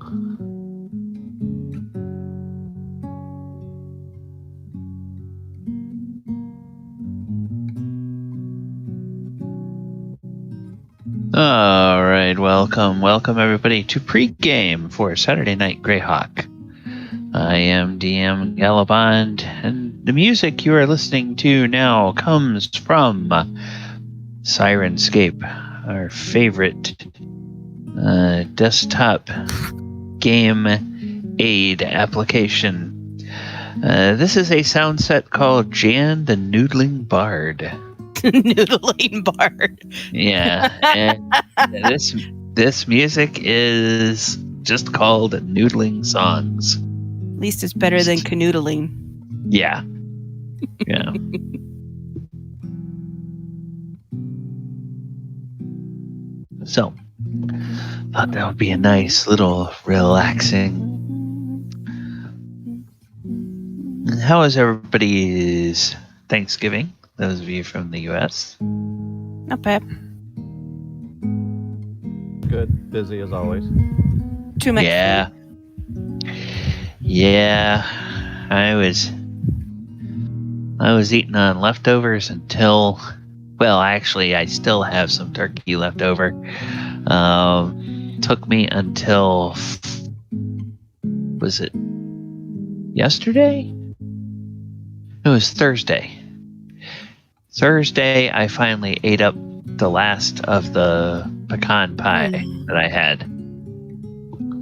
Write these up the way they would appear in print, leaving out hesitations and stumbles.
All right, welcome everybody to Pregame for Saturday Night Greyhawk. I am DM Galabond, and the music you are listening to now comes from Sirenscape, our favorite desktop game aid application. This is a sound set called Jan the Noodling Bard. Noodling Bard. Yeah, and this music is just called Noodling Songs. At least it's better than canoodling. Yeah. Yeah. So, thought that would be a nice little relaxing. How is everybody's Thanksgiving? Those of you from the U.S. Not bad. Good. Busy as always. Too much. Yeah. Food. Yeah. I was eating on leftovers until, well, actually, I still have some turkey left over. Took me until, was it yesterday? It was Thursday. Thursday, I finally ate up the last of the pecan pie that I had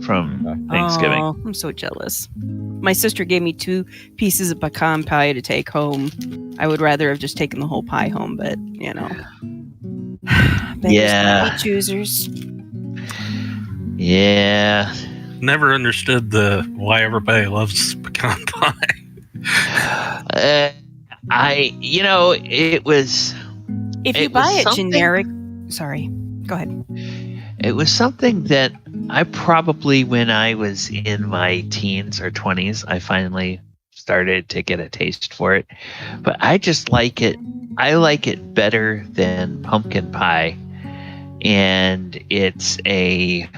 from Thanksgiving. Oh, I'm so jealous. My sister gave me 2 pieces of pecan pie to take home. I would rather have just taken the whole pie home, but, you know. Yeah. Choosers. Yeah. Never understood why everybody loves pecan pie. It was... If you buy it generic... Sorry, go ahead. It was something that I probably, when I was in my teens or 20s, I finally started to get a taste for it. But I just like it. I like it better than pumpkin pie. And it's you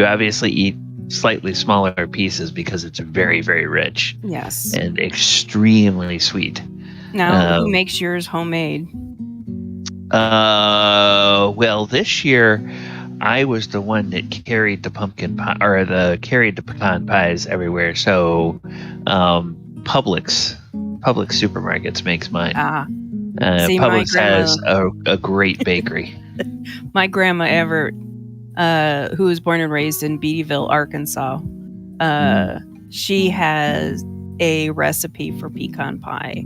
obviously eat slightly smaller pieces because it's very, very rich. Yes. And extremely sweet. Now, who makes yours homemade? Well, this year I was the one that carried the pumpkin pie carried the pecan pies everywhere. So, Publix supermarkets makes mine. See, Publix has a great bakery. My grandma Everett, who was born and raised in Beattyville, Arkansas, she has a recipe for pecan pie,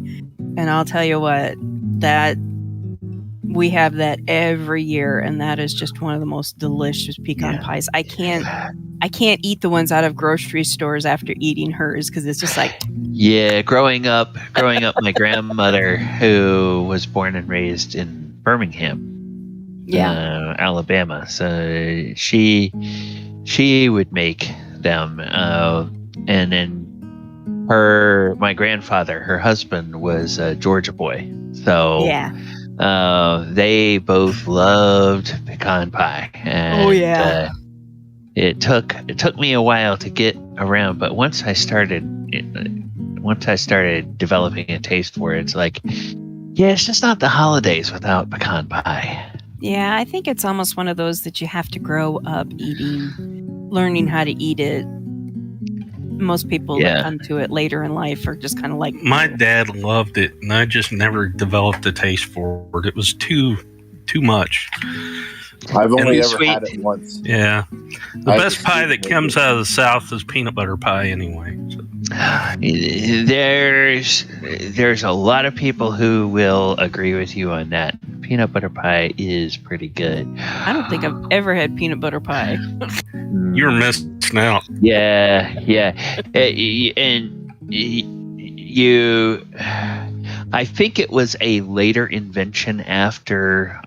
and I'll tell you what, that we have that every year, and that is just one of the most delicious pecan pies. I can't eat the ones out of grocery stores after eating hers because it's just like... Yeah, growing up, my grandmother, who was born and raised in Birmingham, Alabama, so she would make them, and then my grandfather, her husband, was a Georgia boy, so they both loved pecan pie. And, it took me a while to get around, but once I started developing a taste for it, it's like, it's just not the holidays without pecan pie. Yeah, I think it's almost one of those that you have to grow up learning how to eat it. Most people that come to it later in life are just kind of like... My dad loved it, and I just never developed a taste for it. It was too much. I've only ever had it once. Yeah. The best pie that comes out of the South is peanut butter pie anyway. So. There's a lot of people who will agree with you on that. Peanut butter pie is pretty good. I don't think I've ever had peanut butter pie. You're missing out. Yeah. And I think it was a later invention after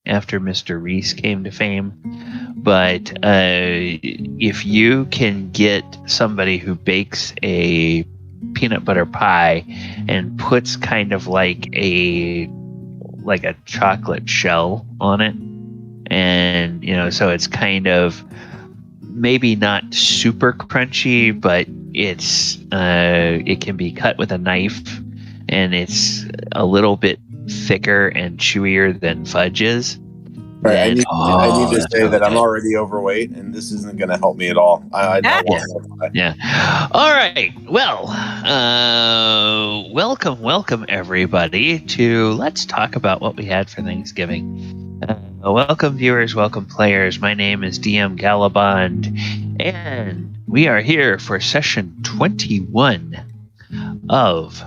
Mr. Reese came to fame. But if you can get somebody who bakes a peanut butter pie and puts kind of like a chocolate shell on it, and so it's kind of maybe not super crunchy, but it can be cut with a knife, and it's a little bit thicker and chewier than fudge is. Right, I need to say really that I'm good. already overweight, and this isn't going to help me at all. I don't want to. Yeah. All right. Well, welcome everybody to Let's Talk About What We Had for Thanksgiving. Welcome viewers, welcome players. My name is DM Galabond, and we are here for session 21 of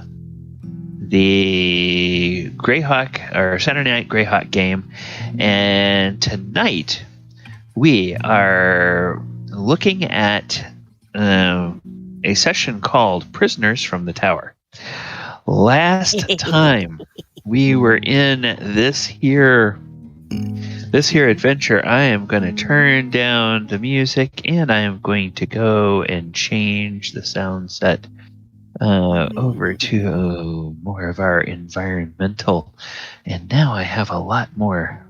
the Greyhawk or Saturday Night Greyhawk game, and tonight we are looking at a session called Prisoners from the Tower. Last time we were in this here adventure, I am going to turn down the music, and I am going to go and change the sound set over to more of our environmental, and now I have a lot more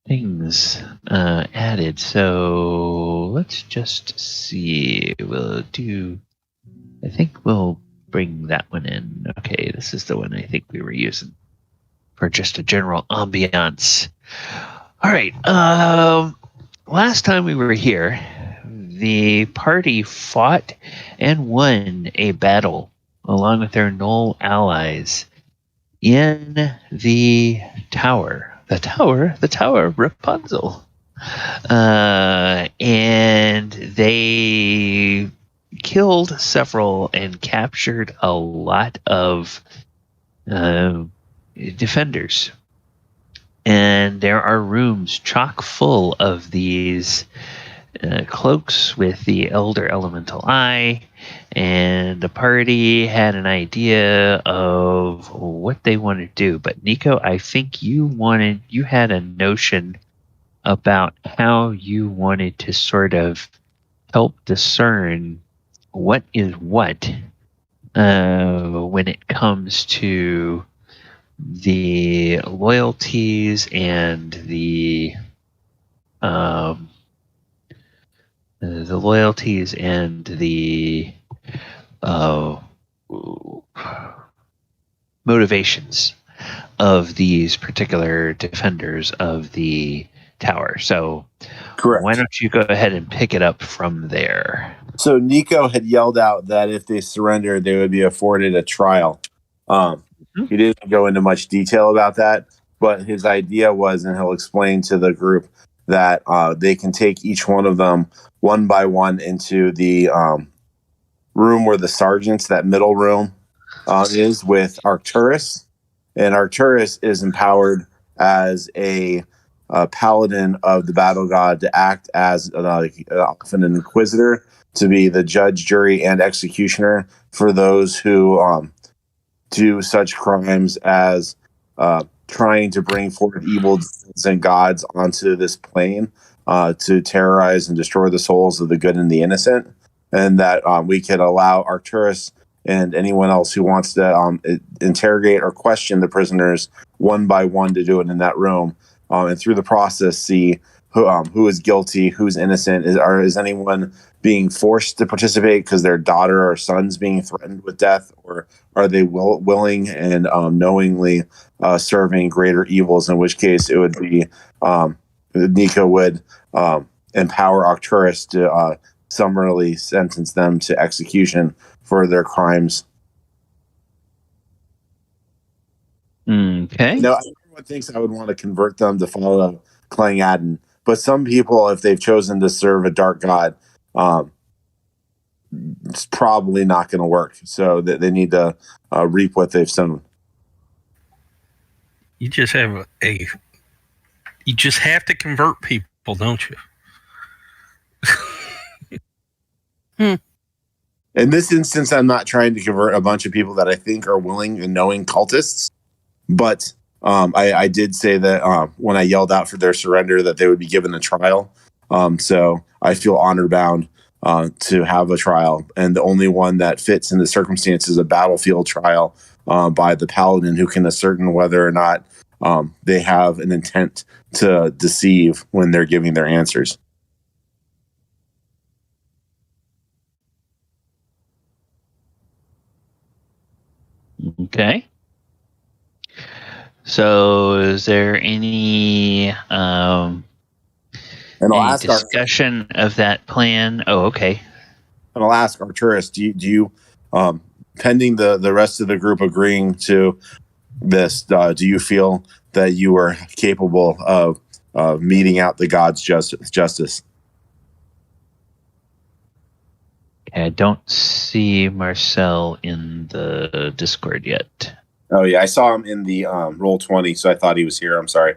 things added. So let's just see. I think we'll bring that one in. Okay, this is the one I think we were using for just a general ambiance. All right. Last time we were here, the party fought and won a battle along with their Gnoll allies in the tower. The tower Rapunzel. And they killed several and captured a lot of defenders. And there are rooms chock full of these cloaks with the Elder Elemental Eye, and the party had an idea of what they wanted to do. But Nico, I think you had a notion about how you wanted to sort of help discern what is what when it comes to the loyalties and the motivations of these particular defenders of the tower. So Correct. Why don't you go ahead and pick it up from there? So Nico had yelled out that if they surrendered, they would be afforded a trial. He didn't go into much detail about that, but his idea was, and he'll explain to the group, that they can take each one of them one by one into the room where the sergeants, that middle room, is with Arcturus. And Arcturus is empowered as a paladin of the battle god to act as often an inquisitor, to be the judge, jury, and executioner for those who do such crimes as trying to bring forth evil and gods onto this plane to terrorize and destroy the souls of the good and the innocent. And that we could allow Arcturus and anyone else who wants to interrogate or question the prisoners one by one to do it in that room. And through the process, see who is guilty, who's innocent. Is anyone being forced to participate because their daughter or son's being threatened with death, or are they willing and knowingly serving greater evils? In which case, it would be Nico would empower Arcturus to summarily sentence them to execution for their crimes. Okay. No, everyone thinks I would want to convert them to follow Clang Adden, but some people, if they've chosen to serve a dark god, it's probably not going to work. So they need to reap what they've sown. You just have you just have to convert people, don't you? In this instance, I'm not trying to convert a bunch of people that I think are willing and knowing cultists, but I did say that when I yelled out for their surrender that they would be given a trial. So I feel honor bound to have a trial, and the only one that fits in the circumstances, a battlefield trial, by the Paladin, who can ascertain whether or not they have an intent to deceive when they're giving their answers. Okay. So, is there any And I'll ask discussion of that plan? Oh, okay. And I'll ask Arcturus, do you pending the rest of the group agreeing to this, do you feel that you are capable of meting out the gods' justice? I don't see Marcel in the Discord yet. Oh yeah, I saw him in the Roll20, so I thought he was here. I'm sorry.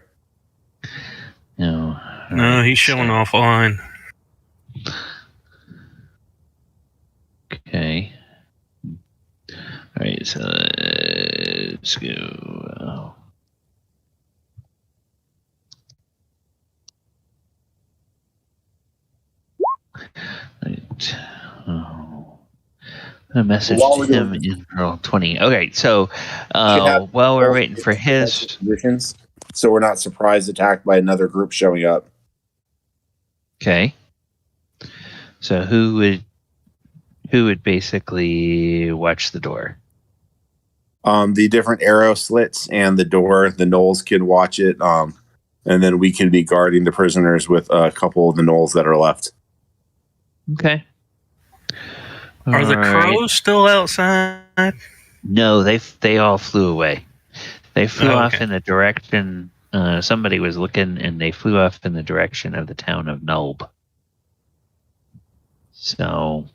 No. No, he's showing offline. Okay. All right, so let's go. Right. Oh. I messaged him in Roll20. Okay, so while we're waiting for his positions, so we're not surprise attacked by another group showing up. Okay. So who would basically watch the door? The different arrow slits and the door. The Gnolls can watch it, and then we can be guarding the prisoners with a couple of the Gnolls that are left. Okay. Are the crows still outside? No, they all flew away. They flew off in the direction. Somebody was looking, and they flew off in the direction of the town of Nulb. So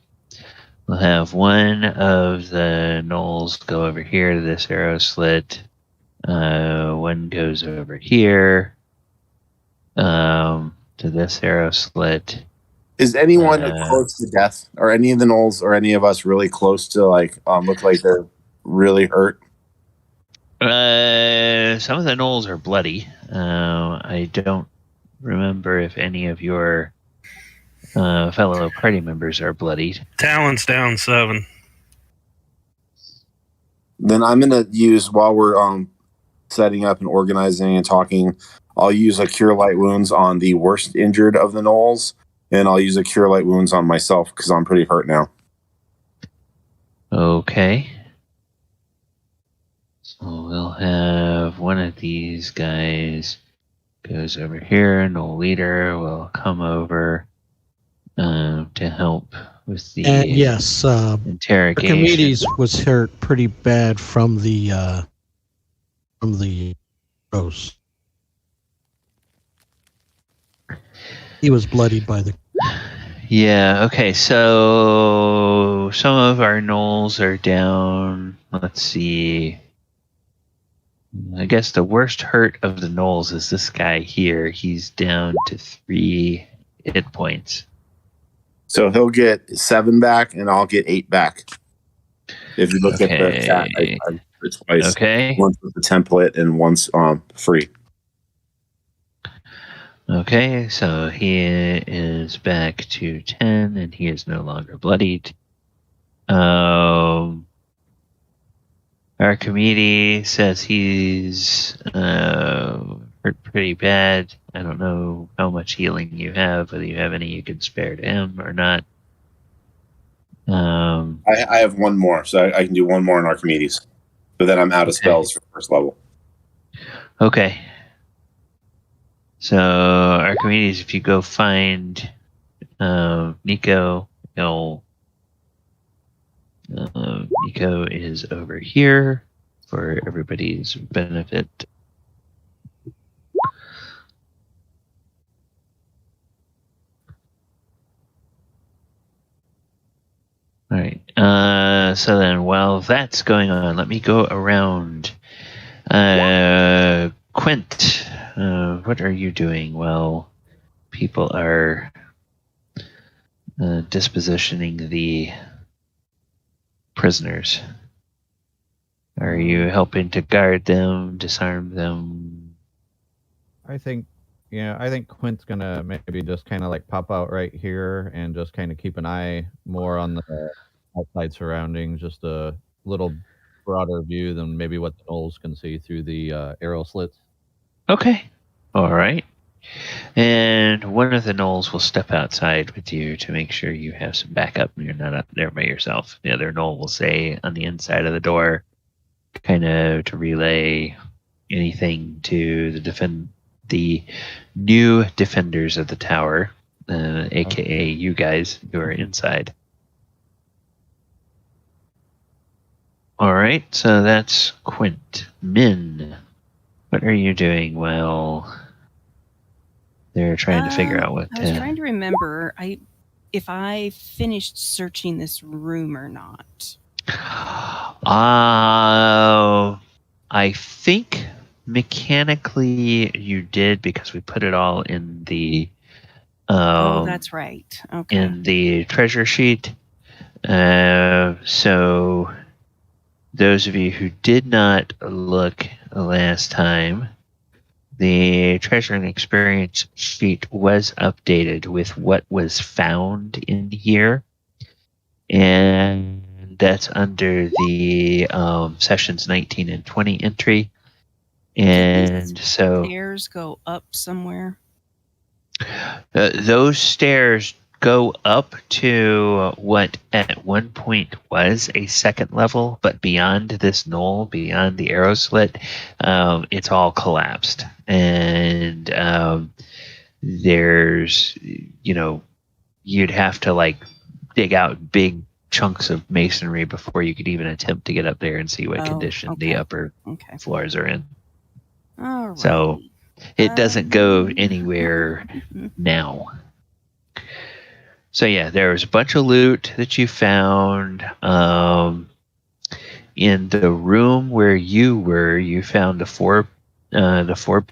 we'll have one of the Gnolls go over here to this arrow slit. One goes over here to this arrow slit. Is anyone close to death? Are any of the Gnolls or any of us really close to look like they're really hurt? Some of the Gnolls are bloody. I don't remember if any of your fellow party members are bloodied. Talon's down 7. Then I'm going to use, while we're setting up and organizing and talking, I'll use a Cure Light Wounds on the worst injured of the Gnolls, and I'll use a Cure Light Wounds on myself because I'm pretty hurt now. Okay. So we'll have one of these guys goes over here, Gnoll leader will come over to help with the interrogation. Archimedes was hurt pretty bad from the rose. He was bloodied by the. Yeah, okay, so some of our Gnolls are down. Let's see. I guess the worst hurt of the Gnolls is this guy here. He's down to 3 hit points. So he'll get 7 back, and I'll get 8 back. If you look at the chat, I did it twice. Okay. Once with the template and once free. Okay, so he is back to 10, and he is no longer bloodied. Archimedes says he's hurt pretty bad. I don't know how much healing you have, whether you have any you can spare to him or not. I have 1 more, so I can do 1 more on Archimedes. But then I'm out of spells for first level. Okay. So, Archimedes, if you go find Nico, Nico is over here for everybody's benefit. All right. So then, while that's going on, let me go around. Quint, what are you doing while people are dispositioning the prisoners? Are you helping to guard them, disarm them? I think Quint's gonna maybe just kind of pop out right here and just kind of keep an eye more on the outside surroundings, just a little broader view than maybe what the Gnolls can see through the arrow slits. Okay. All right. And one of the Gnolls will step outside with you to make sure you have some backup and you're not up there by yourself. The other Gnoll will stay on the inside of the door, kind of to relay anything to the new defenders of the tower, aka you guys who are inside. All right, so that's Quint. Min, what are you doing while they're trying to figure out what? I was trying to remember if I finished searching this room or not. I think mechanically you did because we put it all in the. Oh, that's right. Okay. In the treasure sheet. So those of you who did not look last time, the treasure and experience sheet was updated with what was found in here. And that's under the sessions 19 and 20 entry. And so stairs go up somewhere. Those stairs go up to what at one point was a second level, but beyond this knoll, beyond the arrow slit, it's all collapsed. And there's, you'd have to like dig out big chunks of masonry before you could even attempt to get up there and see what condition the upper floors are in. All right. So it doesn't go anywhere now. So yeah, there was a bunch of loot that you found. In the room where you were, you found the four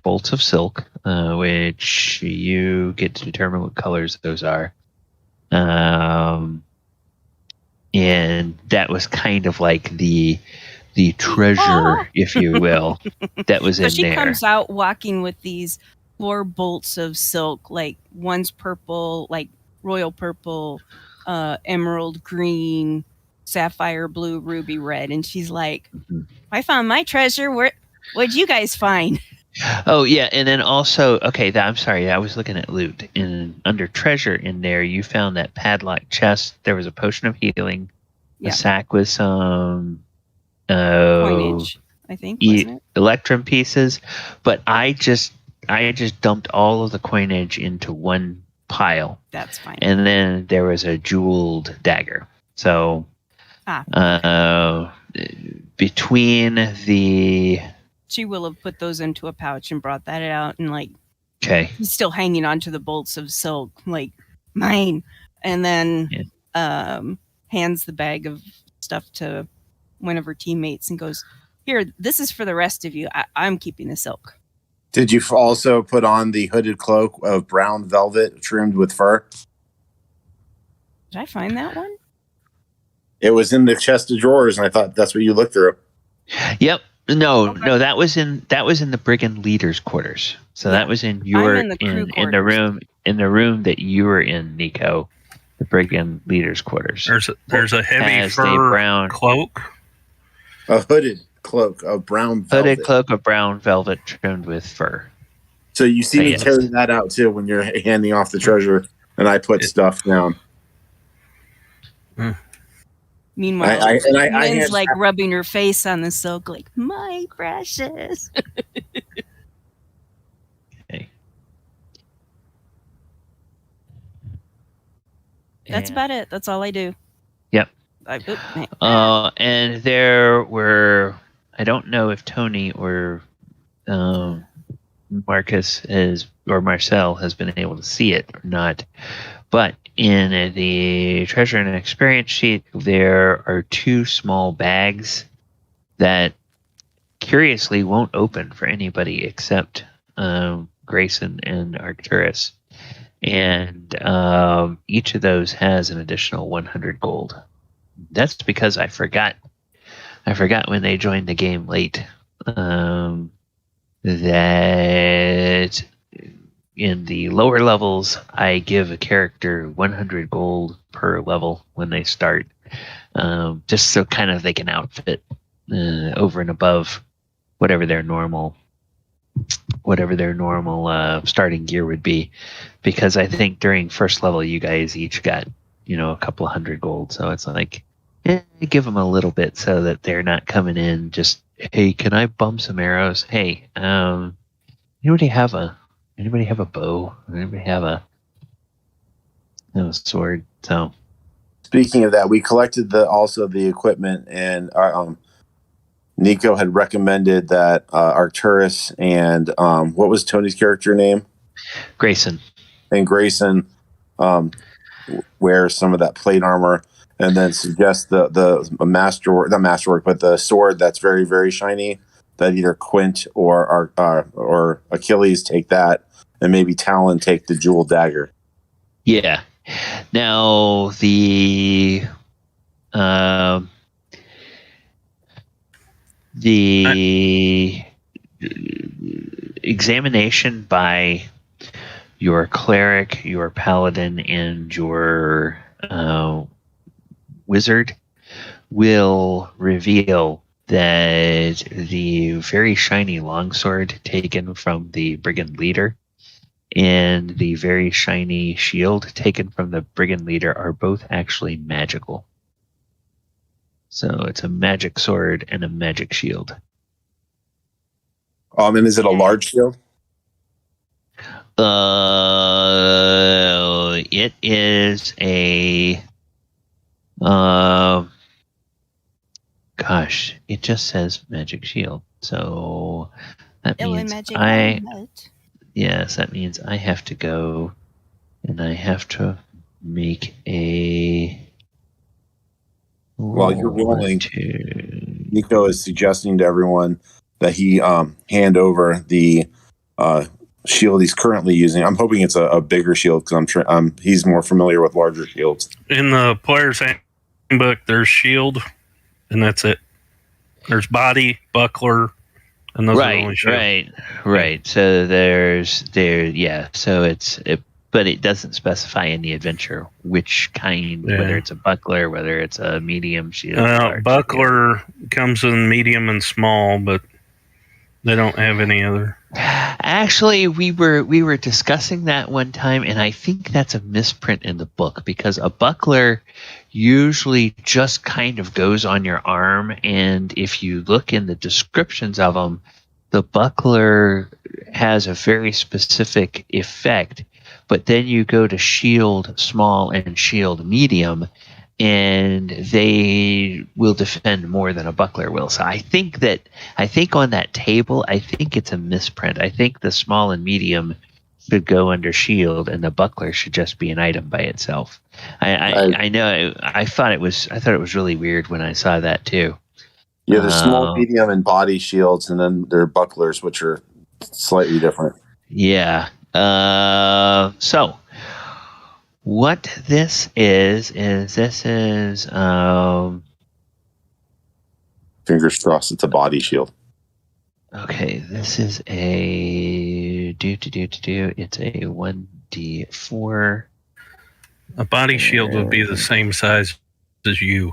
bolts of silk, which you get to determine what colors those are. And that was kind of like the treasure, if you will, that was in there. So she comes out walking with these 4 bolts of silk, like one's purple, like royal purple, emerald green, sapphire blue, ruby red, and she's like, "I found my treasure. What'd you guys find?" Oh yeah, and then also, I'm sorry, I was looking at loot. Under treasure in there, you found that padlock chest. There was a potion of healing, a sack with some coinage, I think, wasn't it? Electrum pieces, but I just dumped all of the coinage into one pile. That's fine. And then there was a jeweled dagger. So between the, she will have put those into a pouch and brought that out, and like, he's still hanging onto the bolts of silk, like mine, and then hands the bag of stuff to one of her teammates and goes, "Here, this is for the rest of you. I'm keeping the silk." Did you also put on the hooded cloak of brown velvet trimmed with fur? Did I find that one? It was in the chest of drawers, and I thought that's what you looked through. Yep. No, that was in the brigand leader's quarters. So that was in your in the room that you were in, Nico, the brigand leader's quarters. There's a heavy fur brown cloak. A hooded cloak of brown velvet. Hooded cloak of brown velvet trimmed with fur. So you see me carry that out too when you're handing off the treasure, and I put stuff down. Meanwhile, Lynn's like rubbing her face on the silk, like, "My precious." Okay. That's about it. That's all I do. Yep. And there were, I don't know if Tony or Marcus or Marcel has been able to see it or not, but in the treasure and experience sheet, there are 2 small bags that curiously won't open for anybody except Greyson and Arcturus. And each of those has an additional 100 gold. That's because I forgot when they joined the game late that in the lower levels, I give a character 100 gold per level when they start, just so kind of they can outfit over and above whatever their normal starting gear would be, because I think during first level you guys each got a couple of 100 gold, so it's like give them a little bit so that they're not coming in just, hey, can I bum some arrows? Hey, anybody have a bow? Anybody have a sword? So speaking of that, we collected the equipment, and Nico had recommended that Arcturus and what was Tony's character name? Greyson. And Greyson wear some of that plate armor, and then suggest the masterwork, but the sword that's very, very shiny, that either Quint or Achilles take that, and maybe Talon take the jewel dagger. Yeah. Now the examination by your cleric, your paladin, and your wizard will reveal that the very shiny longsword taken from the brigand leader and the very shiny shield taken from the brigand leader are both actually magical. So it's a magic sword and a magic shield. And is it a large shield? It is a it just says magic shield. So that means that means I have to go and I have to make a. While you're rolling, Nico is suggesting to everyone that he hand over the shield he's currently using. I'm hoping it's a bigger shield because he's more familiar with larger shields. In the player's handbook, there's shield, and that's it. There's body, buckler, and those are the only shields. Right. So but it doesn't specify in the adventure which kind, whether it's a buckler, whether it's a medium shield. Buckler comes in medium and small, but they don't have any other. Actually, we were discussing that one time, and I think that's a misprint in the book, because a buckler usually just kind of goes on your arm, and if you look in the descriptions of them, the buckler has a very specific effect. But then you go to shield small and shield medium, and they will defend more than a buckler will. So I think on that table, I think it's a misprint. I think the small and medium should go under shield, and the buckler should just be an item by itself. I know. I thought it was really weird when I saw that too. Yeah, there's small, medium, and body shields, and then there are bucklers, which are slightly different. Yeah. So what this is fingers crossed it's a body shield. Okay, this is a it's a 1d4. A body shield would be the same size as you.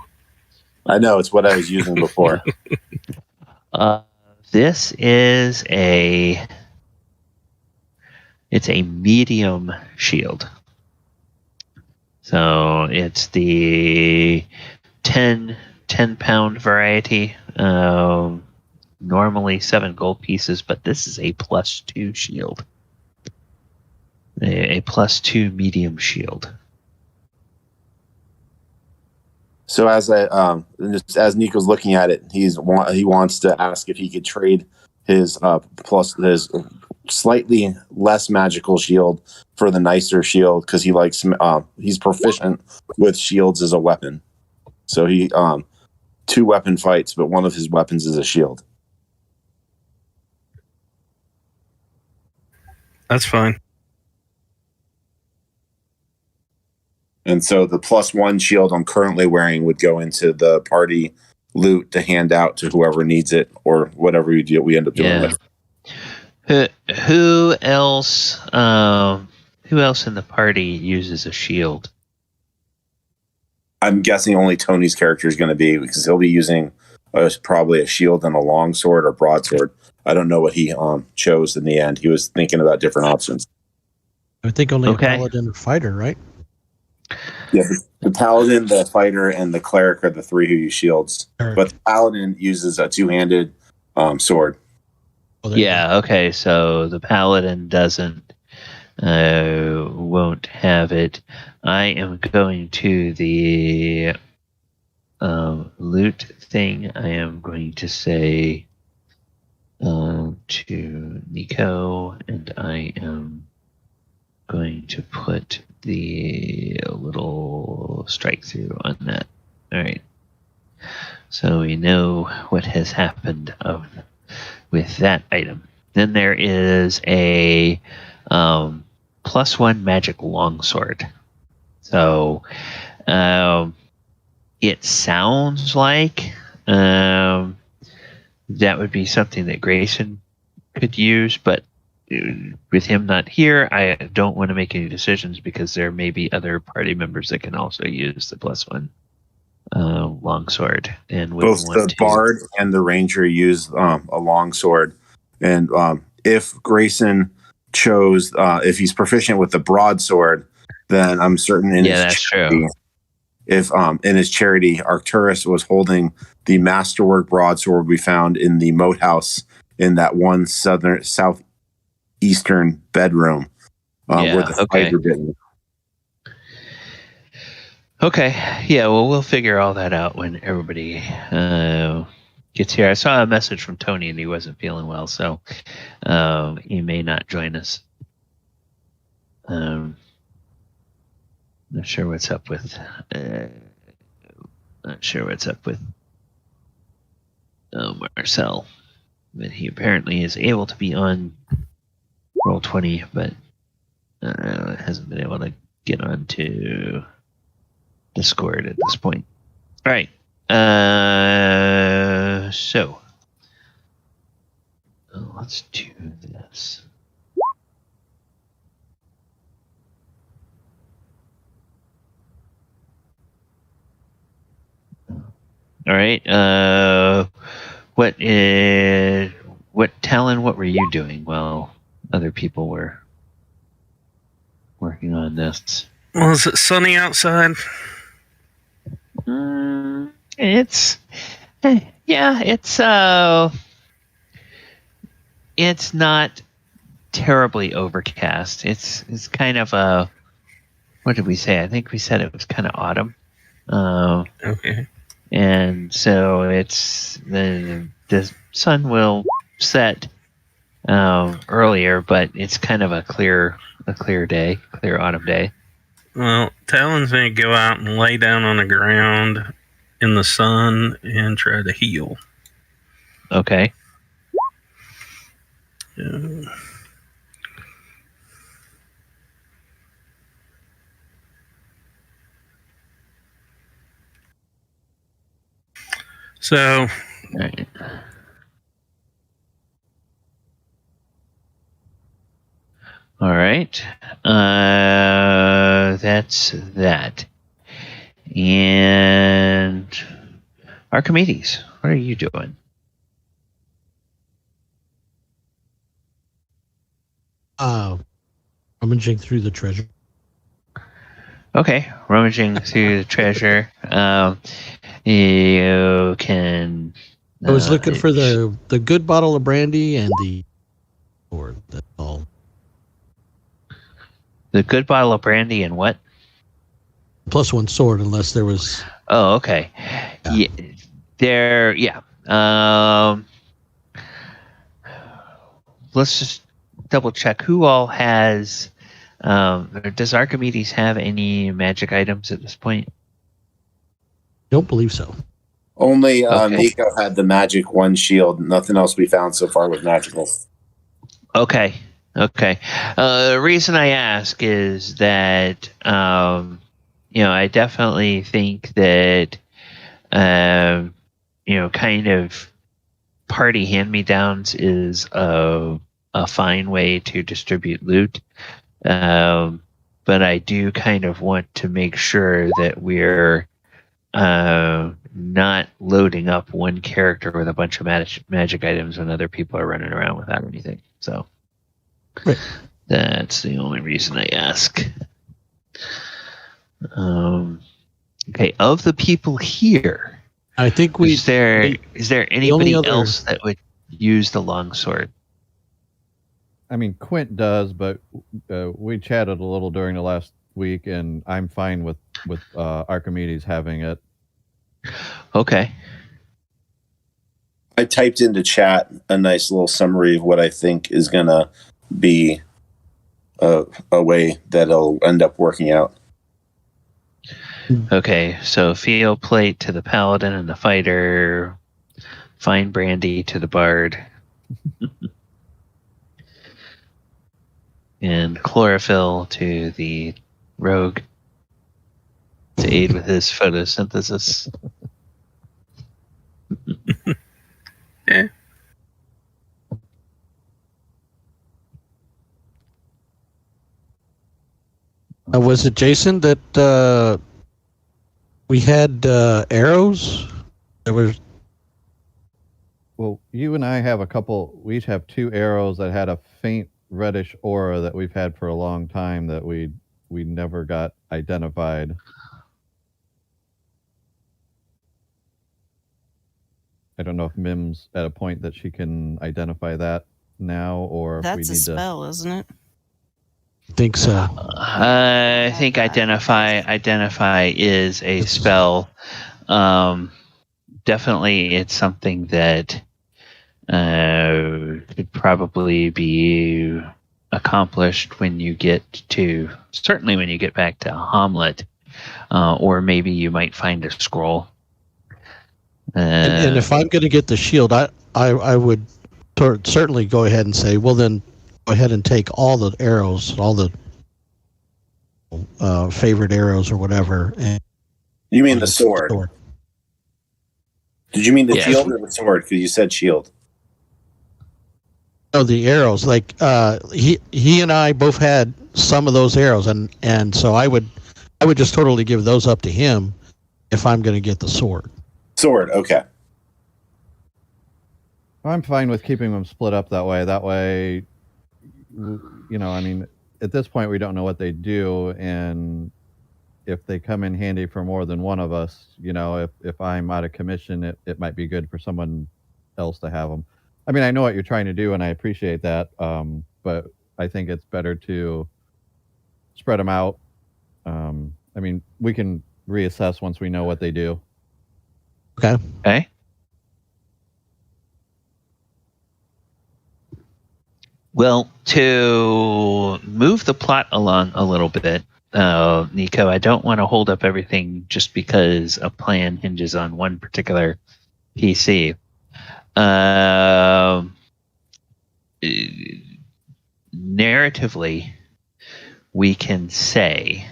I know, it's what I was using before. This is it's a medium shield. So it's the 10 pound variety. Normally 7 gold pieces, but this is a +2 shield. A +2 medium shield. So as Nico's looking at it, he wants to ask if he could trade his his slightly less magical shield for the nicer shield, because he's proficient with shields as a weapon. So he 2 weapon fights, but one of his weapons is a shield. That's fine. And so the +1 shield I'm currently wearing would go into the party loot to hand out to whoever needs it, or whatever we end up doing with. Who else in the party uses a shield? I'm guessing only Tony's character is going to be, because he'll be using it was probably a shield and a longsword or broadsword. I don't know what he chose in the end. He was thinking about different options. I think only a paladin or fighter, right? Yeah, the paladin, the fighter, and the cleric are the three who use shields. But the paladin uses a two-handed sword. Yeah, okay, so the paladin won't have it. I am going to the loot thing. I am going to say to Nico, and I am going to put the little strike through on that. All right. So we know what has happened with that item. Then there is a +1 magic longsword. So it sounds like that would be something that Greyson could use, but with him not here, I don't want to make any decisions because there may be other party members that can also use the +1 longsword. And both the bard and the ranger use a longsword. And if Greyson chose, if he's proficient with the broadsword, then I'm certain that's true. If in his charity, Arcturus was holding the masterwork broadsword we found in the moat house in that one southeastern bedroom where the fighter didn't. Okay, yeah, well, we'll figure all that out when everybody gets here. I saw a message from Tony and he wasn't feeling well, so he may not join us. Not sure what's up with Marcel, but he apparently is able to be on Roll20, but hasn't been able to get on to Discord at this point. All right. So let's do this. All right. What Talon? What were you doing while other people were working on this? Well, is it sunny outside? It's not terribly overcast. It's kind of a, what did we say? I think we said it was kind of autumn. Okay. And so it's the sun will set earlier, but it's kind of a clear day, clear autumn day. Well, Talon's going to go out and lay down on the ground in the sun and try to heal. Okay. So, Right. All right. That's that. And Archimedes, what are you doing? Rummaging through the treasure. Okay, rummaging through the treasure. You can. I was looking for the good bottle of brandy and the sword. That's all. The good bottle of brandy and what? +1 sword, unless there was. Oh, okay. Yeah. Let's just double check who all has. Does Archimedes have any magic items at this point? Don't believe so. Only Nico had the magic one shield. Nothing else we found so far was magical. Okay. The reason I ask is that I definitely think that kind of party hand-me-downs is a fine way to distribute loot. But I do kind of want to make sure that we're not loading up one character with a bunch of magic items when other people are running around without anything. So Right. That's the only reason I ask. Okay, of the people here, I think is there anybody else that would use the longsword? I mean, Quint does, but we chatted a little during the last week, and I'm fine with Archimedes having it. Okay. I typed into chat a nice little summary of what I think is going to be a way that it'll end up working out. Okay, so field plate to the paladin and the fighter, fine brandy to the bard, and chlorophyll to the rogue to aid with his photosynthesis. Yeah. Was it Jason that we had arrows? There was. Well, you and I have a couple. We each have 2 arrows that had a faint reddish aura that we've had for a long time that we never got identified. I don't know if Mim's at a point that she can identify that now, or if we That's need a spell, isn't it? I think so. I think identify is a spell. Definitely, it's something that could probably be accomplished when you get back to Hamlet, or maybe you might find a scroll. And if I'm going to get the shield, I would certainly go ahead and say, well, then go ahead and take all the arrows, all the favorite arrows or whatever. And you mean the sword? Did you mean the shield or the sword? Because you said shield. Oh, the arrows. Like he and I both had some of those arrows, and so I would just totally give those up to him if I'm going to get the sword. Sword, okay. I'm fine with keeping them split up that way. That way, I mean, at this point, we don't know what they do, and if they come in handy for more than one of us, if I'm out of commission, it might be good for someone else to have them. I mean, I know what you're trying to do, and I appreciate that, but I think it's better to spread them out. I mean, we can reassess once we know what they do. Okay. Well, to move the plot along a little bit, Nico, I don't want to hold up everything just because a plan hinges on one particular PC. Narratively, we can say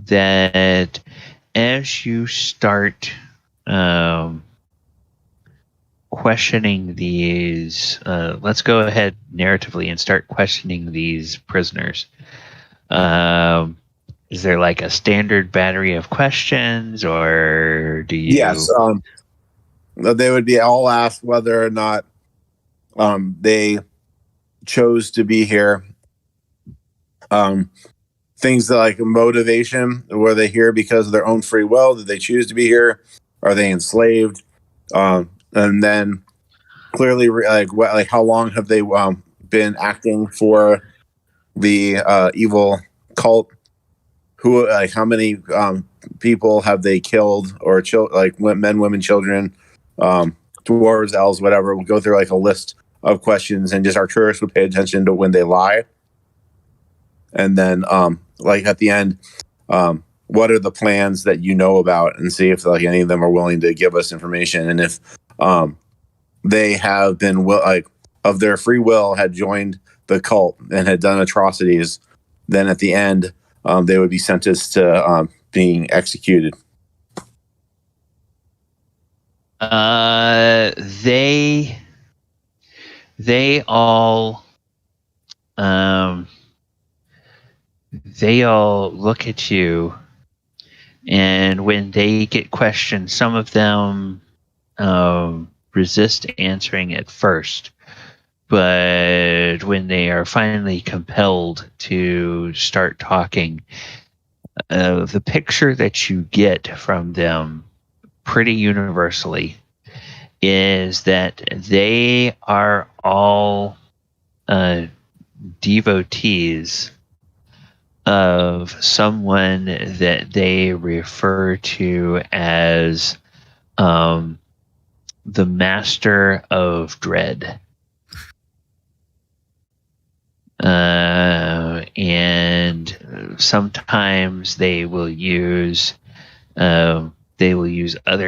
that as you start questioning these, let's go ahead narratively and start questioning these prisoners. Is there like a standard battery of questions, or do you? Yes, they would be all asked whether or not they chose to be here. Things like motivation. Were they here because of their own free will? Did they choose to be here? Are they enslaved? And then clearly, like how long have they been acting for the evil cult? Who, like, how many people have they killed, or men, women, children, dwarves, elves, whatever? We'll go through like a list of questions, and just Arcturus would pay attention to when they lie. And then, like at the end, what are the plans that you know about, and see if like any of them are willing to give us information, and if they have been of their free will had joined the cult and had done atrocities, then at the end they would be sentenced to being executed. They all look at you And when they get questioned, some of them resist answering at first. But when they are finally compelled to start talking, the picture that you get from them pretty universally is that they are all devotees of someone that they refer to as the Master of Dread. And sometimes they will use other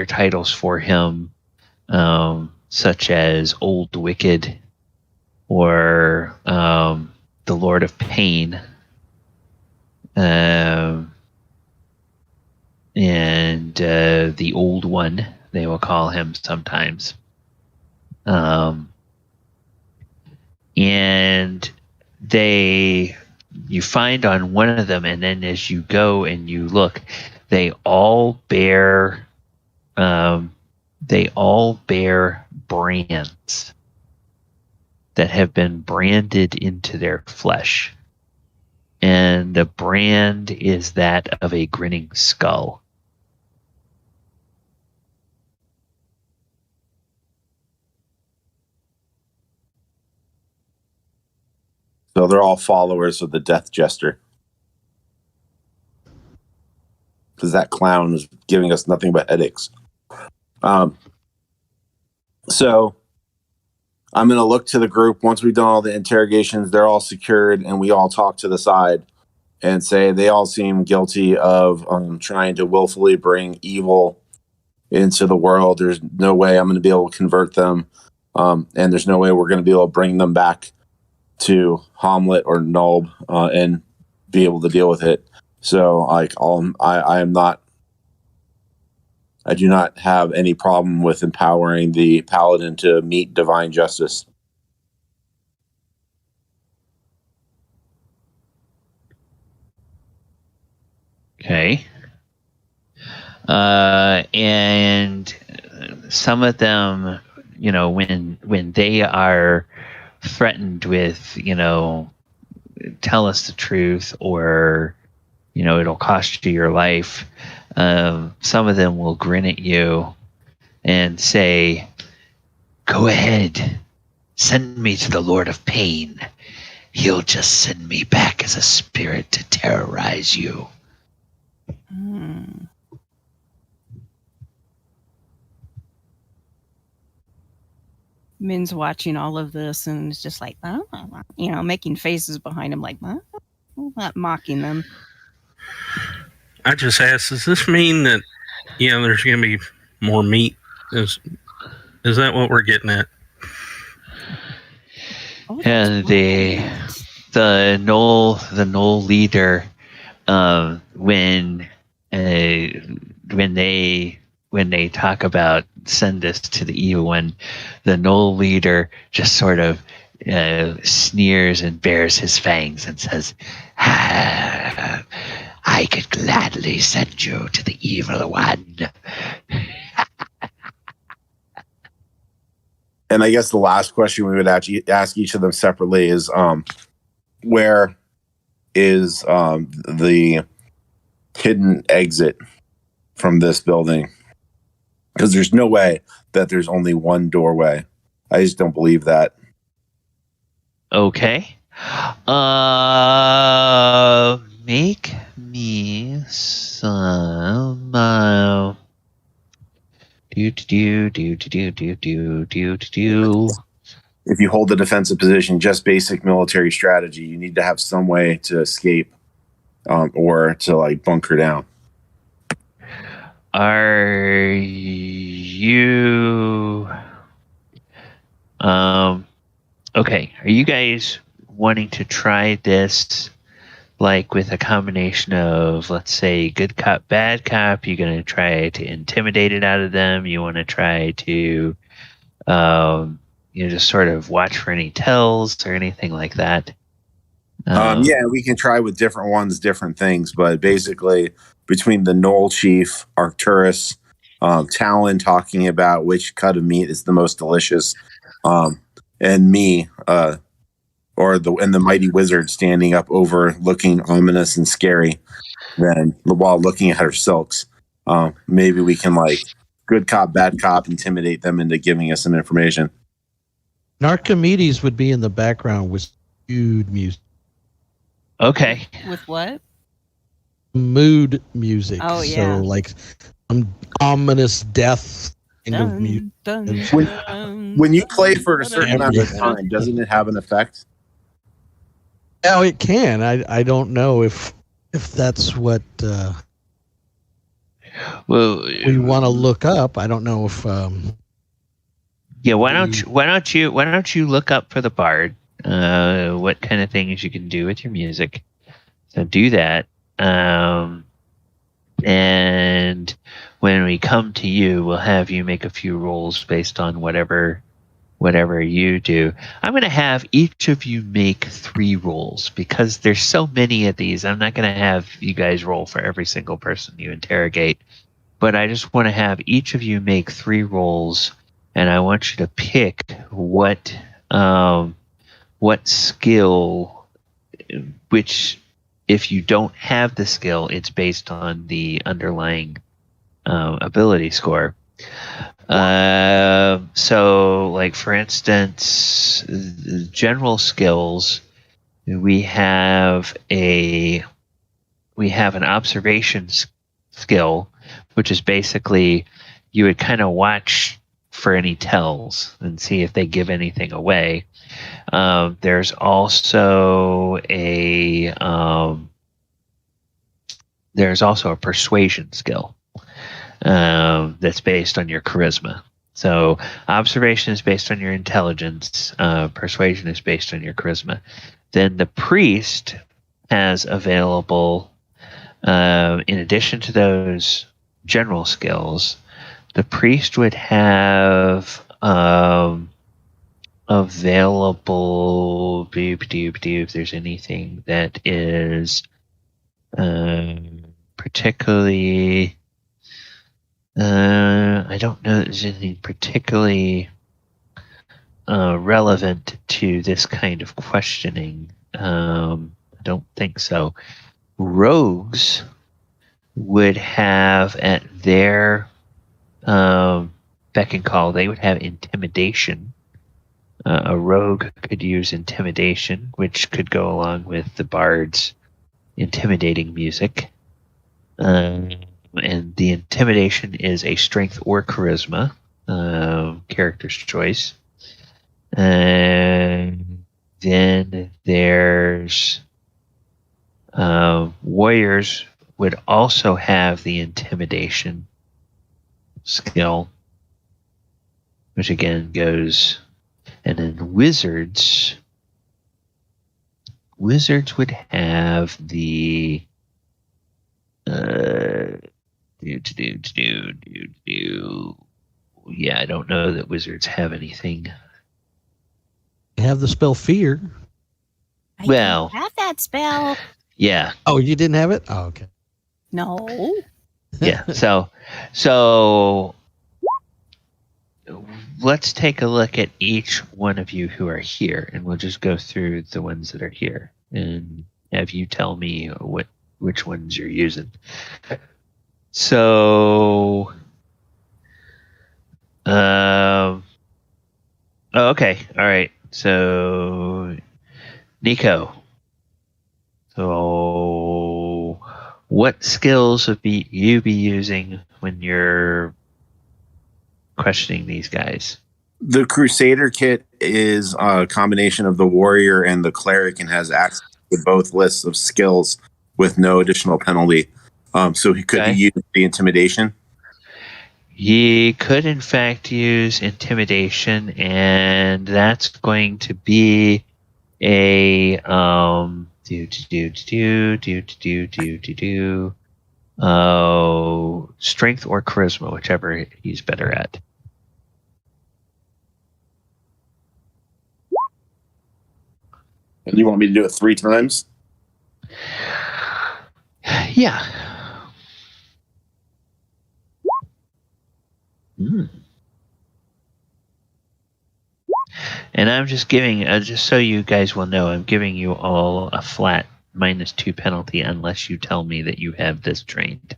titles for him, such as Old Wicked or the Lord of Pain, and the Old One, they will call him sometimes. And you find on one of them, and then as you go and you look, they all bear brands that have been branded into their flesh. And the brand is that of a grinning skull. So they're all followers of the Death Jester. Because that clown is giving us nothing but headaches. So I'm going to look to the group. Once we've done all the interrogations, they're all secured, and we all talk to the side and say they all seem guilty of trying to willfully bring evil into the world. There's no way I'm going to be able to convert them, and there's no way we're going to be able to bring them back to Hamlet or Nulb and be able to deal with it. So, like, I do not have any problem with empowering the Paladin to meet divine justice. Okay. And some of them, when they are threatened with, tell us the truth, or, it'll cost you your life, some of them will grin at you and say, go ahead, send me to the Lord of Pain. He'll just send me back as a spirit to terrorize you. Min's watching all of this and is just like, making faces behind him like, not mocking them. I just asked, does this mean that, there's going to be more meat? Is that what we're getting at? And the Gnoll leader, when they talk about send us to the evil one, the Gnoll leader just sort of sneers and bares his fangs and says, I could gladly send you to the evil one. And I guess the last question we would actually ask each of them separately is, where is the hidden exit from this building? Because there's no way that there's only one doorway. I just don't believe that. Okay. Make me some If you hold a defensive position, just basic military strategy, you need to have some way to escape, or to bunker down. Are you okay, are you guys wanting to try this with a combination of, let's say, good cop, bad cop? You're going to try to intimidate it out of them? You want to try to just sort of watch for any tells or anything like that? Yeah, we can try with different ones, different things, but basically between the Gnoll chief, Arcturus, Talon talking about which cut of meat is the most delicious, and me, and the mighty wizard standing up over, looking ominous and scary, then while looking at her silks. Maybe we can, like, good cop, bad cop, intimidate them into giving us some information. Archimedes would be in the background with mood music. Okay. With what? Mood music. Oh, yeah. So like some ominous death kind of music. When you play for a certain amount of time, doesn't it have an effect? Oh, it can. I don't know if that's what we want to look up. I don't know if yeah, why don't you look up for the bard, what kind of things you can do with your music. So do that. And when we come to you, we'll have you make a few rolls based on whatever you do. I'm going to have each of you make 3 rolls because there's so many of these. I'm not going to have you guys roll for every single person you interrogate, but I just want to have each of you make 3 rolls, and I want you to pick what skill, which if you don't have the skill, it's based on the underlying ability score. So, like, for instance, general skills, we have an observation skill, which is basically you would kind of watch for any tells and see if they give anything away. There's also a persuasion skill that's based on your charisma. So observation is based on your intelligence. Persuasion is based on your charisma. Then the priest has available, in addition to those general skills, the priest would have available, if there's anything that is particularly, I don't know that there's anything particularly relevant to this kind of questioning. I don't think so. Rogues would have at their beck and call, they would have intimidation. A rogue could use intimidation, which could go along with the bard's intimidating music. And the intimidation is a strength or charisma, character's choice. And then there's warriors would also have the intimidation skill, which again goes, and then wizards would have the yeah, I don't know that wizards have anything. They have the spell fear. I don't have that spell. Yeah. Oh, you didn't have it? Oh, okay. No. Yeah. So let's take a look at each one of you who are here, and we'll just go through the ones that are here and have you tell me which ones you're using. So, okay, all right. So, Nico. So, what skills would you be using when you're questioning these guys? The Crusader kit is a combination of the warrior and the cleric and has access to both lists of skills with no additional penalty. So he could use the intimidation. He could, in fact, use intimidation, and that's going to be a strength or charisma, whichever he's better at. And you want me to do it 3 times? Yeah. And I'm just giving, just so you guys will know, I'm giving you all a flat -2 penalty unless you tell me that you have this trained.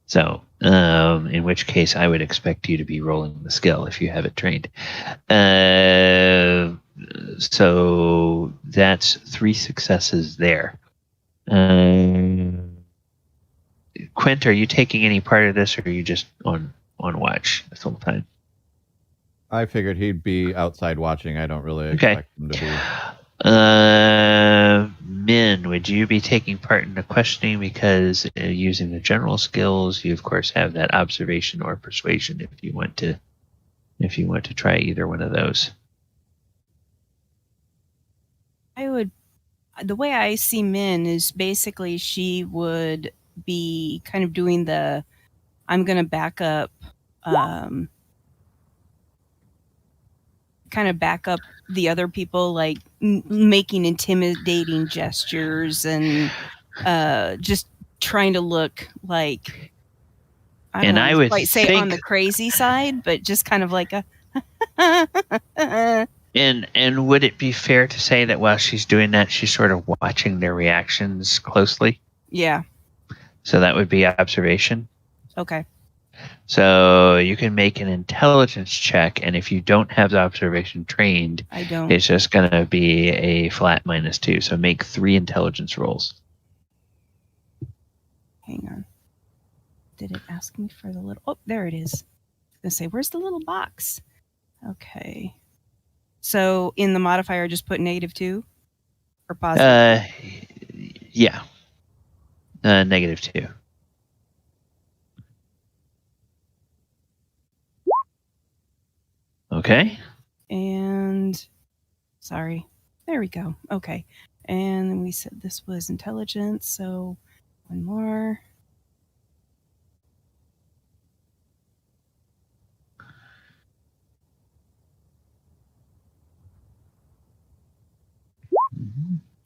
So, in which case I would expect you to be rolling the skill if you have it trained. So that's 3 successes there. Quint, are you taking any part of this, or are you just on watch this whole time? I figured he'd be outside watching. I don't really expect him to be. Min, would you be taking part in the questioning? Because using the general skills, you of course have that observation or persuasion if you want to try either one of those. I would. The way I see Min is basically she would be kind of doing the, I'm going to back up, kind of back up the other people, like making intimidating gestures and just trying to look like, I would quite say on the crazy side, but just kind of like a. And would it be fair to say that while she's doing that, she's sort of watching their reactions closely? Yeah. So that would be observation. Okay. So you can make an intelligence check, and if you don't have the observation trained, I don't. It's just going to be a flat -2. So make 3 intelligence rolls. Hang on. Did it ask me for the little... Oh, there it is. I was going to say, where's the little box? Okay. So in the modifier, just put -2 or positive? Yeah. -2. Okay. And sorry. There we go. Okay. And then we said this was intelligence. So one more.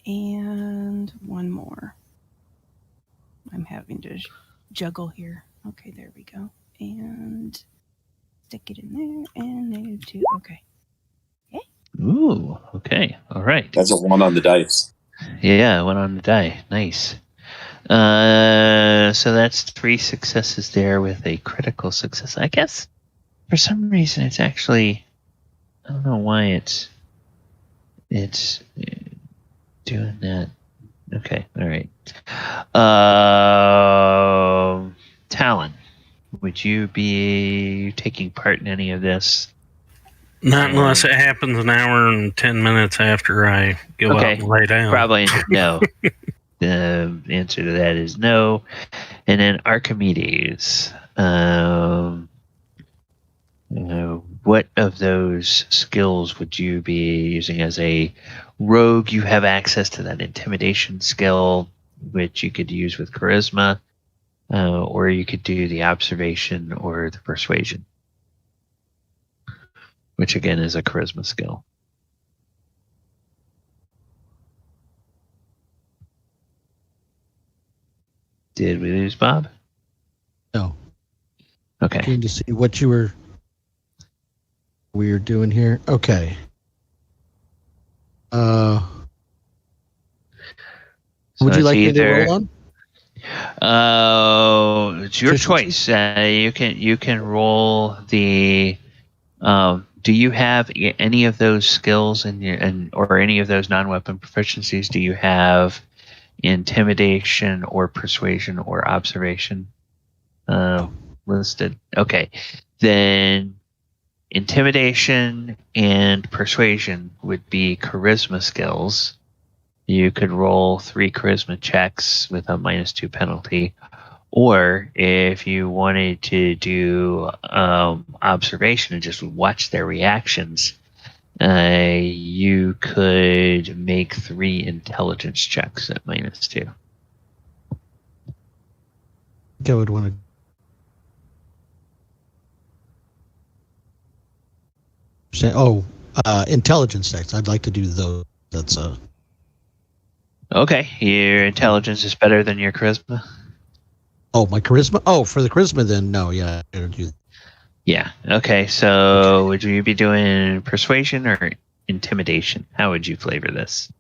And one more. I'm having to juggle here. Okay, there we go. And stick it in there. And -2. Okay. Okay. Ooh, okay. All right. That's a 1 on the dice. Yeah, 1 on the die. Nice. So that's 3 successes there with a critical success. I guess for some reason it's actually, I don't know why it's doing that. Okay, all right. Talon, would you be taking part in any of this? Not unless it happens an hour and 10 minutes after I go up and lay down. Probably no. The answer to that is no. And then Archimedes. What of those skills would you be using as a rogue? You have access to that intimidation skill, which you could use with charisma, or you could do the observation or the persuasion, which again is a charisma skill. Did we lose Bob? No. Okay. Trying to see what we were doing here. Okay. Would you like me to roll on? It's your choice. You can roll the. Do you have any of those skills or any of those non-weapon proficiencies? Do you have intimidation or persuasion or observation listed? Okay, then intimidation and persuasion would be charisma skills. You could roll 3 charisma checks with a -2 penalty, or if you wanted to do observation and just watch their reactions, you could make 3 intelligence checks at -2. I would want to. Intelligence checks. I'd like to do those. That's Okay, your intelligence is better than your charisma. Oh, my charisma. Oh, for the charisma, then no. Yeah, I do. Yeah. Okay. So would you be doing persuasion or intimidation. How would you flavor this?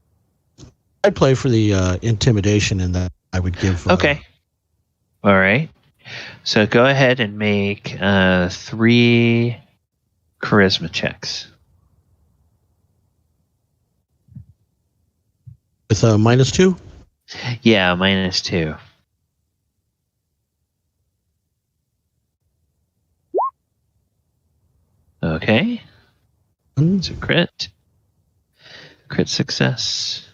I'd play for the intimidation, and that I would give. Okay. All right. So go ahead and make 3 charisma checks. With a -2? Yeah, -2. Okay. It's a crit. Crit success.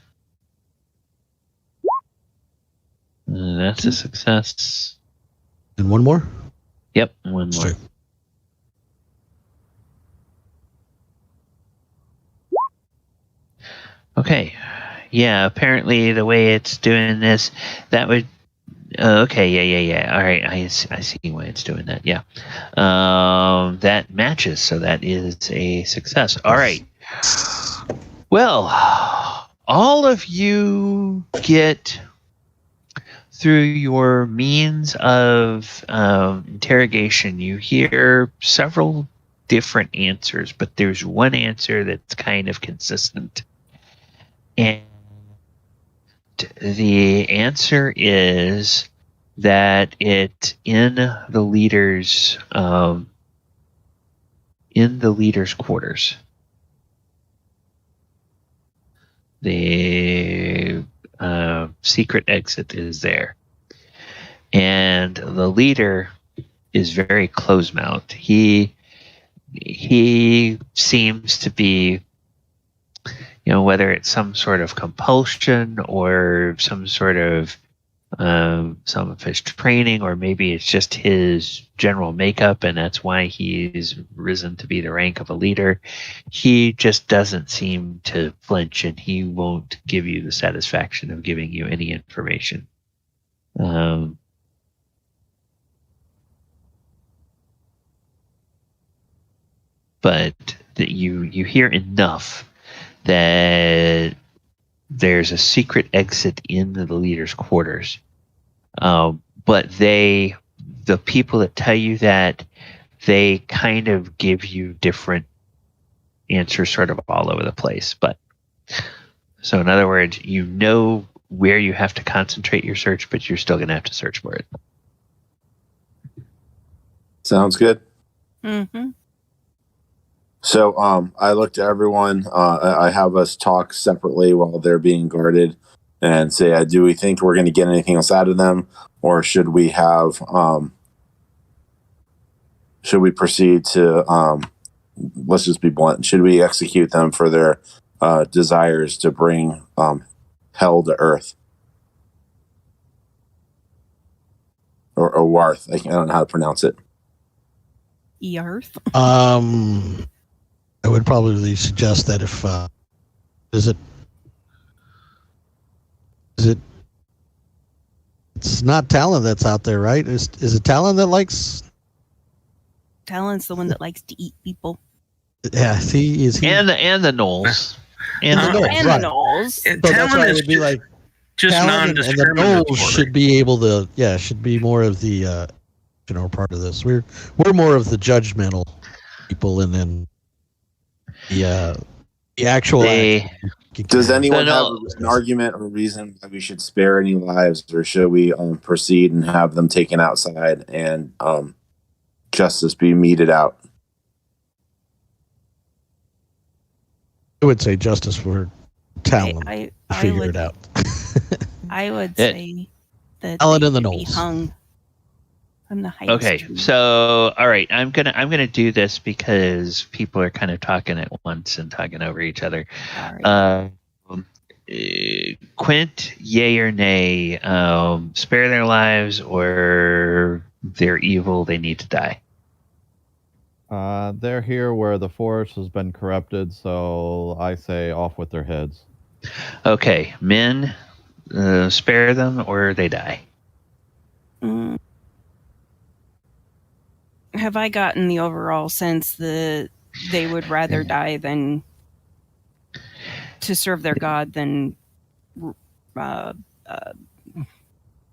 That's a success. And one more? Yep, one more. Sure. Okay. Yeah, apparently the way it's doing this, that would... okay, yeah. All right, I see why it's doing that, yeah. That matches, so that is a success. All right. Well, all of you get... through your means of interrogation, you hear several different answers, but there's one answer that's kind of consistent. And the answer is that it in the leader's quarters. The secret exit is there, and the leader is very close-mouthed. He seems to be, whether it's some sort of compulsion or some sort of some of his training, or maybe it's just his general makeup, and that's why he's risen to be the rank of a leader. He just doesn't seem to flinch, and he won't give you the satisfaction of giving you any information. But that you hear enough that there's a secret exit in the leader's quarters. But the people that tell you that, they kind of give you different answers sort of all over the place. But so in other words, you know where you have to concentrate your search, but you're still going to have to search for it. Sounds good. Mm-hmm. So I looked at everyone. I have us talk separately while they're being guarded and say, do we think we're going to get anything else out of them? Or should we have, should we proceed to, let's just be blunt, should we execute them for their desires to bring hell to earth? Or Warth. I don't know how to pronounce it. Earth. I would probably suggest that if it's not Talon that's out there, right? Is it Talon that likes? Talon's the one that likes to eat people. Yeah, is he? And the Gnolls. And the Gnolls, and right. the Gnolls. So that's why it would be like just Talon and the Gnolls should be able to, should be more of the part of this. We're more of the judgmental people, and then the actual. Does anyone have an argument or reason that we should spare any lives, or should we proceed and have them taken outside and justice be meted out? I would say justice for Talon. I figure would, it out. I would say that Talon they and the should be Gnolls. hung from the highest Okay, tree. so all right, I'm gonna do this because people are kind of talking at once and talking over each other. Sorry. Quint, yay or nay? Spare their lives, or they're evil, they need to die. They're here where the forest has been corrupted, so I say off with their heads. Okay, men, spare them or they die. Have I gotten the overall sense that they would rather die than to serve their god than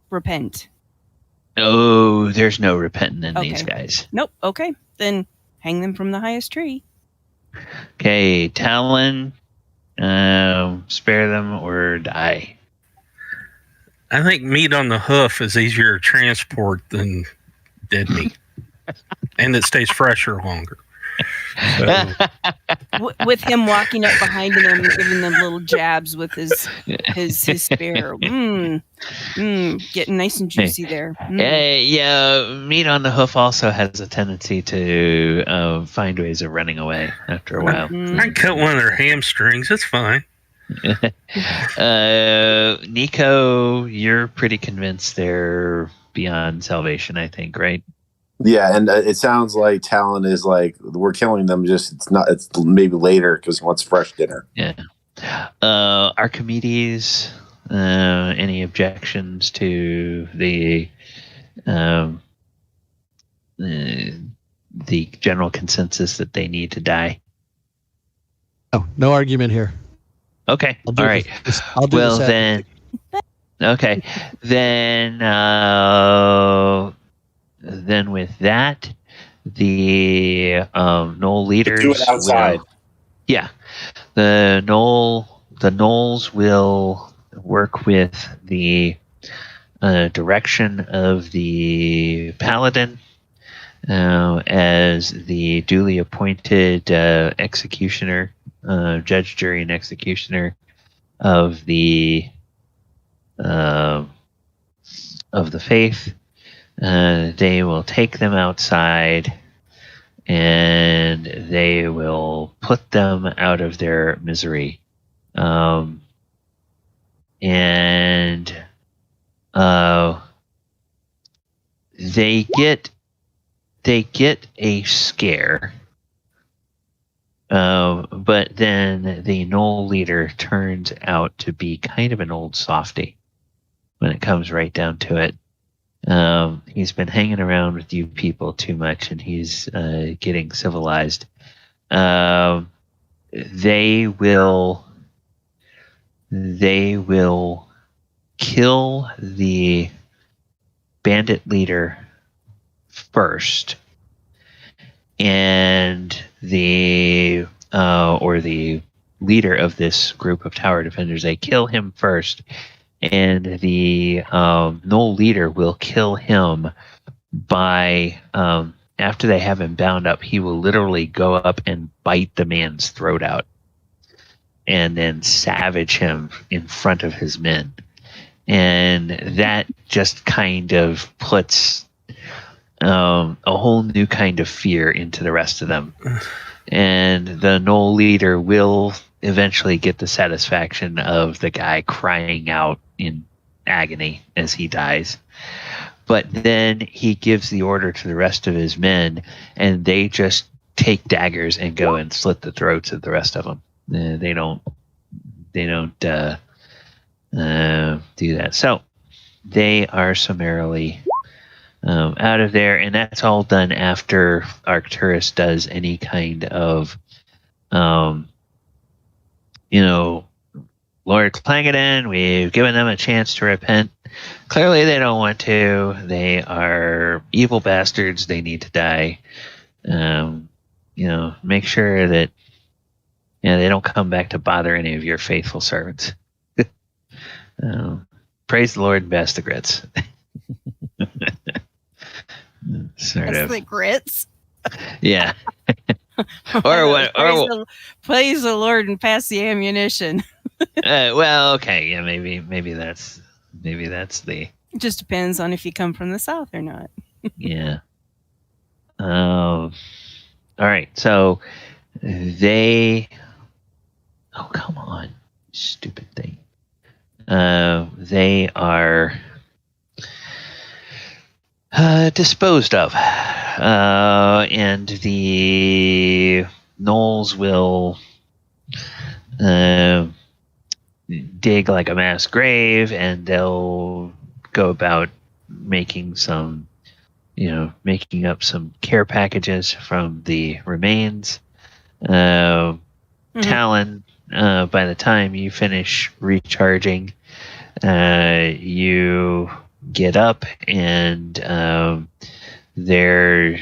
repent? Oh, there's no repenting in Okay. these guys. Nope. Okay, then hang them from the highest tree. Okay, Talon, spare them or die. I think meat on the hoof is easier to transport than dead meat, and it stays fresher longer. So, With him walking up behind them and giving them little jabs with his spear. Getting nice and juicy there. Yeah, meat on the hoof also has a tendency to find ways of running away after a while. I can cut one of their hamstrings. It's fine. Nico, you're pretty convinced they're beyond salvation, I think, right? Yeah, and it sounds like Talon is like, we're killing them. It's maybe later because he wants fresh dinner. Yeah. Archimedes, any objections to the general consensus that they need to die? Oh, no argument here. Okay. All right. I'll do well, this then. Okay. Then with that, the Gnoll leaders do it outside. The Gnolls will work with the direction of the Paladin as the duly appointed executioner, judge, jury, and executioner of the faith. They will take them outside and they will put them out of their misery. They get a scare. But then the Gnoll leader turns out to be kind of an old softy when it comes right down to it. He's been hanging around with you people too much, and he's getting civilized. They will kill the bandit leader first, and the leader of this group of tower defenders. They kill him first. And the Gnoll leader will kill him by, after they have him bound up, he will literally go up and bite the man's throat out and then savage him in front of his men. And that just kind of puts a whole new kind of fear into the rest of them. And the Gnoll leader will eventually get the satisfaction of the guy crying out in agony as he dies. But then he gives the order to the rest of his men, and they just take daggers and go and slit the throats of the rest of them. They don't do that. So they are summarily out of there, and that's all done after Arcturus does any kind of Lord Clangadin, we've given them a chance to repent. Clearly they don't want to. They are evil bastards. They need to die. Make sure that they don't come back to bother any of your faithful servants. Praise the Lord and bash the grits. Sort of. The grits? Yeah. Praise the Lord and pass the ammunition. Well, okay, yeah, maybe that's the. It just depends on if you come from the south or not. Yeah. All right, so they. Oh, come on, stupid thing. They are disposed of, and the Gnolls will dig like a mass grave, and they'll go about making up some care packages from the remains. Talon, by the time you finish recharging, you get up, and there's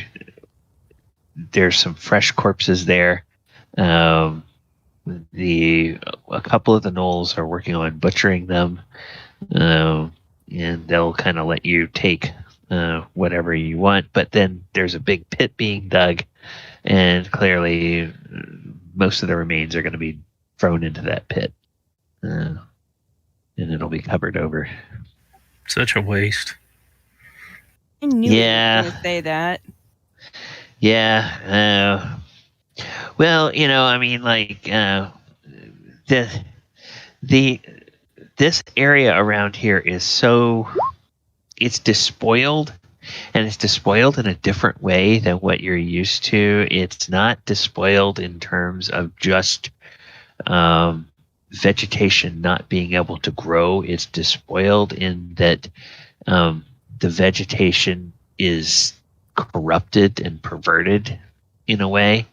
some fresh corpses there. A couple of the Gnolls are working on butchering them, and they'll kind of let you take whatever you want. But then there's a big pit being dug, and clearly most of the remains are going to be thrown into that pit, and it'll be covered over. Such a waste. I knew you were going to say that. Yeah. Well, I mean, like this area around here is it's despoiled, and it's despoiled in a different way than what you're used to. It's not despoiled in terms of just vegetation not being able to grow. It's despoiled in that the vegetation is corrupted and perverted in a way.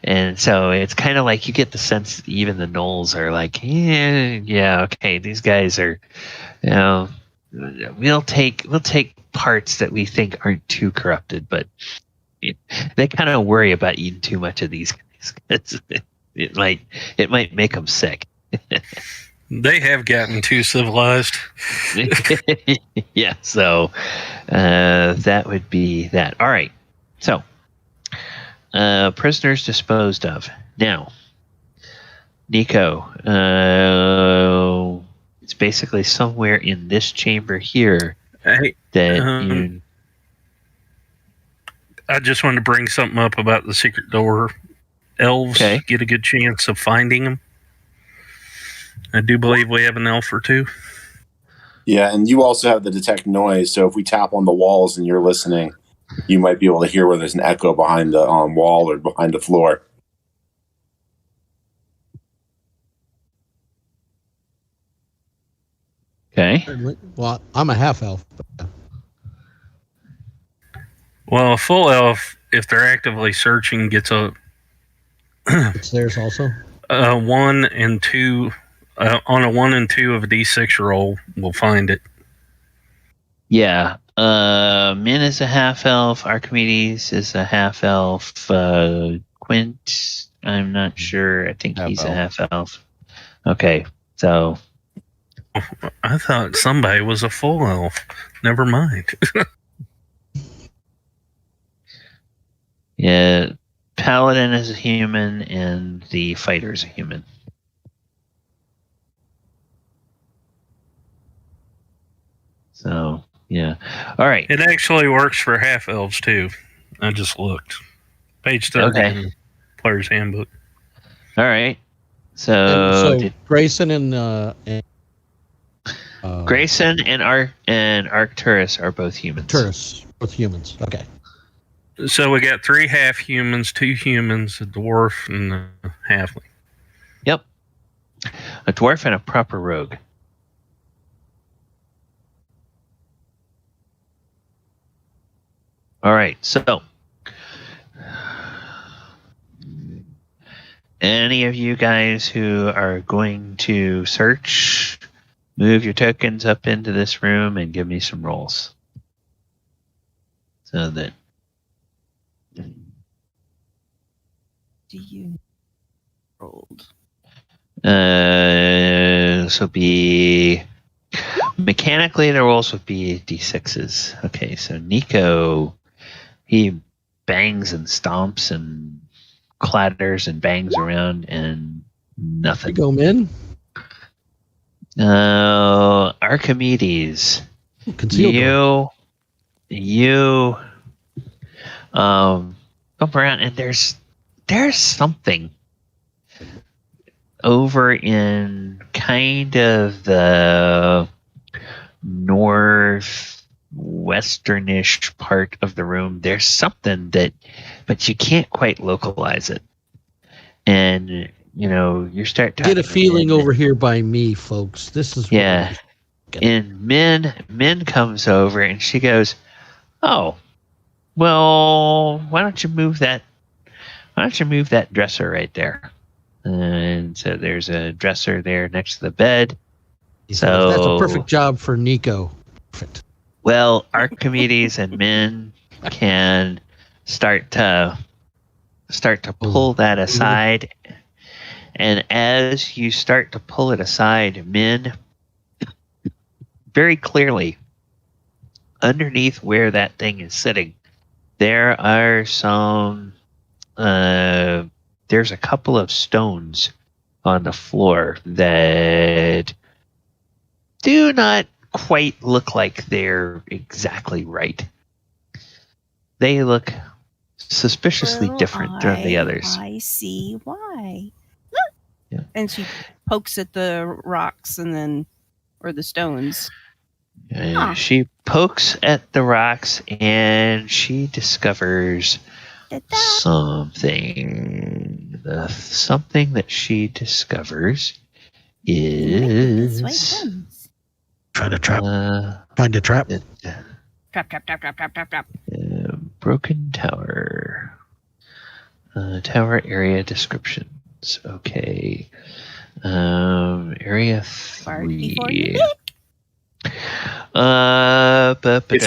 And so it's kind of like you get the sense that even the Gnolls are like, yeah, okay, these guys are, we'll take parts that we think aren't too corrupted, but they kind of worry about eating too much of these guys. It might make them sick. They have gotten too civilized. Yeah, so that would be that. All right, so prisoners disposed of. Now, Nico, it's basically somewhere in this chamber here that you... I just wanted to bring something up about the secret door. Elves get a good chance of finding them. I do believe we have an elf or two. Yeah, and you also have the detect noise, so if we tap on the walls and you're listening, you might be able to hear where there's an echo behind the wall or behind the floor. Okay. Well, I'm a half elf. Well, a full elf, if they're actively searching, gets it's theirs also. 1 and 2 on a 1 and 2 of a D6 roll, we'll find it. Yeah. Min is a half elf. Archimedes is a half elf. Quint, I'm not sure. I think he's a half elf. Okay, so I thought somebody was a full elf. Never mind. Yeah, Paladin is a human, and the fighter is a human. So, yeah. All right. It actually works for half elves, too. I just looked. Page 13, Player's Handbook. All right. So Greyson and Greyson and Arcturus are both humans. Arcturus, both humans. Okay. So we got 3 half humans, 2 humans, a dwarf, and a halfling. Yep. A dwarf and a proper rogue. All right. So, any of you guys who are going to search, move your tokens up into this room and give me some rolls. So that... Do you rolled? So be... Mechanically, the rolls would be D6s. Okay, so Nico, he bangs and stomps and clatters and bangs around and nothing. Go, Min. Archimedes, Concealed you come around and there's something over in kind of the northwesternish part of the room. There's something but you can't quite localize it. And, you start talking. Get a feeling over here by me, folks. This is... Yeah. And Min comes over and she goes, "Oh, well, why don't you move that dresser right there?" And so there's a dresser there next to the bed. So that's a perfect job for Nico. Perfect. Well, Archimedes and Min can start to start to pull that aside. And as you start to pull it aside, Min, very clearly, underneath where that thing is sitting, there are some, there's a couple of stones on the floor that do not quite look like they're exactly right. They look suspiciously different than the others. I see why. Yeah. And she pokes at the rocks or the stones. She pokes at the rocks and she discovers something. The something that she discovers is Find a trap. Trap. Broken tower. Tower area descriptions. Okay. Area 3. If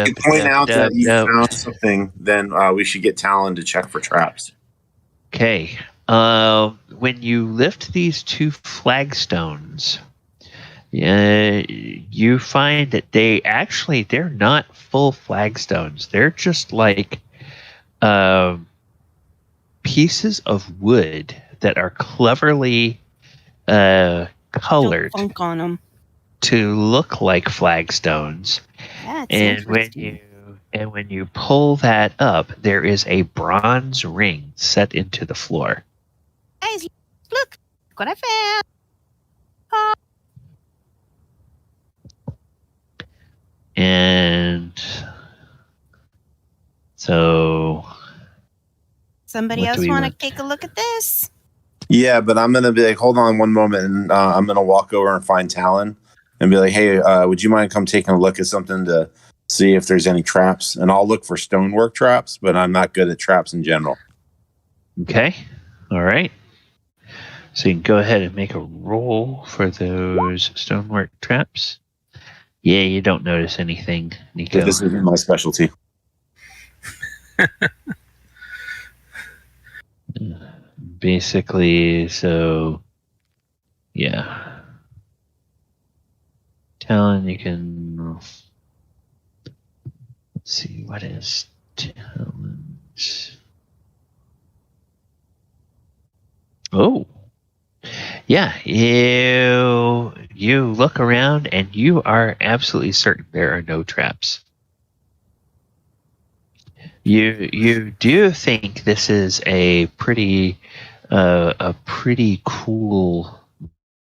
you point out that you found something, then we should get Talon to check for traps. Okay. When you lift these 2 flagstones, you find that they're not full flagstones. They're just like pieces of wood that are cleverly colored Funk on them to look like flagstones. And when you pull that up, there is a bronze ring set into the floor. Guys, look what I found. And so Somebody else want to take a look at this? Yeah, but I'm going to be like, hold on one moment, and I'm going to walk over and find Talon and be like, hey, would you mind come taking a look at something to see if there's any traps? And I'll look for stonework traps, but I'm not good at traps in general. Okay. All right. So you can go ahead and make a roll for those stonework traps. Yeah, you don't notice anything, Nico. This isn't my specialty. Basically, so yeah. Talon, you can. Let's see, what is Talon's? Oh, yeah. You look around and you are absolutely certain there are no traps. You do think this is a pretty cool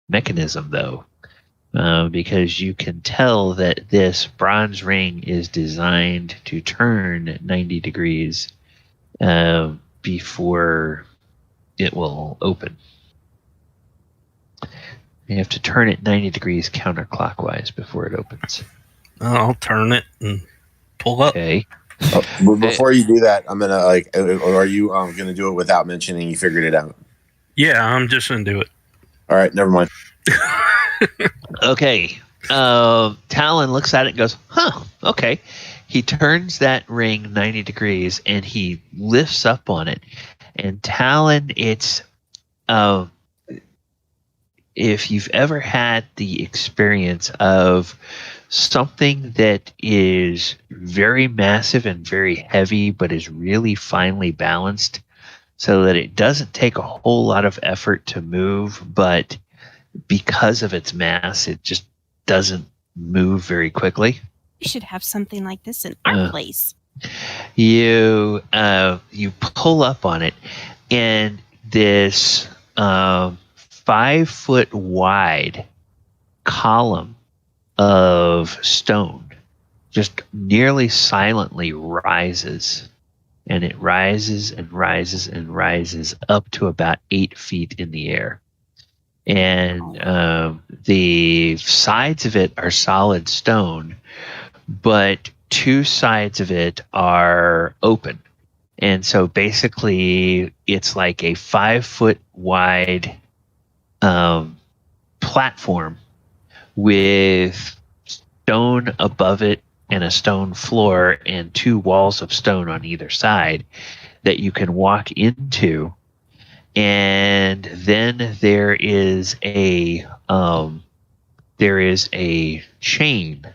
mechanism, though, because you can tell that this bronze ring is designed to turn 90 degrees before it will open. You have to turn it 90 degrees counterclockwise before it opens. I'll turn it and pull up. Okay. But before you do that, I'm gonna are you gonna do it without mentioning you figured it out? Yeah, I'm just gonna do it. All right, never mind. Okay. Talon looks at it and goes, huh, okay. He turns that ring 90 degrees and he lifts up on it. And Talon, it's if you've ever had the experience of something that is very massive and very heavy, but is really finely balanced so that it doesn't take a whole lot of effort to move, but because of its mass, it just doesn't move very quickly. You should have something like this in our place. You pull up on it, and this 5 foot wide column of stone just nearly silently rises, and it rises and rises and rises up to about 8 feet in the air. And the sides of it are solid stone, but 2 sides of it are open. And so basically it's like a 5 foot wide platform with stone above it and a stone floor and 2 walls of stone on either side that you can walk into, and then there is a chain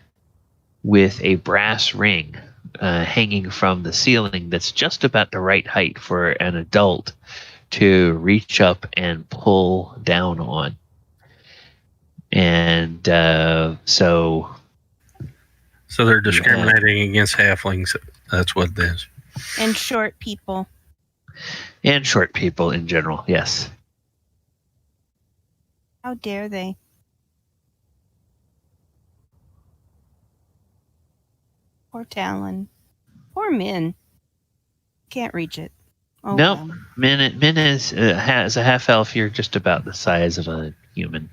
with a brass ring hanging from the ceiling that's just about the right height for an adult to reach up and pull down on. And so they're discriminating against halflings. That's what it is. And short people. And short people in general, yes. How dare they? Poor Talon. Poor Min. Can't reach it. Oh, nope. well. Min has a half elf. You're just about the size of a human.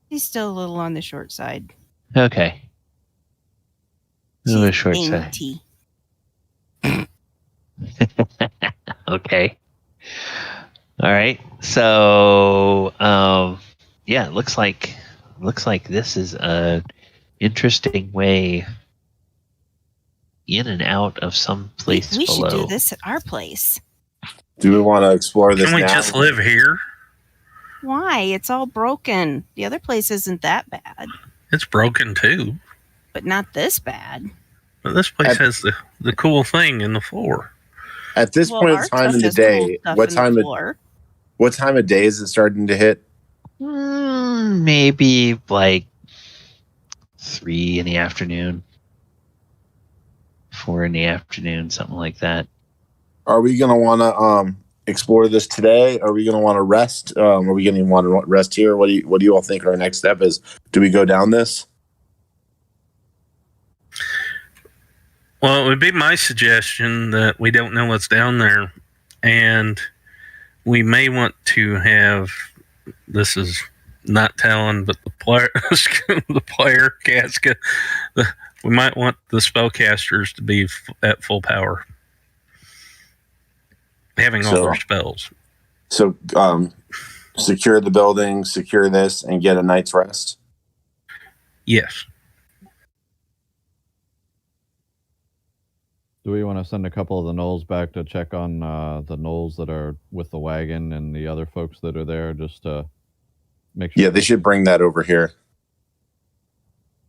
He's still a little on the short side. Okay. She's Short dainty. side. Okay. All right. So, yeah, it looks like this is a interesting way in and out of some place we below. should do this at our place. Do we want to explore this Can we now? just live here? Why? It's all broken. The other place isn't that bad. It's broken too. But not this bad. But this place has the cool thing in the floor. At this point in time in the day, what time of day is it starting to hit? Maybe like 3 in the afternoon, 4 in the afternoon, something like that. Are we going to want to explore this today? Are we going to want to rest? Are we going to want to rest here? What do you all think our next step is? Do we go down this? Well, it would be my suggestion that we don't know what's down there, and we may want to have, this is not Talon, but the player, the player, Casca, we might want the spellcasters to be at full power, having all their spells. So, secure the building, secure this, and get a night's rest? Yes. Do we want to send a couple of the Gnolls back to check on the Gnolls that are with the wagon and the other folks that are there, just to make sure? Yeah, they should bring that over here.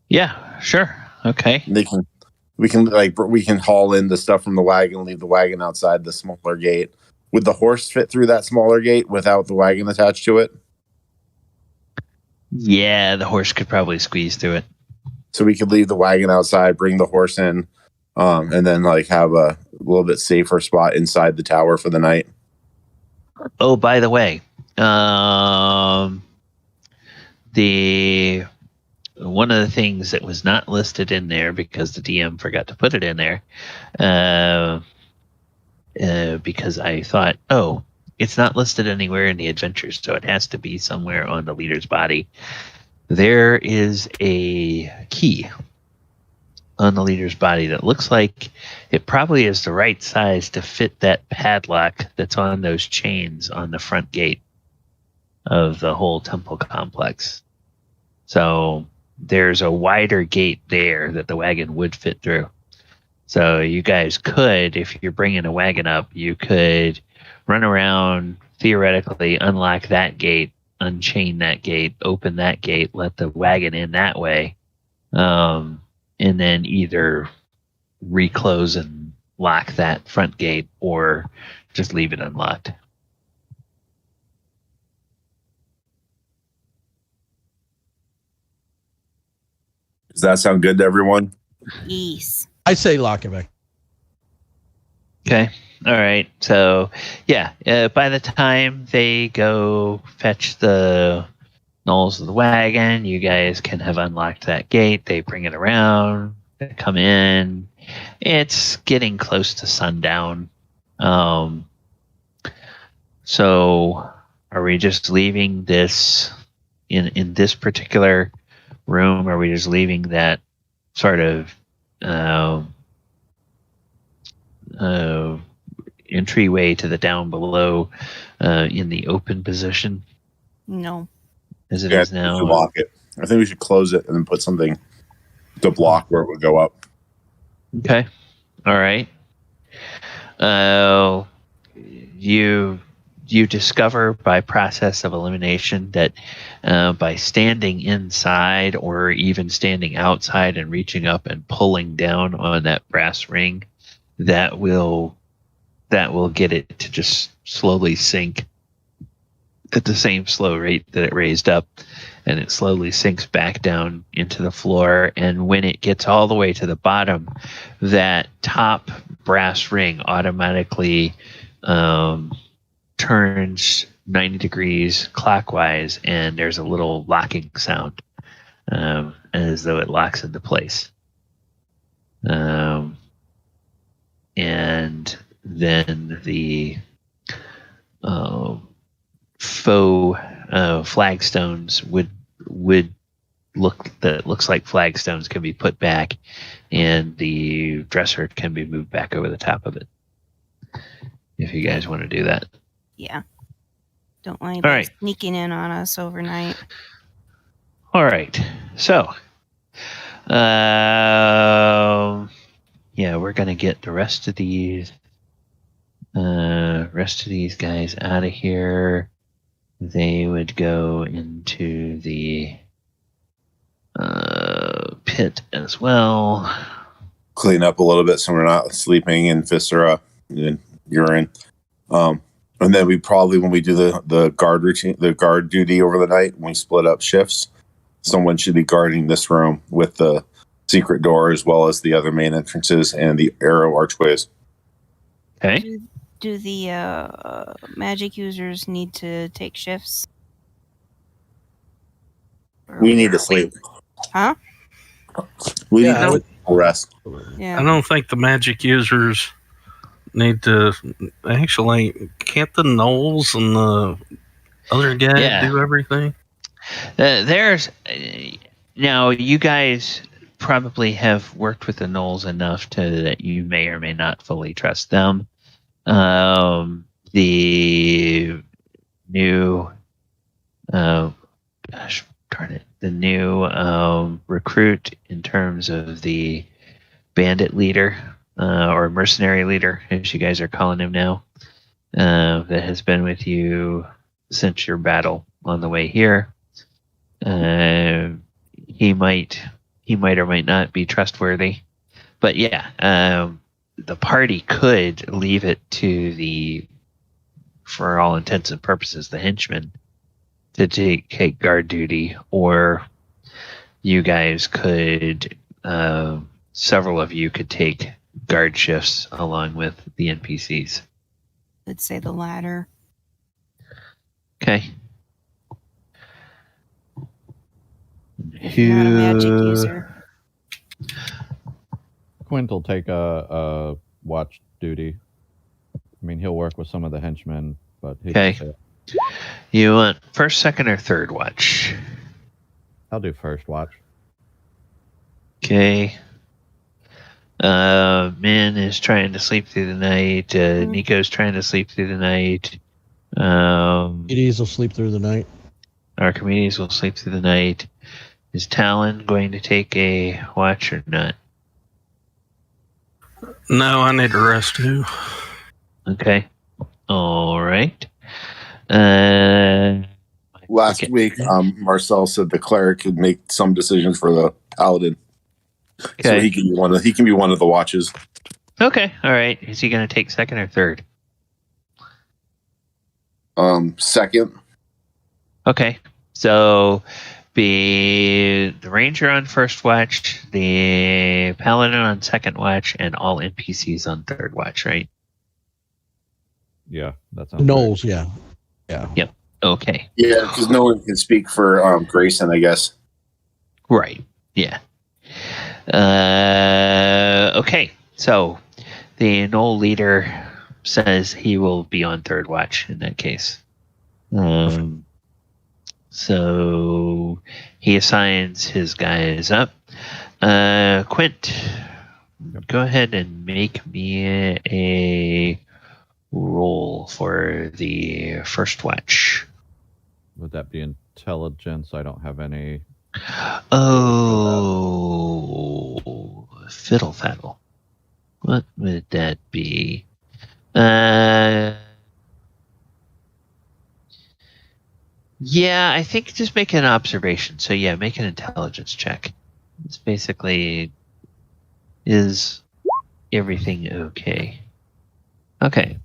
Yeah, sure. Okay. We can haul in the stuff from the wagon, leave the wagon outside the smaller gate. Would the horse fit through that smaller gate without the wagon attached to it? Yeah, the horse could probably squeeze through it. So we could leave the wagon outside, bring the horse in, and then have a little bit safer spot inside the tower for the night. Oh, by the way, one of the things that was not listed in there because the DM forgot to put it in there, because I thought, oh, it's not listed anywhere in the adventures, so it has to be somewhere on the leader's body. There is a key on the leader's body that looks like it probably is the right size to fit that padlock that's on those chains on the front gate of the whole temple complex. So there's a wider gate there that the wagon would fit through. So you guys could, if you're bringing a wagon up, you could run around, theoretically unlock that gate, unchain that gate, open that gate, let the wagon in that way, and then either reclose and lock that front gate or just leave it unlocked. Does that sound good to everyone? Yes. I say lock it back. Okay. All right. So, yeah, by the time they go fetch the Gnolls of the wagon, you guys can have unlocked that gate. They bring it around, they come in. It's getting close to sundown. So are we just leaving this in this particular room? Are we just leaving that sort of entryway to the down below in the open position? No. As it is now. We should lock it. I think we should close it and then put something to block where it would go up. Okay. All right. You discover by process of elimination that by standing inside or even standing outside and reaching up and pulling down on that brass ring, that will get it to just slowly sink at the same slow rate that it raised up, and it slowly sinks back down into the floor. And when it gets all the way to the bottom, that top brass ring automatically turns 90 degrees clockwise, and there's a little locking sound, as though it locks into place. And then the faux flagstones would looks like flagstones can be put back, and the dresser can be moved back over the top of it. If you guys want to do that. Yeah. Don't want anybody sneaking in on us overnight. All right. So, yeah, we're gonna get the rest of these guys out of here. They would go into the pit as well. Clean up a little bit so we're not sleeping in viscera and urine. And then we probably, when we do the guard routine, the guard duty over the night, when we split up shifts, someone should be guarding this room with the secret door as well as the other main entrances and the arrow archways. Okay. Do the magic users need to take shifts? We need to sleep. Huh? We need to rest. Yeah. I don't think the magic users need to. Actually, can't the Gnolls and the other guy do everything? There's now, you guys probably have worked with the Gnolls enough that you may or may not fully trust them. The new the new recruit in terms of the bandit leader or mercenary leader, as you guys are calling him now, that has been with you since your battle on the way here. He might or might not be trustworthy, but yeah, the party could leave it to for all intents and purposes, the henchmen to take guard duty, or you guys could, several of you could take guard shifts along with the NPCs. I'd say the latter. Okay. If you're not a magic user. Quint will take a watch duty. I mean, he'll work with some of the henchmen, but okay. You want first, second, or third watch? I'll do first watch. Okay. Min is trying to sleep through the night. Nico's trying to sleep through the night. Archimedes will sleep through the night. Archimedes will sleep through the night. Is Talon going to take a watch or not? No, I need to rest too. Okay. All right. Last week, Marcel said the cleric could make some decisions for the paladin. Okay. So he can be one of the watches. Okay. All right. Is he going to take second or third? Second. Okay. So be the ranger on first watch, the paladin on second watch, and all NPCs on third watch, right? Yeah, that sounds Gnolls, yeah. Yeah. Yep. Okay. Yeah, because no one can speak for Greyson, I guess. Right. Yeah. Okay. So the Gnoll leader says he will be on third watch in that case. So he assigns his guys up. Quint, go ahead and make me a roll for the first watch. Would that be intelligence? I don't have any. Oh, fiddle faddle. What would that be? Yeah, I think just make an observation. So yeah, make an intelligence check. It's basically, is everything okay? Okay.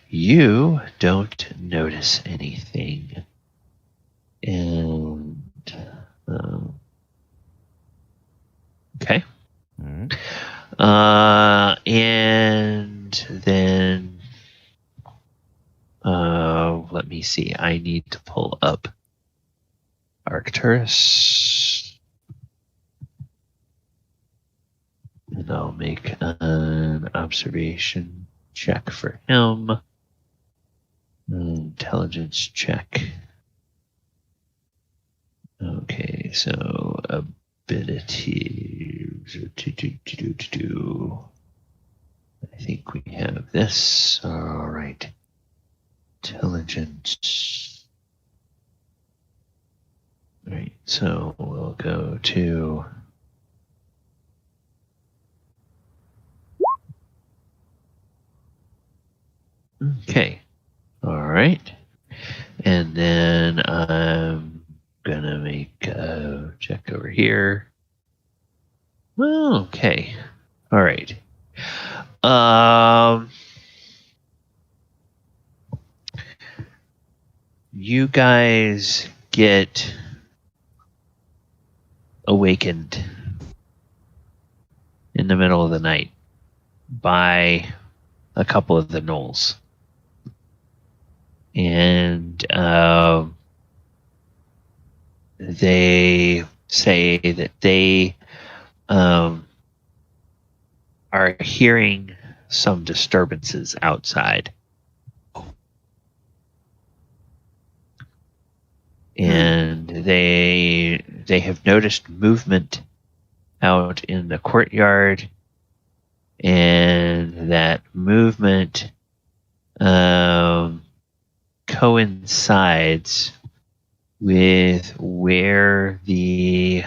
You don't notice anything. And okay. All right. And then let me see. I need to pull up Arcturus. And I'll make an observation check for him. Intelligence check. Okay, so abilities. I think we have this. All right. Intelligence. All right, so we'll go to. Okay. All right. And then I'm going to make a check over here. Well, okay. All right. You guys get awakened in the middle of the night by a couple of the Gnolls. And they say that they are hearing some disturbances outside. And they have noticed movement out in the courtyard, and that movement coincides with where the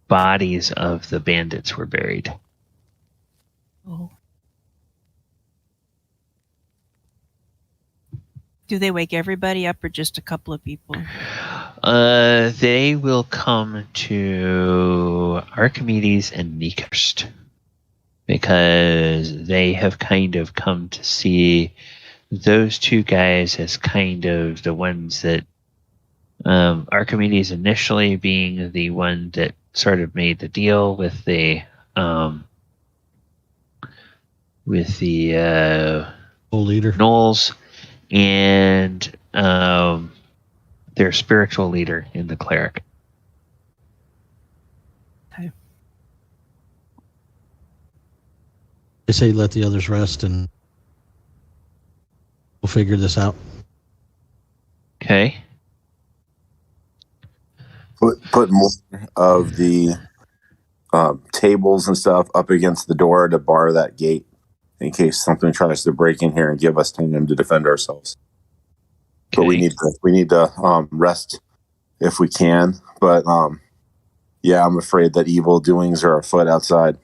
bodies of the bandits were buried. Oh. Do they wake everybody up or just a couple of people? They will come to Archimedes and Nico first, because they have kind of come to see those two guys as kind of the ones that Archimedes initially being the one that sort of made the deal with the leader Gnolls, and their spiritual leader in the cleric. Okay. They say let the others rest and we'll figure this out. Okay. Put more of the tables and stuff up against the door to bar that gate in case something tries to break in here and give us time to defend ourselves. Okay. But we need to rest if we can. But yeah, I'm afraid that evil doings are afoot outside.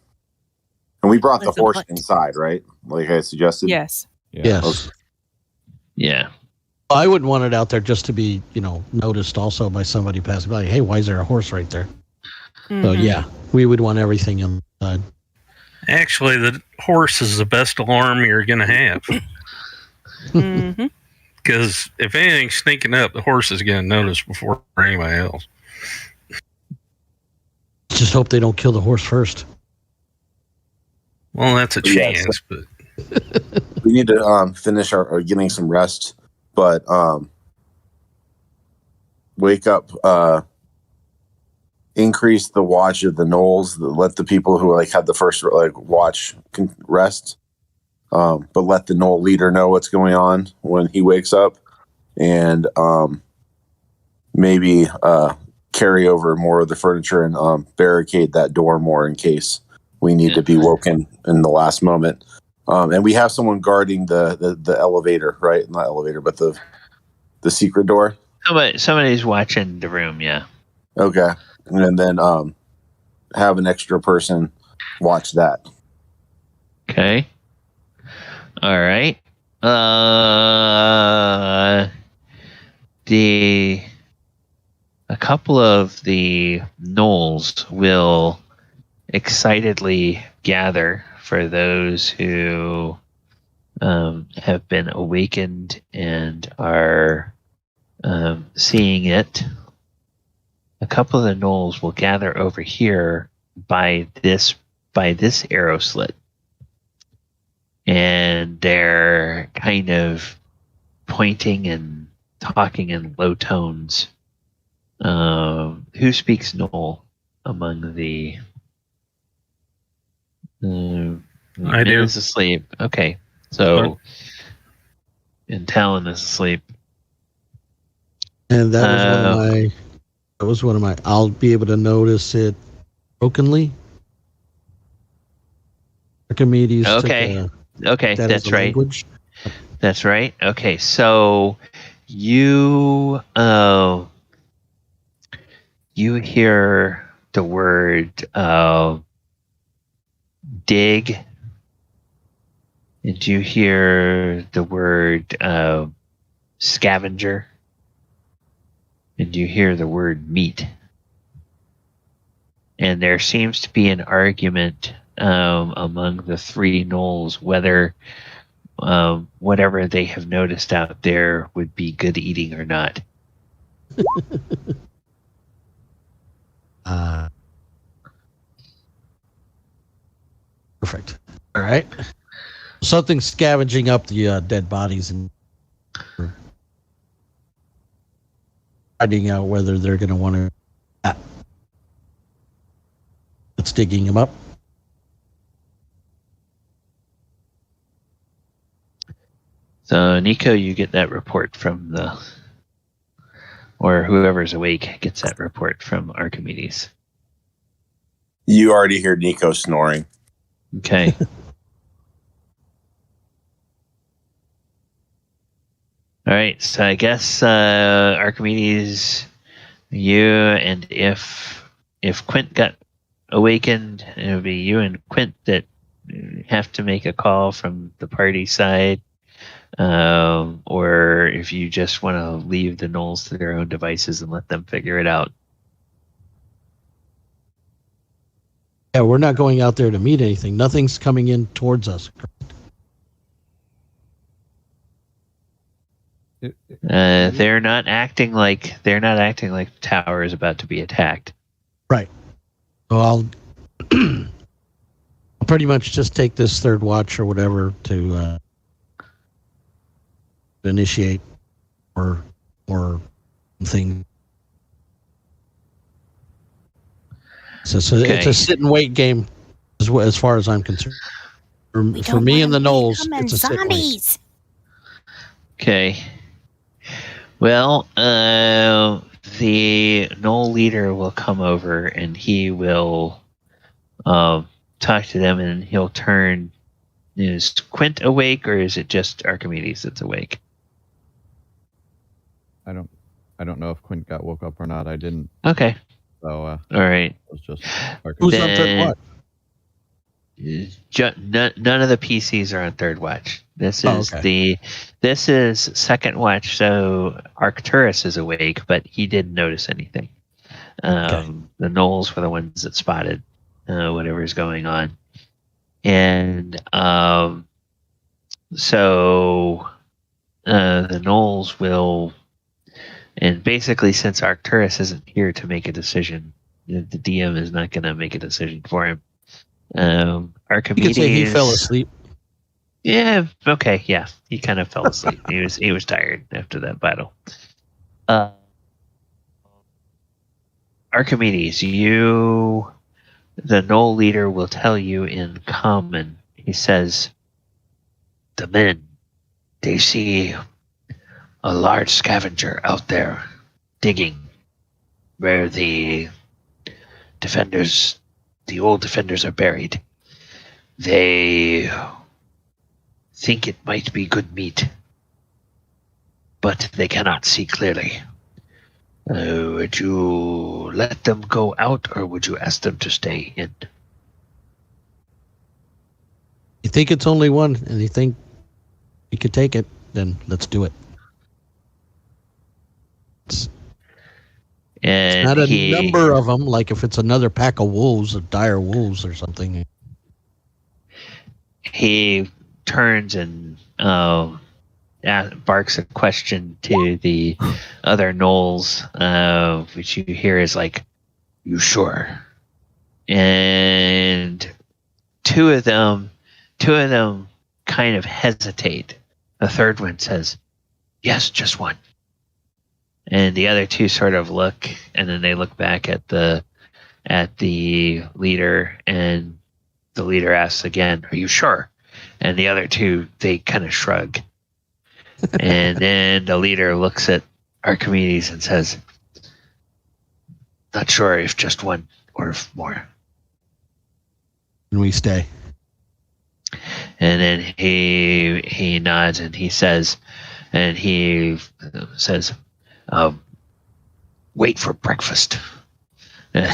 And we brought the horse inside, right? Like I suggested. Yes. Yes. Okay. Yeah. I wouldn't want it out there just to be, noticed also by somebody passing by. Hey, why is there a horse right there? Mm-hmm. So yeah, we would want everything inside. Actually, the horse is the best alarm you're going to have. Mm-hmm. Because if anything's sneaking up, the horse is going to notice before anybody else. Just hope they don't kill the horse first. Well, that's a chance, but we need to finish our getting some rest, but wake up, increase the watch of the Gnolls, let the people who had the first watch can rest, but let the Gnoll leader know what's going on when he wakes up, and maybe carry over more of the furniture and barricade that door more in case we need to be woken in the last moment. And we have someone guarding the elevator, right? Not elevator, but the secret door. Somebody's watching the room, yeah. Okay. And then have an extra person watch that. Okay. All right. A couple of the Gnolls will excitedly gather for those who have been awakened and are seeing it. A couple of the Gnolls will gather over here by this arrow slit. And they're kind of pointing and talking in low tones. Who speaks Gnoll among the... I do. Is asleep. Okay. So... And Talon is asleep. And that was one of my... I'll be able to notice it brokenly. Archimedes. Okay. Okay, that's right. Language. That's right. Okay, so you hear the word dig, and you hear the word scavenger, and you hear the word meat. And there seems to be an argument among the three Gnolls whether whatever they have noticed out there would be good eating or not. Perfect. All right. Something scavenging up the dead bodies and finding out whether they're going to want to. It's digging them up. So, Nico, you get that report from or whoever's awake gets that report from Archimedes. You already hear Nico snoring. Okay. All right, so I guess Archimedes, you, and if Quint got awakened, it would be you and Quint that have to make a call from the party side. Or if you just want to leave the Gnolls to their own devices and let them figure it out. Yeah, we're not going out there to meet anything. Nothing's coming in towards us. They're not acting like the tower is about to be attacked. Right. So I'll pretty much just take this third watch or whatever to initiate or thing. So Okay. It's a sit and wait game as far as I'm concerned. For me and the Gnolls, it's a sit and wait. Okay. Well, the Gnoll leader will come over and he will talk to them, and he'll turn. Is Quint awake, or is it just Archimedes that's awake? I don't know if Quint got woke up or not. I didn't. Okay. So all right. it was just Who's on third watch? None of the PCs are on third watch. This is second watch. So Arcturus is awake, but he didn't notice anything. The Gnolls were the ones that spotted whatever's going on, and so the Gnolls will. And basically, since Arcturus isn't here to make a decision, the DM is not going to make a decision for him. Archimedes. You could say he fell asleep. Yeah. Okay. Yeah. He kind of fell asleep. He was tired after that battle. Archimedes, the Gnoll leader, will tell you in common. He says, "The men, they see a large scavenger out there digging. where the defenders, the old defenders, are buried. They think it might be good meat, but they cannot see clearly. Would you let them go out, or would you ask them to stay in? You think it's only one, and you think you could take it, then let's do it. It's not a number of them, like if it's another pack of wolves, or dire wolves or something. He turns and barks a question to the other Gnolls, which you hear is like, "You sure?" And two of them kind of hesitate. The third one says, "Yes, just one." And the other two sort of look, and then they look back at the leader, and the leader asks again, "Are you sure?" And the other two, they kind of shrug. And then the leader looks at Archimedes and says, "Not sure if just one or if more." And we stay. And then he nods and he says, "Wait for breakfast." And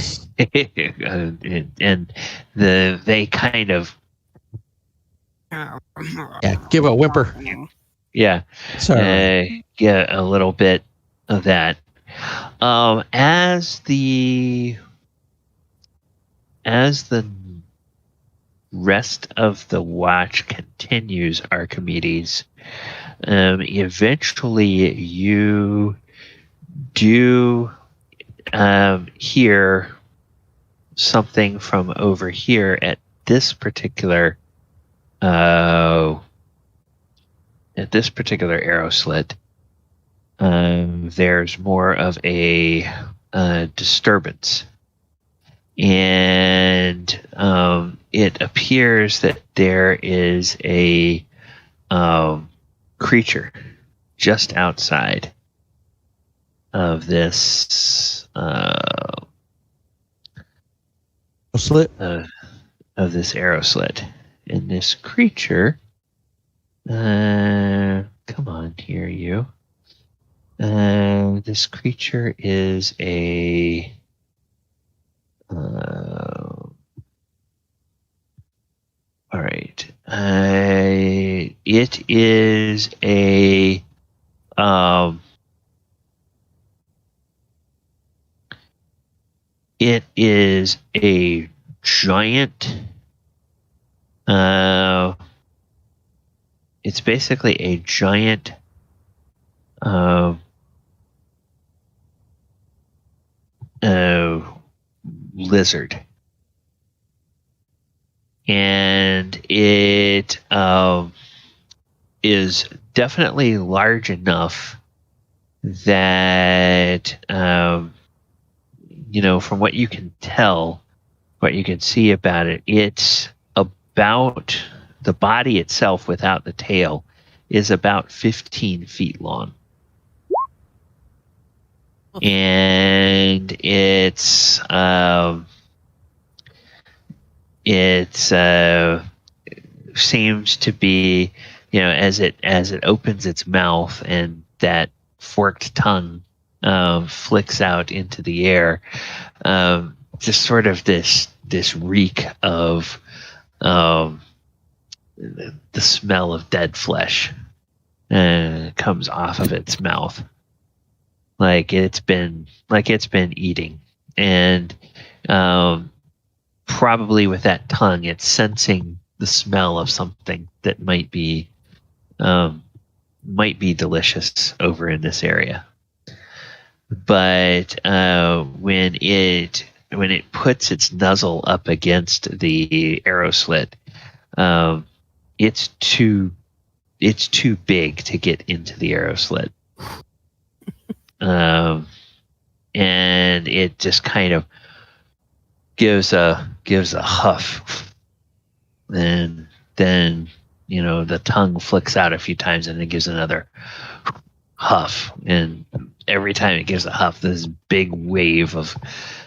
they kind of give a whimper. Yeah, get a little bit of that. As the rest of the watch continues, Archimedes, eventually you do hear something from over here at this particular arrow slit. There's more of a disturbance, and it appears that there is a creature just outside of this slit of this arrow slit. And this creature, come on here, you. This creature is a all right. It is a it is a giant. It's basically a giant lizard, and it is definitely large enough that from what you can tell, what you can see about it, it's about, the body itself without the tail is about 15 feet long. And it's seems to be, as it opens its mouth and that forked tongue flicks out into the air, just sort of this reek of the smell of dead flesh comes off of its mouth, like it's been eating, and probably with that tongue, it's sensing the smell of something that might be delicious over in this area. But when it puts its nuzzle up against the arrow slit, it's too big to get into the arrow slit, and it just kind of gives a huff, and then the tongue flicks out a few times, and then gives another huff, and every time it gives a huff, this big wave of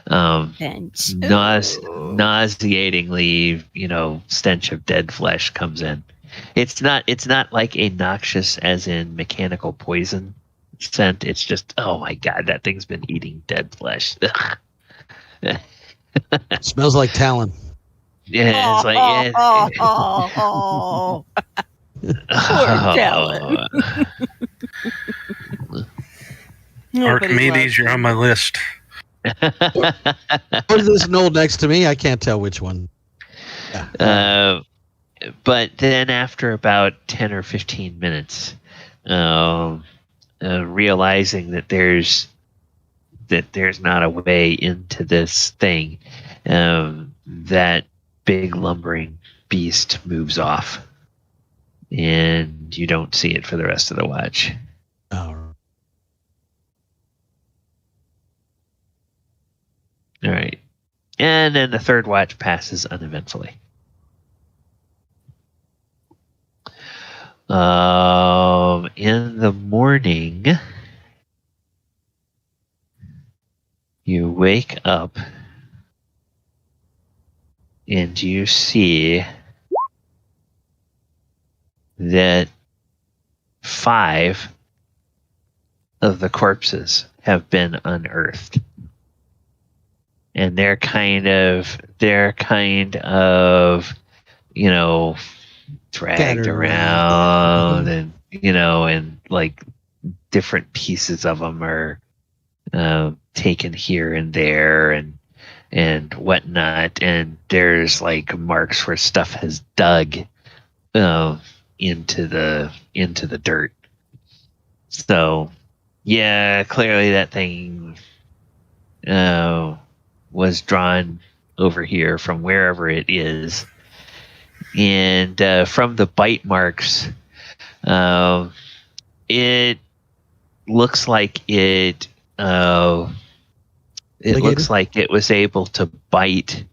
nauseatingly, stench of dead flesh comes in. It's not like a noxious as in mechanical poison scent. It's just, oh my god, that thing's been eating dead flesh. Smells like Talon. Yeah, it's like Poor Talon. Archimedes, you're on my list. There's this Gnoll next to me. I can't tell which one. Yeah. But then after about 10 or 15 minutes, realizing that there's not a way into this thing, that big lumbering beast moves off, and you don't see it for the rest of the watch. Oh. All right. And then the third watch passes uneventfully. In the morning, you wake up and you see that 5 of the corpses have been unearthed. And they're kind of, dragged around and, and like different pieces of them are taken here and there and whatnot. And there's like marks where stuff has dug into the dirt. So, yeah, clearly that thing was drawn over here from wherever it is. And from the bite marks, it looks like it looks like it was able to bite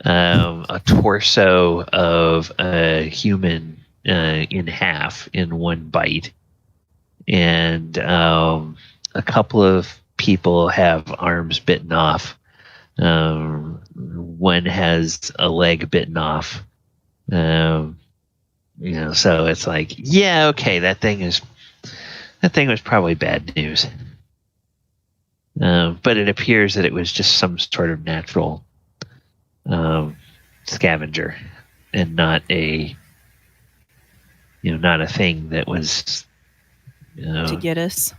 a torso of a human in half in one bite, and a couple of people have arms bitten off. One has a leg bitten off. So it's like, yeah, okay, that thing was probably bad news. But it appears that it was just some sort of natural scavenger, and not a thing that was to get us.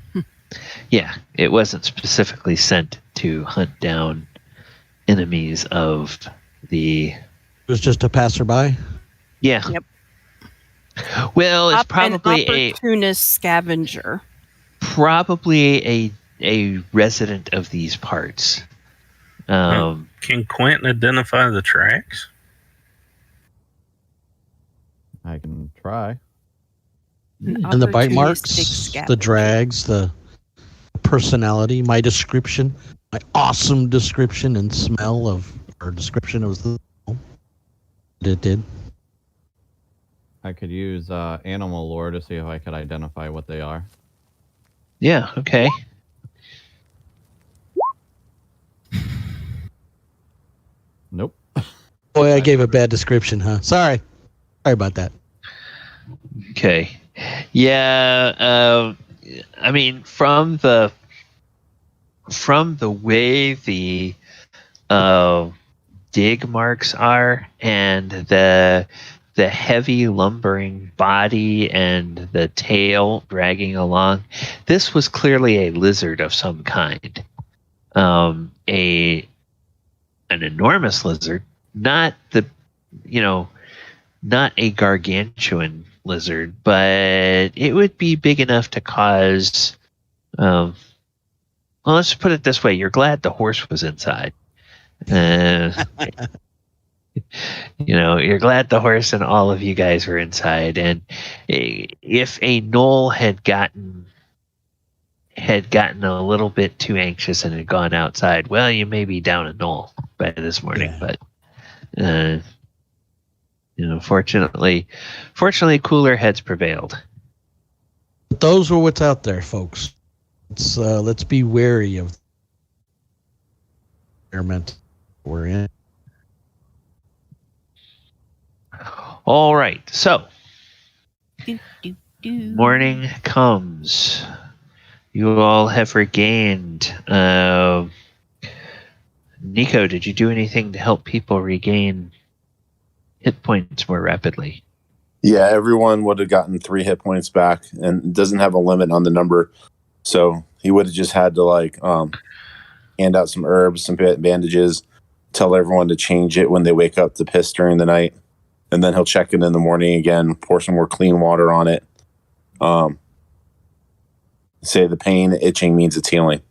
Yeah, it wasn't specifically sent to hunt down enemies of the. It was just a passerby. Yeah. Yep. Well, it's probably an opportunist scavenger. Probably a resident of these parts. Can Quint identify the tracks? I can try. And the bite marks, the drags, the personality, my description, my awesome description and smell of, or description of the that it did. I could use animal lore to see if I could identify what they are. Yeah, okay. Nope. Boy, I gave a bad description, huh? Sorry about that. Okay. Yeah, I mean, from the way the dig marks are, and the heavy lumbering body and the tail dragging along, this was clearly a lizard of some kind. An enormous lizard, not a gargantuan lizard, but it would be big enough to cause, well, let's put it this way, you're glad the horse was inside. You're glad the horse and all of you guys were inside. And if a Gnoll had gotten a little bit too anxious and had gone outside, well, you may be down a Gnoll by this morning. Yeah. But fortunately, cooler heads prevailed. Those were what's out there, folks. let's be wary of the environment we're in. All right, so Do, do, do. morning comes. You all have regained. Nico, did you do anything to help people regain hit points more rapidly? Yeah, everyone would have gotten 3 hit points back, and it doesn't have a limit on the number. So he would have just had to hand out some herbs, some bandages, tell everyone to change it when they wake up to piss during the night, and then he'll check it in the morning again, pour some more clean water on it. Say the pain, itching means it's healing.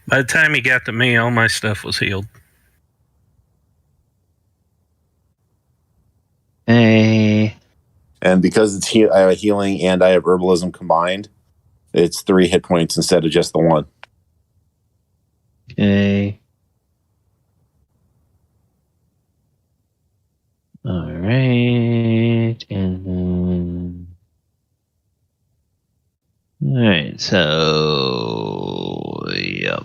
By the time he got to me, all my stuff was healed. Hey. And because it's I have healing and I have herbalism combined, it's 3 hit points instead of just the 1. Okay. All right. And then. All right. So, yep.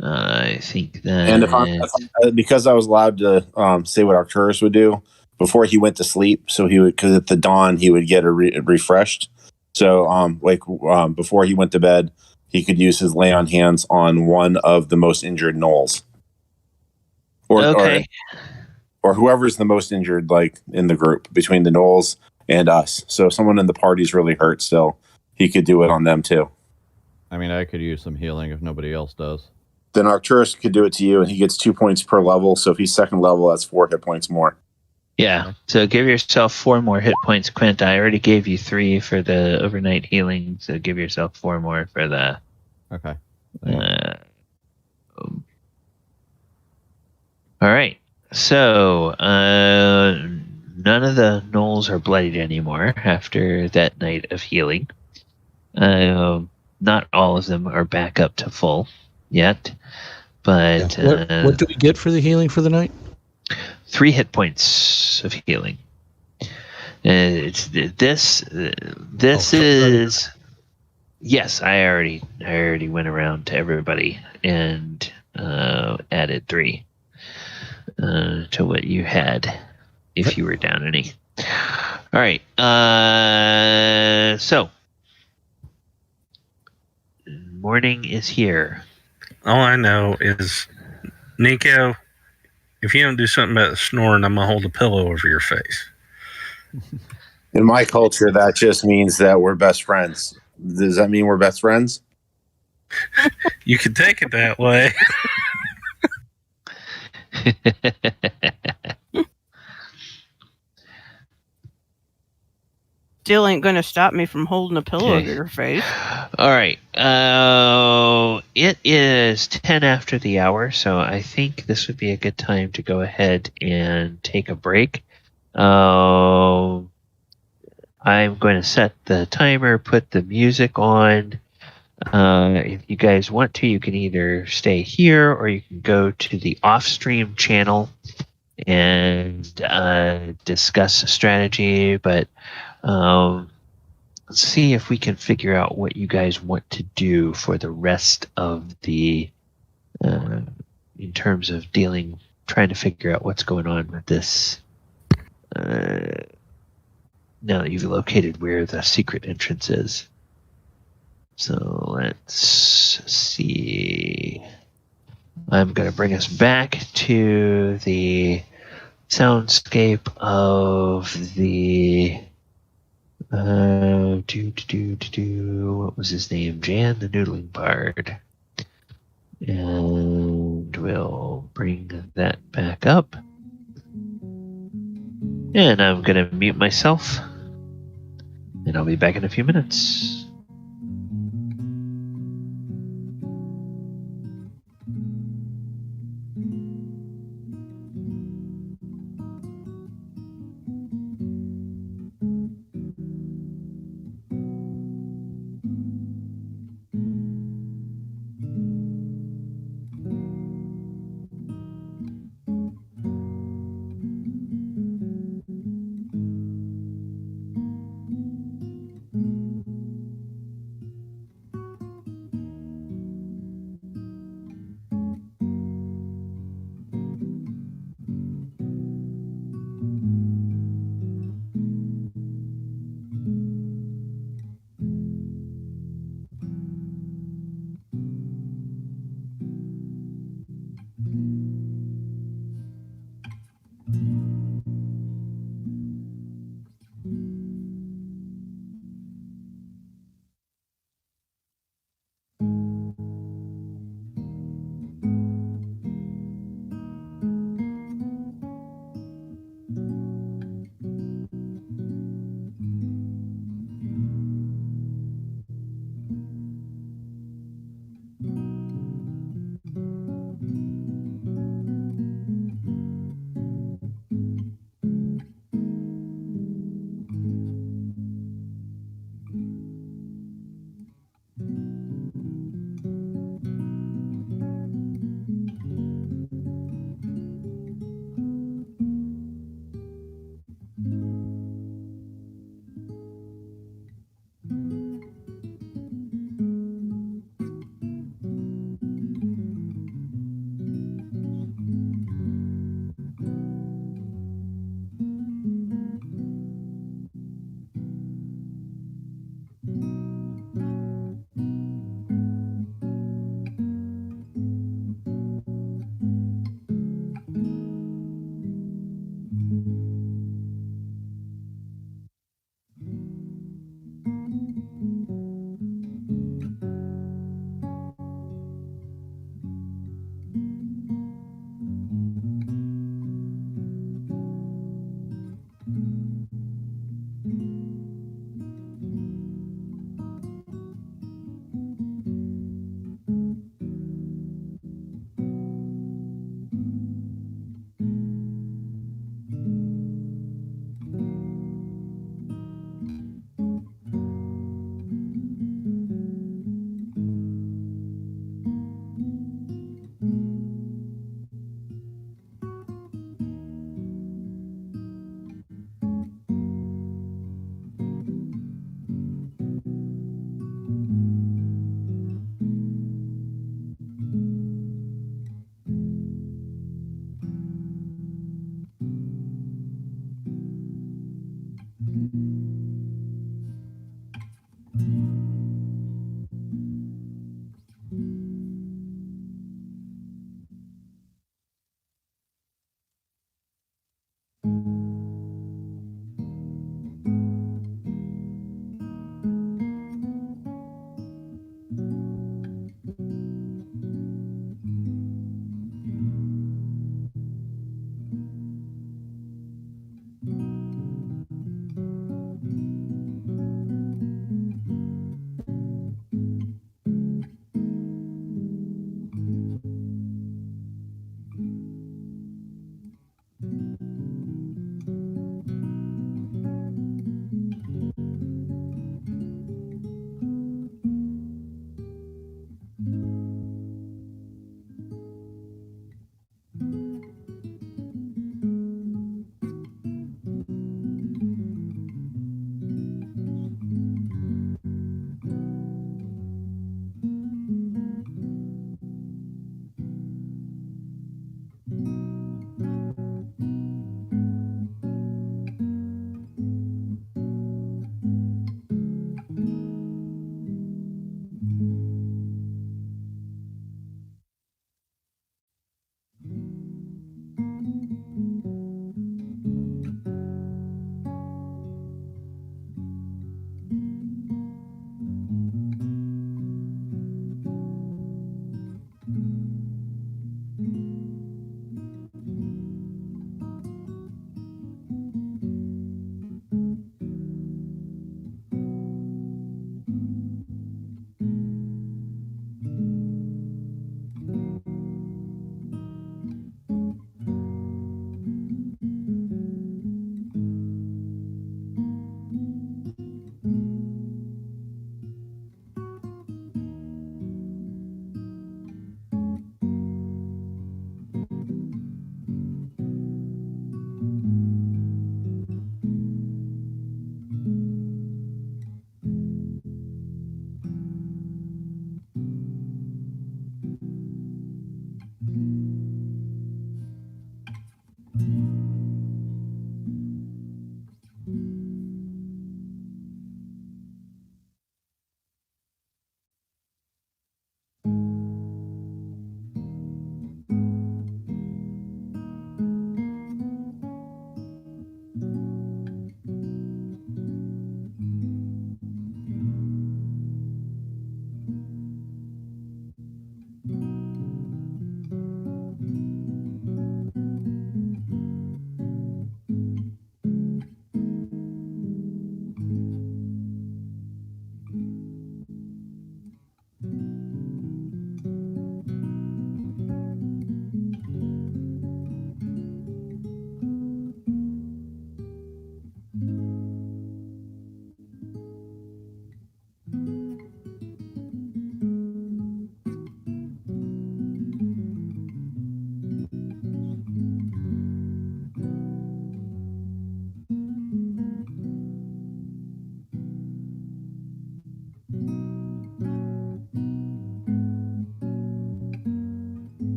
I think that. And because I was allowed to say what Arcturus would do before he went to sleep, so he would, because at the dawn he would get refreshed. So before he went to bed, he could use his lay on hands on one of the most injured Gnolls, or whoever's the most injured, like in the group between the Gnolls and us. So if someone in the party's really hurt still, he could do it on them too. I mean, I could use some healing if nobody else does. Then Arcturus could do it to you, and he gets 2 points per level. So if he's second level, that's 4 hit points more. Yeah, so give yourself 4 more hit points, Quint. I already gave you 3 for the overnight healing, so give yourself 4 more for the... Okay. All right, so none of the Gnolls are bloodied anymore after that night of healing. Not all of them are back up to full yet, but... What do we get for the healing for the night? 3 hit points of healing. It's this is... Yes, I already went around to everybody and added 3 to what you had, if you were down any. All right. So morning is here. All I know is, Nico, if you don't do something about the snoring, I'm going to hold a pillow over your face. In my culture, that just means that we're best friends. Does that mean we're best friends? You could take it that way. Still ain't gonna stop me from holding a pillow over your face. All right. It is 10 after the hour, so I think this would be a good time to go ahead and take a break. I'm going to set the timer, put the music on. If you guys want to, you can either stay here or you can go to the off-stream channel and discuss strategy. But let's see if we can figure out what you guys want to do for the rest of the, in terms of trying to figure out what's going on with this. Now that you've located where the secret entrance is. So let's see. I'm going to bring us back to the soundscape of the... what was his name? Jan the Noodling Bard. And we'll bring that back up. And I'm going to mute myself. And I'll be back in a few minutes.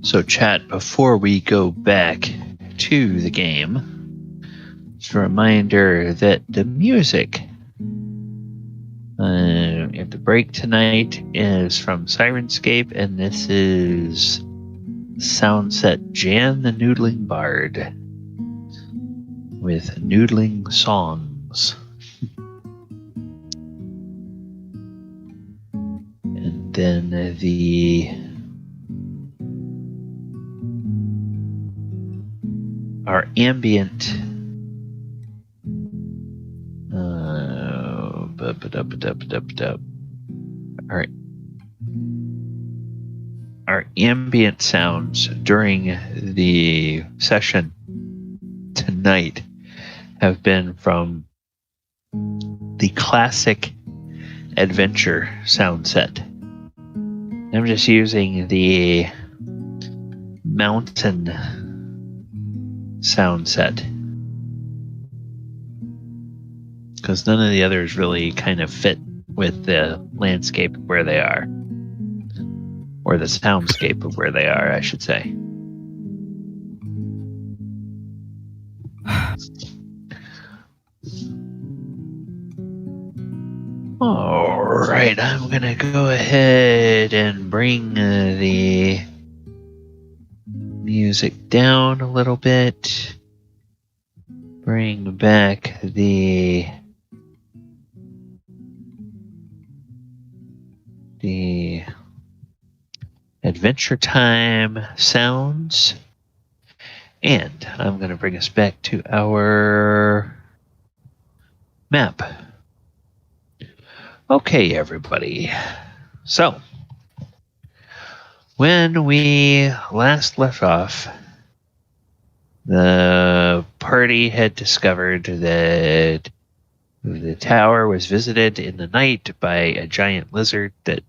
So, chat, before we go back to the game, just a reminder that the music at the break tonight is from Sirenscape, and this is Soundset Jan the Noodling Bard with Noodling Songs. And then our ambient our ambient sounds during the session tonight have been from the classic adventure sound set. I'm just using the mountain sound set because none of the others really kind of fit with the landscape of where they are, or the soundscape of where they are, I should say. All right, I'm gonna go ahead and bring the music down a little bit. Bring back the Adventure Time sounds. And I'm going to bring us back to our map. Okay, everybody. So, when we last left off, the party had discovered that the tower was visited in the night by a giant lizard that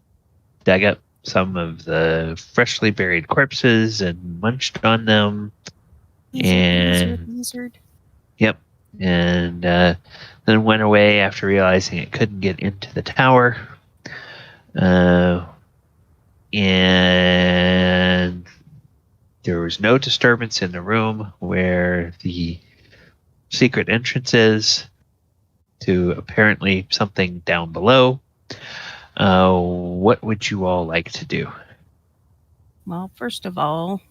dug up some of the freshly buried corpses and munched on them. Lizard. Yep. And then went away after realizing it couldn't get into the tower. And there was no disturbance in the room where the secret entrance is to apparently something down below. What would you all like to do? Well, first of all,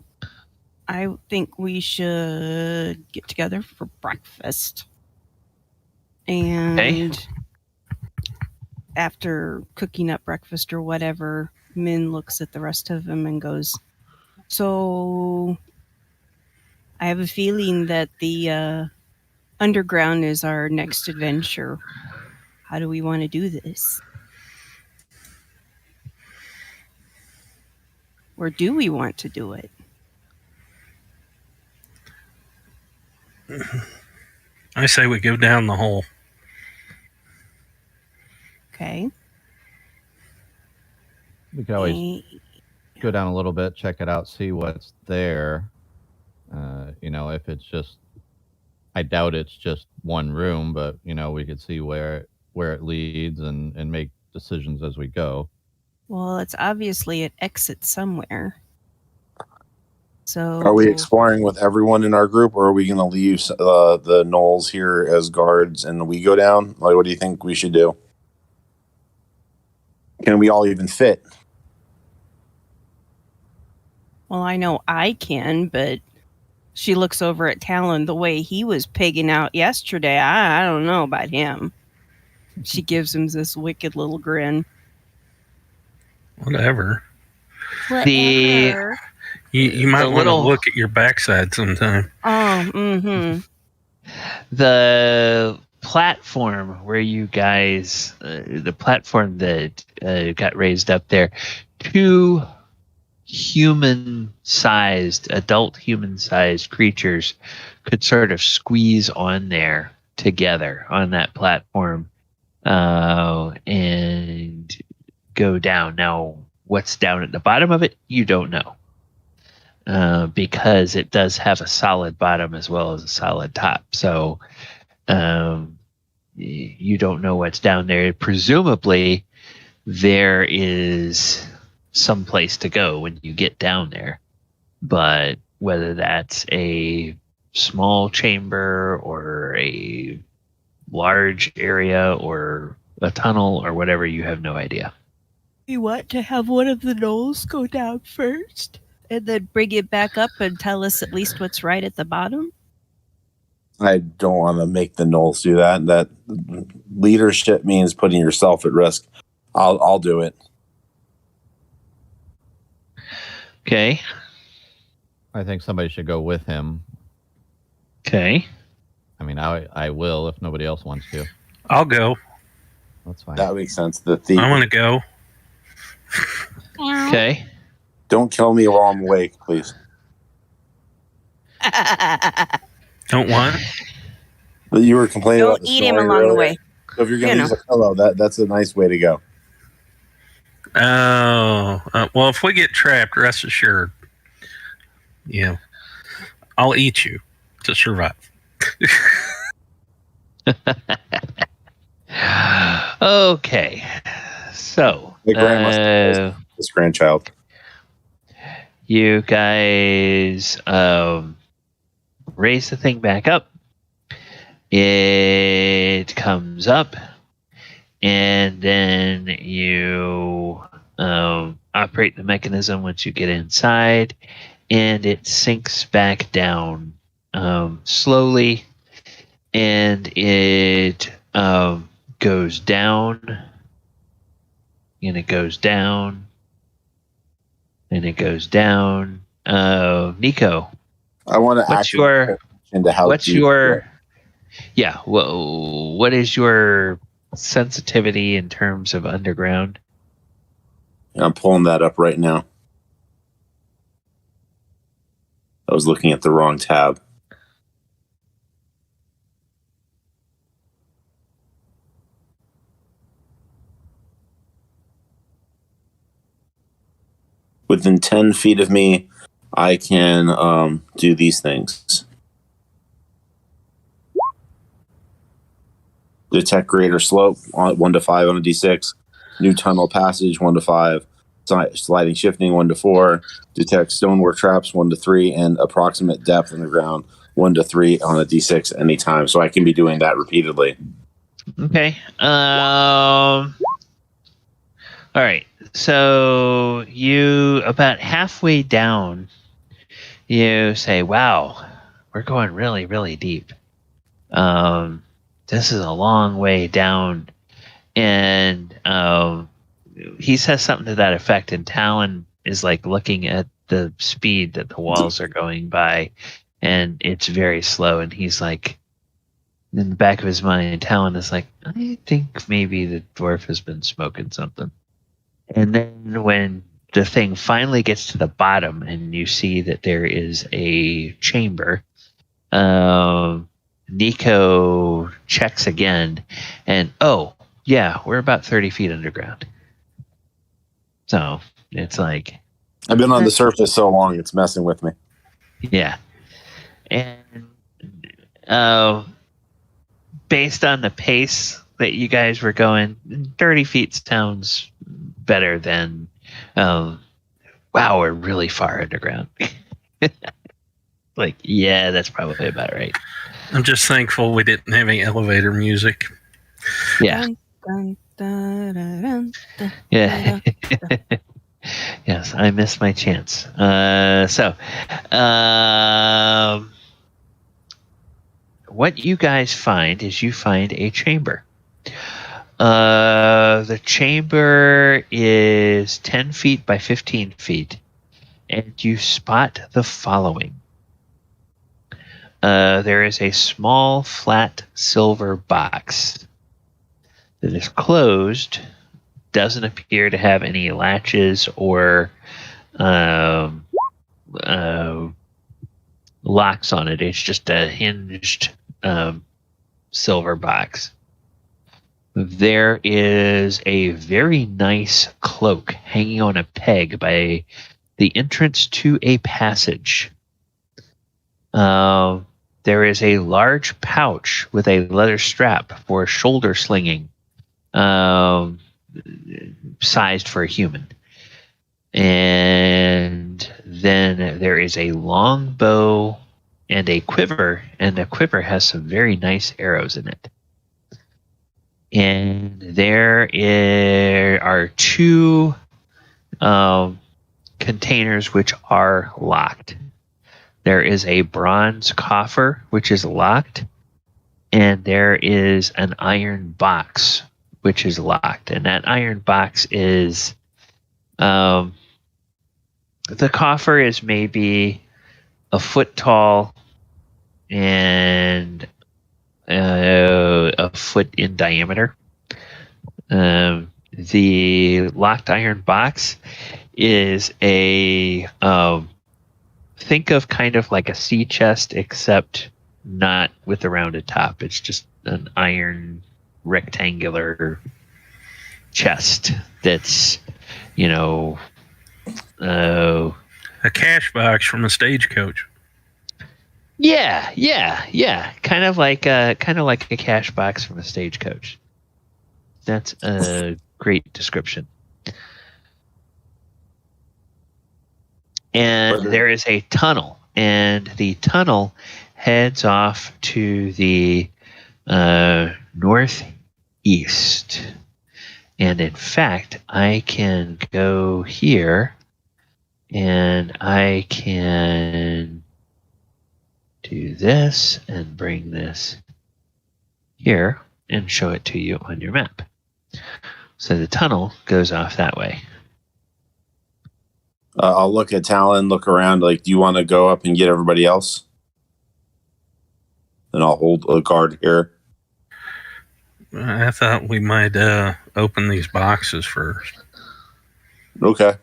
I think we should get together for breakfast. And after cooking up breakfast or whatever, Min looks at the rest of them and goes, so I have a feeling that the underground is our next adventure. How do we want to do this? Or do we want to do it? I say we go down the hole. Okay. We could always go down a little bit, check it out, see what's there. If it's just, I doubt it's just one room, but we could see where it leads and make decisions as we go. Well, it's obviously an exit somewhere. So, are we exploring with everyone in our group, or are we going to leave the Gnolls here as guards and we go down? Like, what do you think we should do? Can we all even fit? Well, I know I can, but she looks over at Talon. The way he was pigging out yesterday, I don't know about him. She gives him this wicked little grin. Whatever. Whatever. You might want to look at your backside sometime. Oh, mm-hmm. The platform where you guys, the platform that got raised up there, two adult human-sized creatures could sort of squeeze on there together on that platform and go down. Now, what's down at the bottom of it, you don't know. Because it does have a solid bottom as well as a solid top. So you don't know what's down there. Presumably, there is some place to go when you get down there. But whether that's a small chamber or a large area or a tunnel or whatever, you have no idea. You want to have one of the Gnolls go down first and then bring it back up and tell us at least what's right at the bottom? I don't want to make the Gnolls do that. That leadership means putting yourself at risk. I'll do it. Okay. I think somebody should go with him. Okay. I mean, I will if nobody else wants to. I'll go. That's fine. That makes sense. The thief. I want to go. Okay. Don't kill me while I'm awake, please. Don't want. You were complaining Don't about the eat him snoring along the earlier. way. So if you're going to You use a pillow, that's a nice way to go. Oh, well, if we get trapped, rest assured, I'll eat you to survive. Okay. So, The grandma, this grandchild. you guys raise the thing back up. It comes up, and then you operate the mechanism once you get inside, and it sinks back down slowly, and it goes down, and it goes down, and it goes down. Nico, I want to what's your into how what's your yeah? Well, what is your sensitivity in terms of underground? I'm pulling that up right now. I was looking at the wrong tab. Within 10 feet of me, I can do these things. Detect greater slope, 1 to 5 on a d6. New tunnel passage, 1 to 5. Sliding shifting, 1 to 4. Detect stonework traps, 1 to 3. And approximate depth in the ground, 1 to 3 on a d6 anytime. So I can be doing that repeatedly. Okay. All right. So you, about halfway down, you say, wow, we're going really, really deep. This is a long way down. And he says something to that effect, and Talon is like looking at the speed that the walls are going by, and it's very slow. And he's like, in the back of his mind, Talon is like, I think maybe the dwarf has been smoking something. And then when the thing finally gets to the bottom and you see that there is a chamber, Nico checks again, and oh, yeah, we're about 30 feet underground. So it's like... I've been on the surface so long, it's messing with me. Yeah. And based on the pace that you guys were going, 30 feet sounds better than, wow, we're really far underground. Like, yeah, that's probably about right. I'm just thankful we didn't have any elevator music. Yeah. Dun, dun, dun, dun, dun, Yeah. dun, dun. Yes, I missed my chance. What you guys find is you find a chamber. The chamber is 10 feet by 15 feet, and you spot the following. There is a small, flat silver box that is closed, doesn't appear to have any latches or locks on it. It's just a hinged silver box. There is a very nice cloak hanging on a peg by the entrance to a passage. There is a large pouch with a leather strap for shoulder slinging, sized for a human. And then there is a long bow and a quiver, and the quiver has some very nice arrows in it. And there are two containers which are locked. There is a bronze coffer which is locked, and there is an iron box which is locked. And that iron box is the coffer is maybe a foot tall and a foot in diameter. The locked iron box is a think of kind of like a sea chest, except not with a rounded top. It's just an iron rectangular chest that's, a cash box from a stagecoach. Yeah. Kind of like a cash box from a stagecoach. That's a great description. And there is a tunnel, and the tunnel heads off to the northeast. And in fact, I can go here, and I can do this and bring this here and show it to you on your map. So the tunnel goes off that way. I'll look at Talon, look around. Do you want to go up and get everybody else? And I'll hold a guard here. I thought we might open these boxes first. Okay.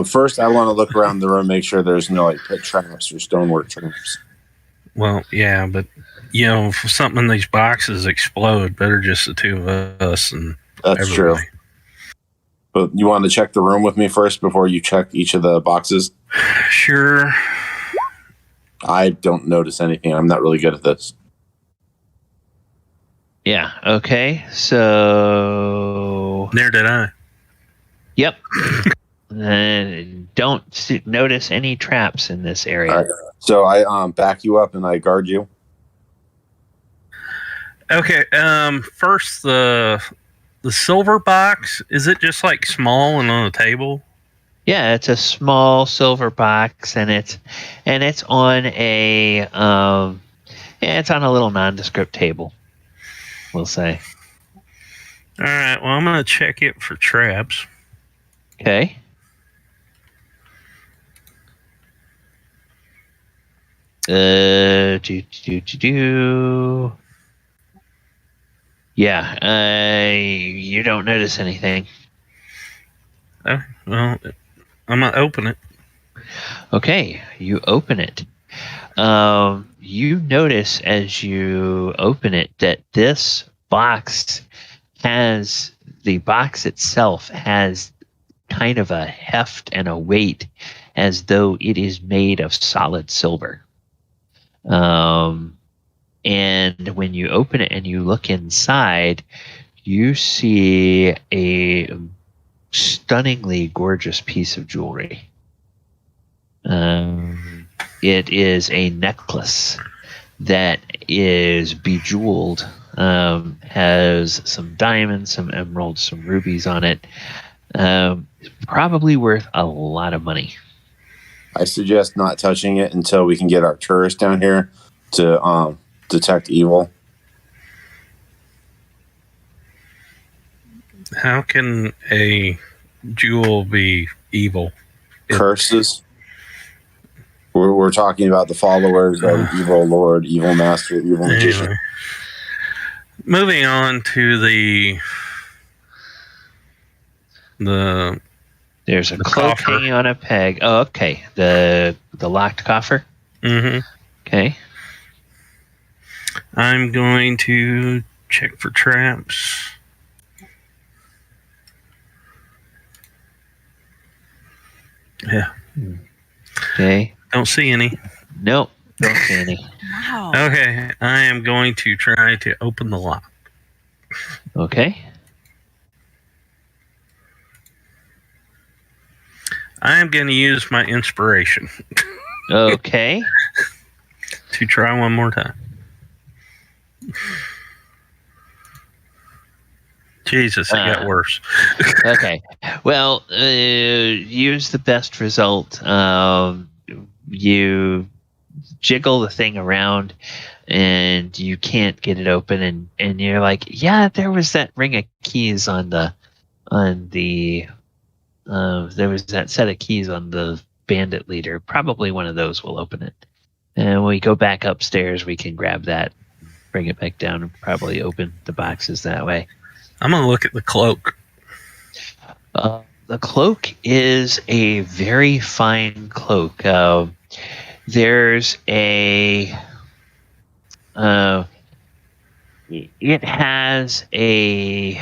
First, I want to look around the room, make sure there's no pit traps or stonework traps. Well, yeah, but if something in these boxes explode, better just the two of us and that's everybody. True. But you want to check the room with me first before you check each of the boxes? Sure. I don't notice anything. I'm not really good at this. Yeah. Okay. So. There did I. Yep. Don't notice any traps in this area. All right. So I back you up and I guard you. Okay. First, the silver box, is it just small and on a table? Yeah, it's a small silver box, and it's on it's on a little nondescript table, we'll say. All right. Well, I'm gonna check it for traps. Okay. Yeah, you don't notice anything. Oh, well, I'm going to open it. Okay, you open it. You notice as you open it that this box the box itself has kind of a heft and a weight as though it is made of solid silver. And when you open it and you look inside, you see a stunningly gorgeous piece of jewelry. It is a necklace that is bejeweled, has some diamonds, some emeralds, some rubies on it. Probably worth a lot of money. I suggest not touching it until we can get Arcturus down here to detect evil. How can a jewel be evil? Curses. We're talking about the followers of evil lord, evil master, evil magician. Anyway. Moving on to the There's a cloak coffer. hanging on a peg. Oh, okay. The locked coffer. Mm-hmm. Okay. I'm going to check for traps. Yeah. Okay. Don't see any. Nope. Don't see any. Wow. Okay. I am going to try to open the lock. Okay. I am going to use my inspiration. Okay. To try one more time. Jesus, it got worse. Okay. Well, use the best result. You jiggle the thing around and you can't get it open, and you're like, yeah, there was that ring of keys on the there was that set of keys on the bandit leader. Probably one of those will open it. And when we go back upstairs, we can grab that, bring it back down, and probably open the boxes that way. I'm going to look at the cloak. The cloak is a very fine cloak. There's a... it has a...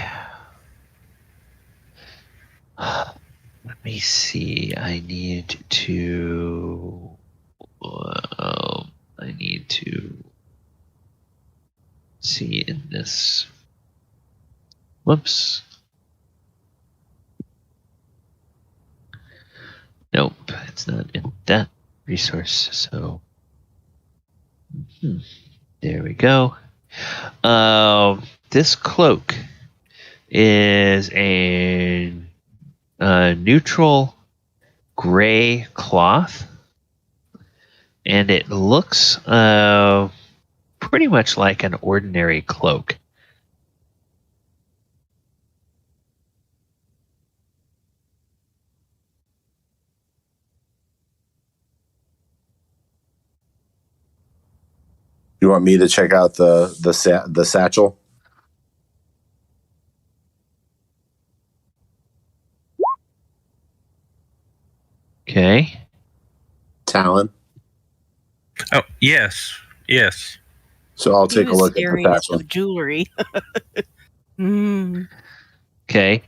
let me see. I need to see in this. Whoops. Nope, it's not in that resource. So there we go. This cloak is a neutral gray cloth, and it looks pretty much like an ordinary cloak. You want me to check out the satchel? Okay. Talon. Oh, yes. So I'll take a look at the satchel. Jewelry. Okay.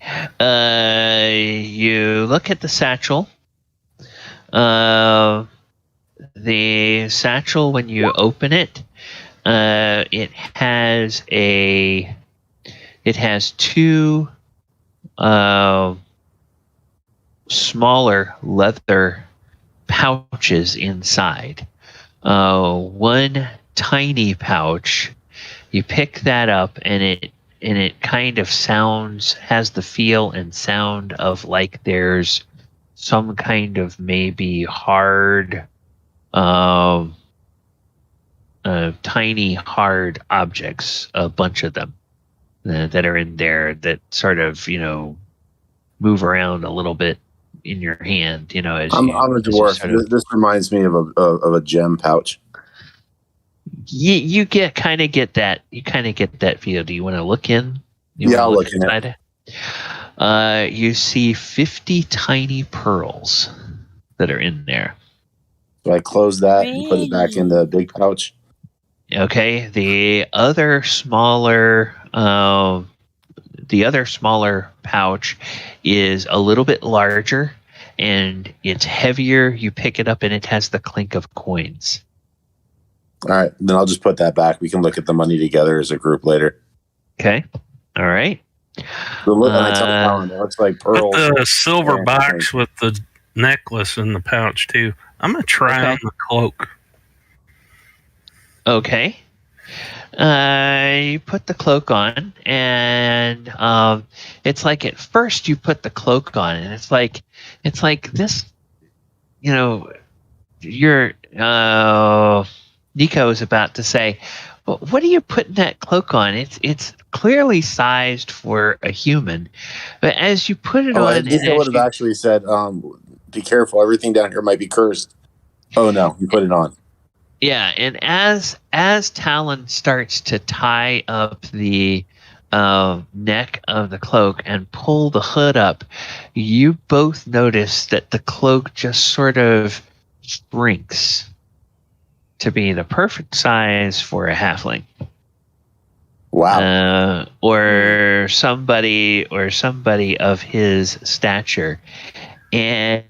You look at the satchel. The satchel, when you open it, it has two smaller leather pouches inside. One tiny pouch, you pick that up, and it kind of has the feel and sound of like there's some kind of maybe hard, tiny hard objects, a bunch of them that are in there that sort of, move around a little bit in your hand, as I'm a dwarf. This reminds me of a gem pouch. You kind of get that feel. Do you want to look in? I'll look in it. You see 50 tiny pearls that are in there. So I close that and put it back in the big pouch. Okay. The other smaller pouch is a little bit larger, and it's heavier. You pick it up, and it has the clink of coins. All right, then I'll just put that back. We can look at the money together as a group later. Okay. All right. I tell Talon, it looks like pearls. Put the silver box with the necklace in the pouch too. I'm gonna try on the cloak. Okay. You put the cloak on, and it's like at first you put the cloak on, and it's like this. You're Nico is about to say, well, what are you putting that cloak on? It's clearly sized for a human, but as you put it on, Nico would have actually said, "Be careful! Everything down here might be cursed." Oh no, you put it on. Yeah, and as Talon starts to tie up the neck of the cloak and pull the hood up, you both notice that the cloak just sort of shrinks to be the perfect size for a halfling. Wow. Or somebody of his stature. And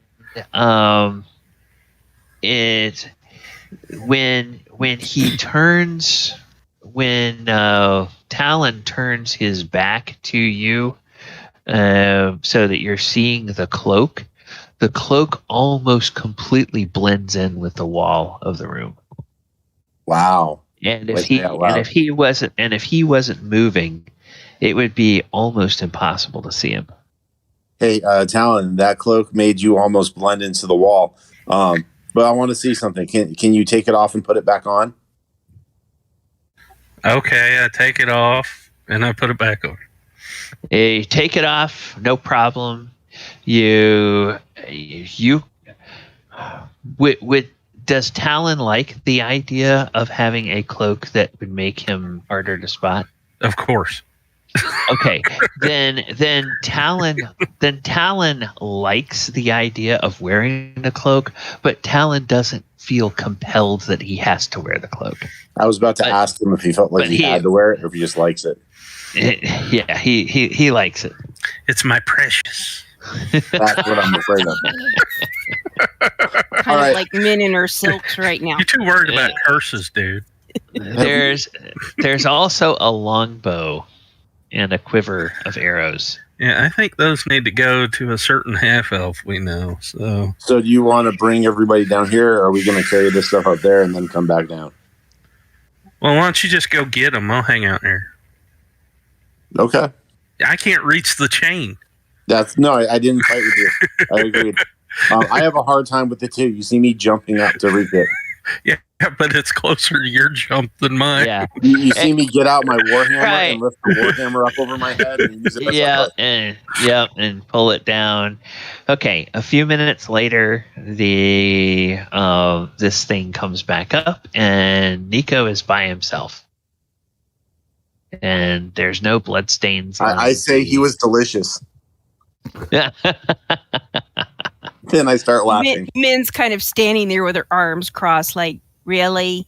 it when Talon turns his back to you, so that you're seeing the cloak, the cloak almost completely blends in with the wall of the room. Wow. And Like, say out loud. if he wasn't moving, it would be almost impossible to see him. Hey, Talon, that cloak made you almost blend into the wall. But I want to see something. Can you take it off and put it back on? Okay, I take it off and I put it back on. You take it off, no problem. Does Talon like the idea of having a cloak that would make him harder to spot? Of course. Okay, then Talon likes the idea of wearing the cloak, but Talon doesn't feel compelled that he has to wear the cloak. I was about to ask him if he felt like he had to wear it or if he just likes it. Yeah, he likes it. It's my precious. That's what I'm afraid of. Kind of like men in her silks right now. You're too worried about curses, dude. There's also a longbow and a quiver of arrows. Yeah, I think those need to go to a certain half elf we know. So do you want to bring everybody down here, or are we going to carry this stuff up there and then come back down? Well, why don't you just go get them? I'll hang out there. Okay. I can't reach the chain. I didn't fight with you. I agreed. I have a hard time with it too. You see me jumping up to reach it. Yeah, but it's closer to your jump than mine. Yeah. You see me get out my warhammer and lift the warhammer up over my head and use it as and pull it down. Okay, a few minutes later, this thing comes back up, and Nico is by himself, and there's no bloodstains. I say he was delicious. Then I start laughing. Min's kind of standing there with her arms crossed, like, really?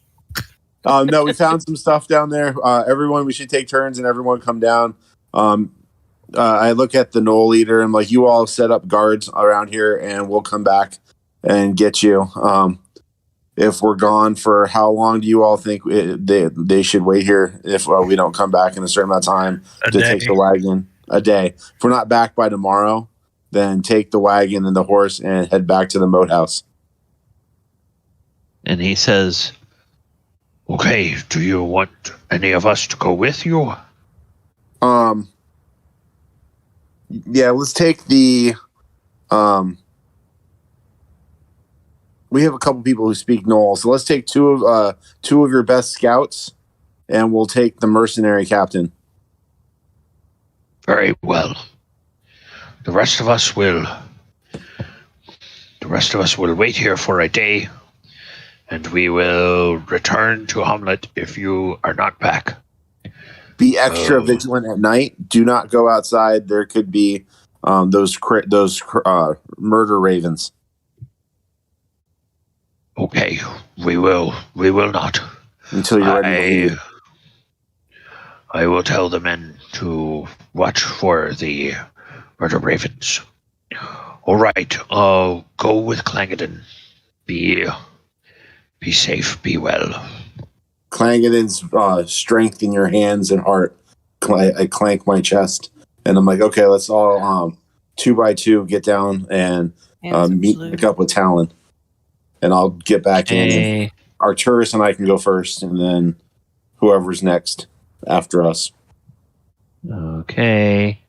No, we found some stuff down there. Everyone, we should take turns and everyone come down. I look at the Gnoll leader and I'm like, you all set up guards around here and we'll come back and get you. If we're gone for how long do you all think they should wait here if we don't come back in a certain amount of time take the wagon? A day. If we're not back by tomorrow, then take the wagon and the horse and head back to the moat house. And he says, okay, do you want any of us to go with you? Yeah, let's take the we have a couple people who speak Gnolls, so let's take two of your best scouts and we'll take the mercenary captain. Very well. The rest of us will wait here for a day, and we will return to Hamlet if you are not back. Be extra vigilant at night. Do not go outside. There could be those murder ravens. Okay, we will not. Until you're ready to leave. I will tell the men to watch for the murder ravens. All right, go with Clangadin. Be safe, be well. Clangadin's strength in your hands and heart. I clank my chest, and I'm like, okay, let's all 2 by 2 get down and meet up with Talon, and I'll get back in. Arcturus and I can go first, and then whoever's next after us. Okay.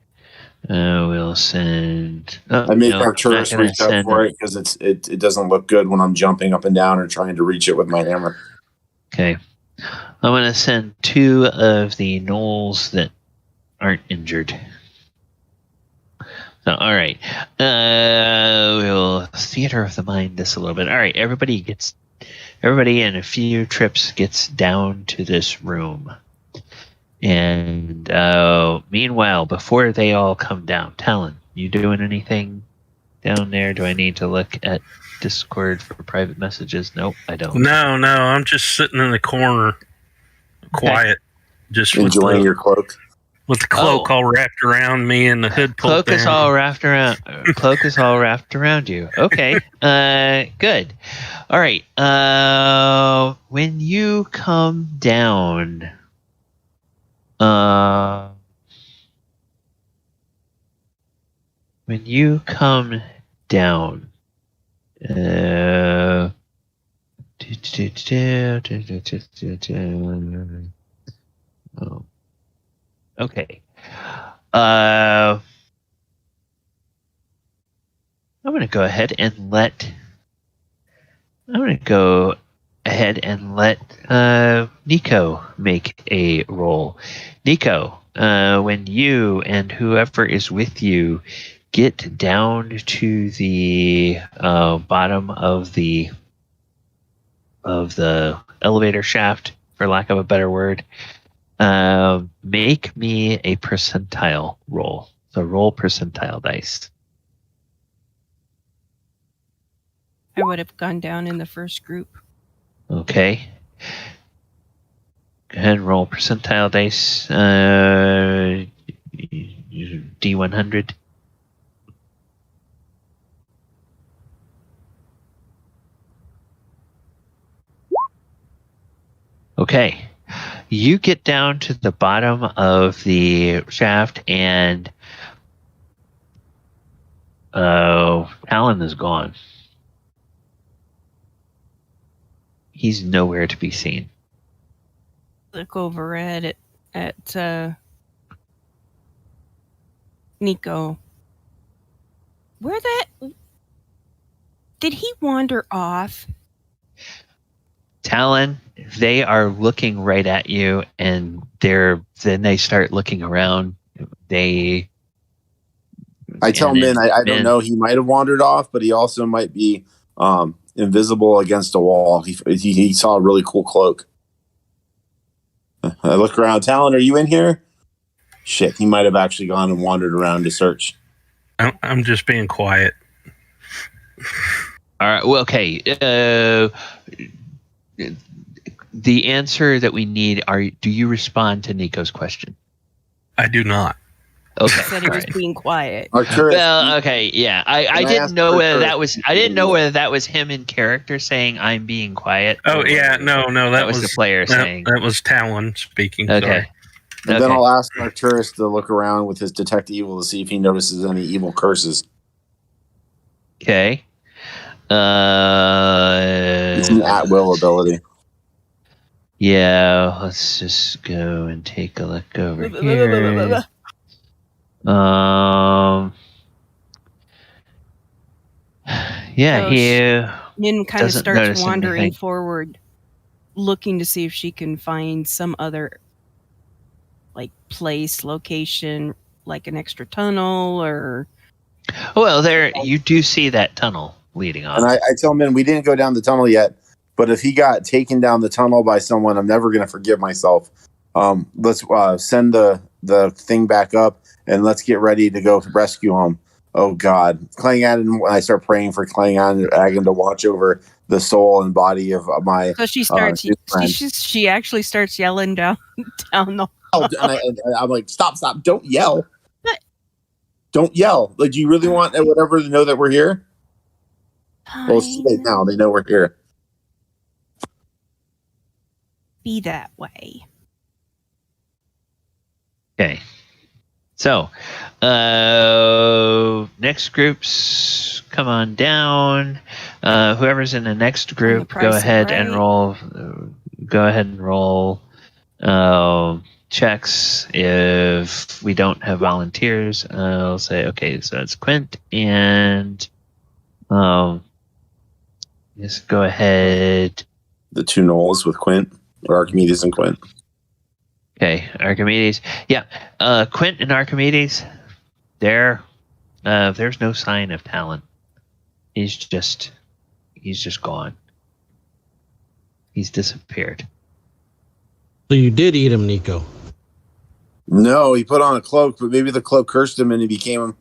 We'll send. I make Arcturus reach up for it because it doesn't look good when I'm jumping up and down or trying to reach it with my hammer. Okay. I'm going to send 2 of the Gnolls that aren't injured. So, all right. We'll theater of the mind this a little bit. All right. Everybody in a few trips gets down to this room. And meanwhile, before they all come down, Talon, you doing anything down there? Do I need to look at Discord for private messages? Nope, I don't. No, I'm just sitting in the corner, quiet, just enjoying your cloak. With the cloak all wrapped around me and the hood pulled down. Cloak is all wrapped around you. Okay, good. All right. When you come down. When you come down, Oh. Okay. I'm going to go ahead and let Nico make a roll. Nico, when you and whoever is with you get down to the bottom of the elevator shaft, for lack of a better word, make me a percentile roll. So roll percentile dice. I would have gone down in the first group. Okay. Go ahead and roll percentile dice. D100. Okay. You get down to the bottom of the shaft and Talon is gone. He's nowhere to be seen. Look over at Nico. Did he wander off? Talon, they are looking right at you, and then they start looking around. I tell Min, I don't know. He might have wandered off, but he also might be invisible against a wall. He saw a really cool cloak. I look around. Talon, are you in here? Shit, he might have actually gone and wandered around to search. I'm just being quiet. All right. Well, okay. The answer that we need do you respond to Nico's question? I do not. Okay. He said he was being quiet. Arcturus, well, okay, yeah. I didn't know whether that was him in character saying I'm being quiet. Oh yeah, no, that was the player saying. That was Talon speaking. Okay. Sorry. And then I'll ask Arcturus to look around with his detect evil to see if he notices any evil curses. Okay. It's an at-will ability. Yeah, let's just go and take a look over here. Yeah, Min kind of starts notice wandering anything. forward, looking to see if she can find some other place, location, like an extra tunnel or. Well, there you do see that tunnel leading off. And I tell Min, we didn't go down the tunnel yet, but if he got taken down the tunnel by someone, I'm never going to forgive myself. Let's send the thing back up and let's get ready to go rescue him. Oh God, Klangan! When I start praying for Klangan to watch over the soul and body of my. So she starts. She actually starts yelling down the. And I'm like, stop! Don't yell! But, don't yell! Like, do you really want whatever to know that we're here? Fine. Well, see it now. They know we're here. Be that way. Okay. So, next groups, come on down. Whoever's in the next group, go ahead and roll. Go ahead and roll checks. If we don't have volunteers, I'll say okay. So it's Quint and just go ahead. The two Gnolls with Quint, or Archimedes and Quint. Okay, Archimedes. Yeah, Quint and Archimedes. There's no sign of Talon. He's just gone. He's disappeared. So you did eat him, Nico? No, he put on a cloak, but maybe the cloak cursed him and he became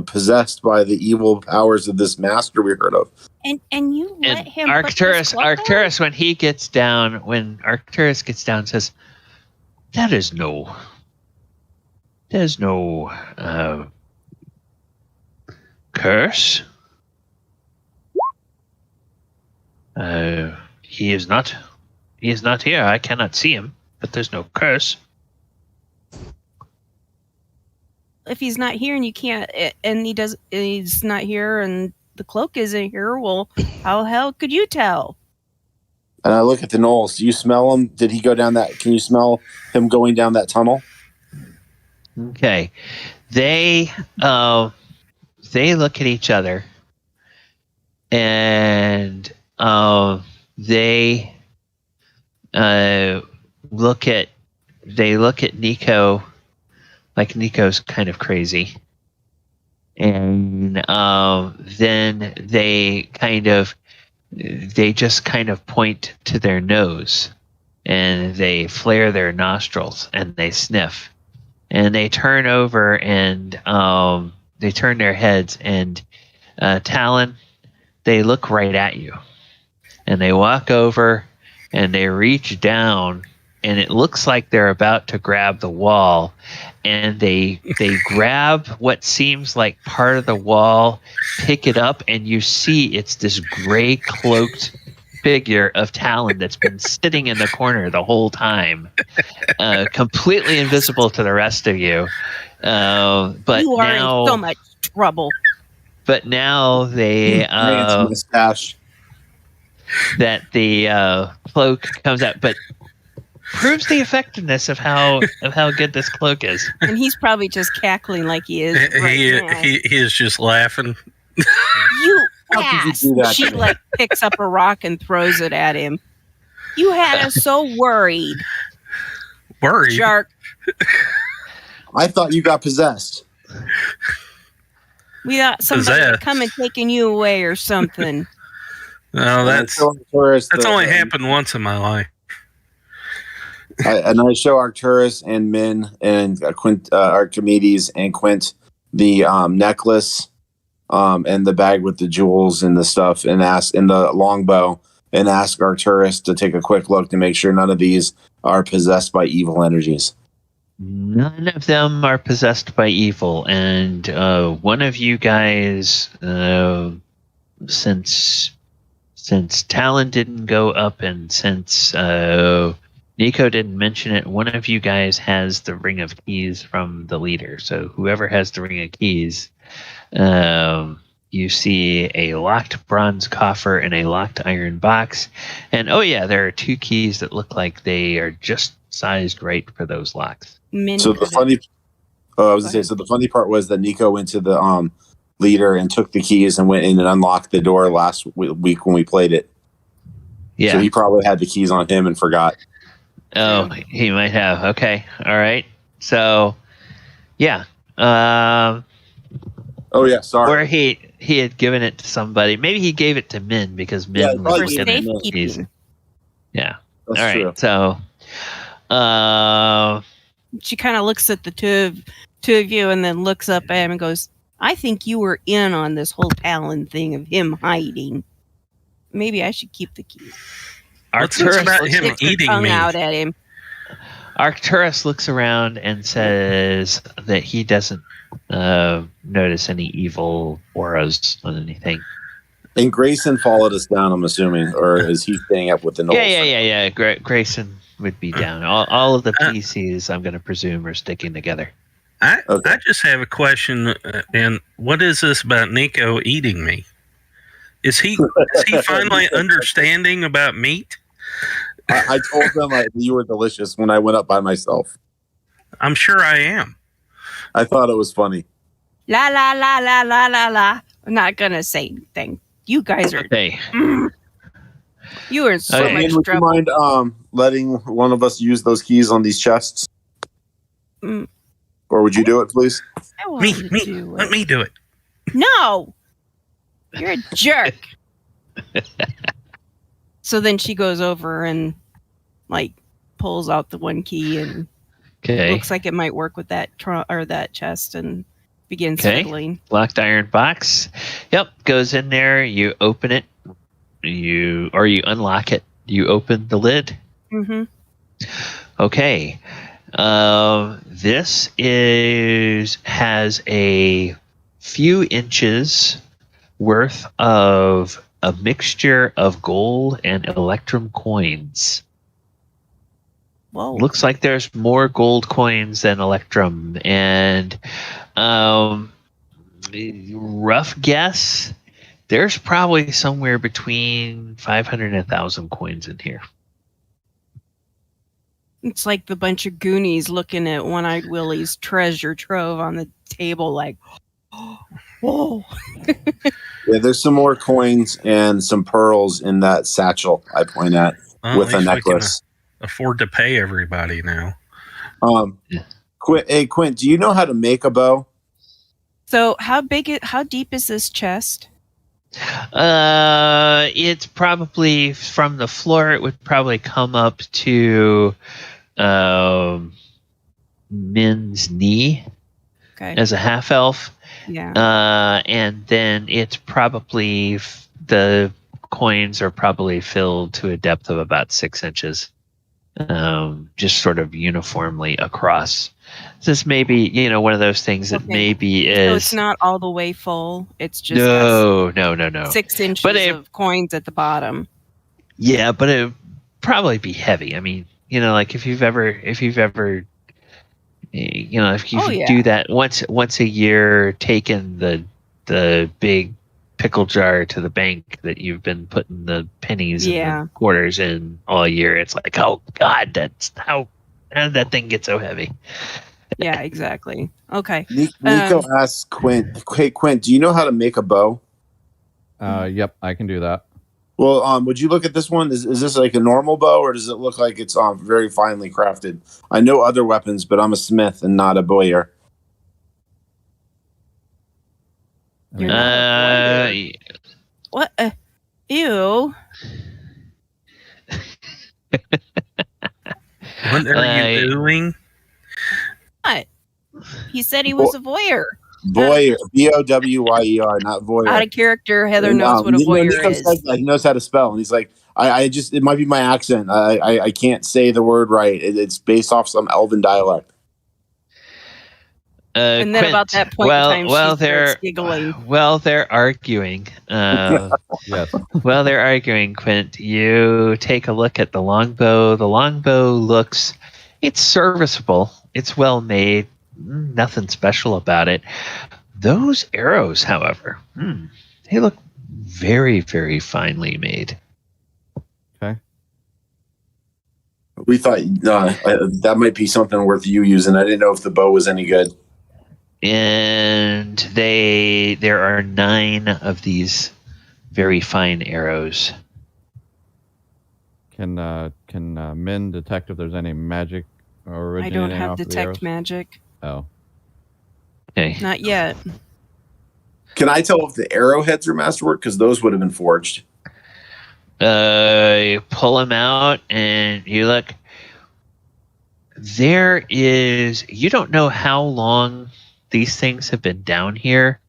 possessed by the evil powers of this master we heard of. And you let him. Arcturus, when Arcturus gets down, says, There's no curse. He is not here. I cannot see him, but there's no curse. If he's not here and you can't, and he's not here and the cloak isn't here. Well, how the hell could you tell? And I look at the Gnolls. Do you smell him? Did he go down that? Can you smell him going down that tunnel? Okay. They look at each other, and they look at Nico, like Nico's kind of crazy, and then they just kind of point to their nose, and they flare their nostrils, and they sniff, and they turn over, and they turn their heads, and Talon, they look right at you, and they walk over, and they reach down, and it looks like they're about to grab the wall, and they grab what seems like part of the wall, pick it up, and you see it's this gray cloaked figure of Talon that's been sitting in the corner the whole time, completely invisible to the rest of you. But you are now, in so much trouble. But now they mustache. That the cloak comes out, but proves the effectiveness of how good this cloak is. And he's probably just cackling like he is. He is just laughing. You ass! She like picks up a rock and throws it at him. You had us so worried. Worried? Shark. I thought you got possessed. We thought somebody had come and taken you away or something. No, that's only happened once in my life. And I show Arcturus and Min and Quint, Archimedes and Quint the necklace and the bag with the jewels and the stuff, and ask in the longbow, and ask Arcturus to take a quick look to make sure none of these are possessed by evil energies. None of them are possessed by evil, and one of you guys, since Talon didn't go up, and since Nico didn't mention it, one of you guys has the ring of keys from the leader. So whoever has the ring of keys, you see a locked bronze coffer and a locked iron box. And oh yeah, there are 2 keys that look like they are just sized right for those locks. So the funny part was that Nico went to the leader and took the keys and went in and unlocked the door last week when we played it. Yeah. So he probably had the keys on him and forgot. Oh, he might have. Okay. All right. So, yeah. Oh, yeah. Sorry. Or he had given it to somebody. Maybe he gave it to Min because Min was looking at keys. Yeah. That's all right. true. So, she kind of looks at the two of you and then looks up at him and goes, I think you were in on this whole Talon thing of him hiding. Maybe I should keep the keys. Arcturus about him eating me out at him. Arcturus looks around and says that he doesn't notice any evil auras on anything. And Greyson followed us down, I'm assuming, or is he staying up with the Gnolls? Yeah. Greyson would be down. All of the PCs, I'm going to presume, are sticking together. I just have a question, and what is this about Nico eating me? Is he finally understanding about meat? I told them you were delicious when I went up by myself. I'm sure I am. I thought it was funny. La la la la la la la. I'm not gonna say anything. You guys are. Okay. You are so much would trouble. you mind letting one of us use those keys on these chests? Or would you do it, please? Me. Let me do it. No. You're a jerk. So then she goes over and pulls out the one key and looks like it might work with that that chest and begins fiddling. Locked iron box. Yep, goes in there. You open it. You unlock it. You open the lid. Mm-hmm. Okay. This has a few inches worth of a mixture of gold and electrum coins. Whoa. Looks like there's more gold coins than electrum, and rough guess, There's probably somewhere between 500 and 1,000 coins in here. It's like the bunch of Goonies looking at One-Eyed Willie's treasure trove on the table like, whoa. Yeah, there's some more coins and some pearls in that satchel I point at with a necklace. Afford to pay everybody now. Quint, do you know how to make a bow? So how deep is this chest? It's probably from the floor. It would probably come up to Min's knee as a half elf. Yeah. And then it's probably the coins are probably filled to a depth of about 6 inches, just sort of uniformly across. This may be, one of those things that maybe is. So it's not all the way full. It's just no. 6 inches of coins at the bottom. Yeah, but it would probably be heavy. I mean, like if you do that once a year, taking the big pickle jar to the bank that you've been putting the pennies and the quarters in all year, it's like, oh God, that's how did that thing get so heavy? Yeah, exactly. Okay. Nico asks Quint, hey, Quint, do you know how to make a bow? Yep, I can do that. Well, would you look at this one? Is this like a normal bow, or does it look like it's very finely crafted? I know other weapons, but I'm a smith and not a bowyer. What? Ew. What are you doing? What? He said he was a voyeur. Voyeur, Bowyer, not voyeur. Out of character, Heather knows what a voyeur is. He knows how to spell, and he's like, it might be my accent. I can't say the word right. It's based off some Elven dialect. And then Quint, about that point in time, she starts giggling. Well, they're arguing. Yes. While they're arguing, Quint, you take a look at the longbow. The longbow it's serviceable. It's well made. Nothing special about it. Those arrows, however, they look very, very finely made. Okay. We thought that might be something worth you using. I didn't know if the bow was any good. And there are 9 of these very fine arrows. Can Min detect if there's any magic originating? I don't have off detect magic. Oh. Okay. Not yet. Can I tell if the arrowheads are masterwork? Because those would have been forged. You pull them out and you look. You don't know how long these things have been down here,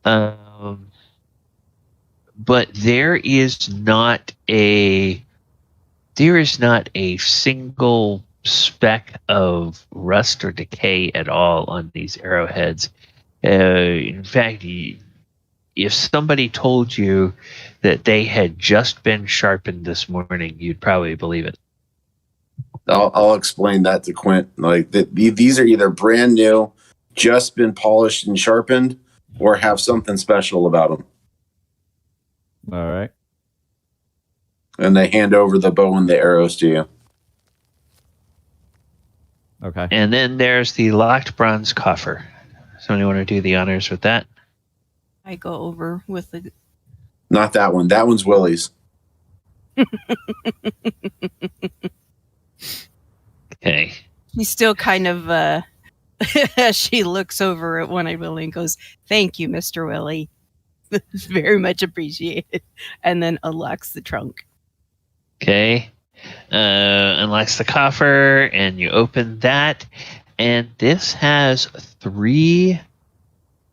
but there is not a single speck of rust or decay at all on these arrowheads. In fact, if somebody told you that they had just been sharpened this morning, you'd probably believe it. I'll explain that to Quint. Like these are either brand new, just been polished and sharpened, or have something special about them. All right. And they hand over the bow and the arrows to you. Okay. And then there's the locked bronze coffer. Somebody want to do the honors with that? I go over with the... Not that one. That one's Willie's. Okay. He's still kind of... she looks over at One-Eyed Willie and goes, "Thank you, Mr. Willie. It's very much appreciated." And then unlocks the trunk. Okay. Unlocks the coffer, and you open that, and this has 3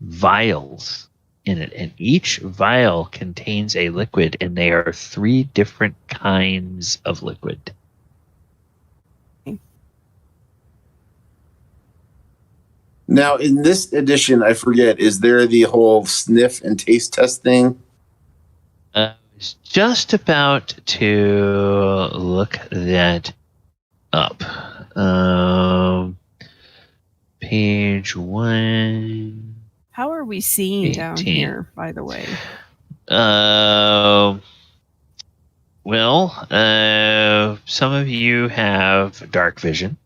vials in it, and each vial contains a liquid, and they are 3 different kinds of liquid. Now, in this edition, I forget, is there the whole sniff and taste test thing? I was just about to look that up. Page 1. How are we seeing 18. Down here, by the way? Some of you have dark vision.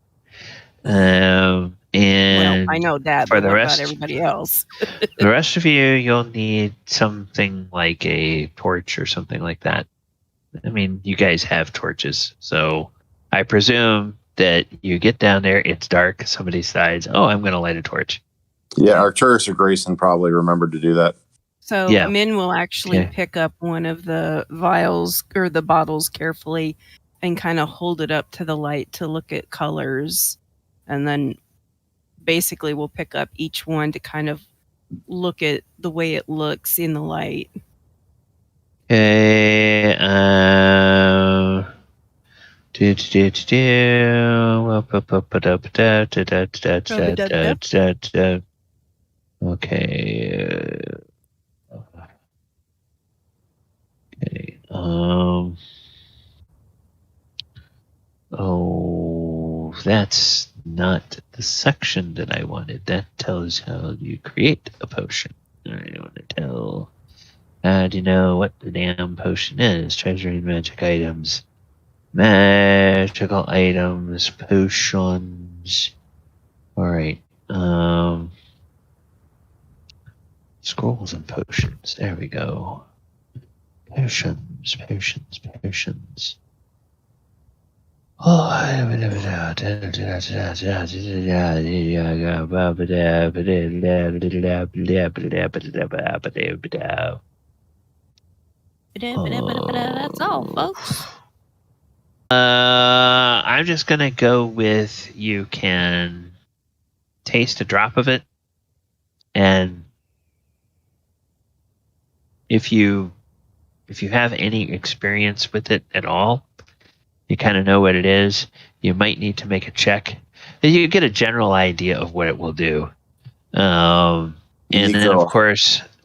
Well, And I know that, for but the what rest, about everybody else? the rest of you, you'll need something like a torch or something like that. I mean, you guys have torches, so I presume that you get down there, it's dark, somebody decides, oh, I'm going to light a torch. Yeah, Arcturus or Greyson probably remembered to do that. So Yeah. Min will actually Okay. pick up one of the vials or the bottles carefully and kind of hold it up to the light to look at colors. And then basically we'll pick up each one to kind of look at the way it looks in the light. Okay. Okay. Okay. Oh, that's not the section that I wanted. That tells how you create a potion. I want to tell. How do you know what the damn potion is? Treasury and magic items. Magical items, potions. Alright. Scrolls and potions. There we go. Potions. That's all, folks. I'm just gonna go with you can taste a drop of it, and if you have any experience with it at all, you kind of know what it is. You might need to make a check. You get a general idea of what it will do, and Nico.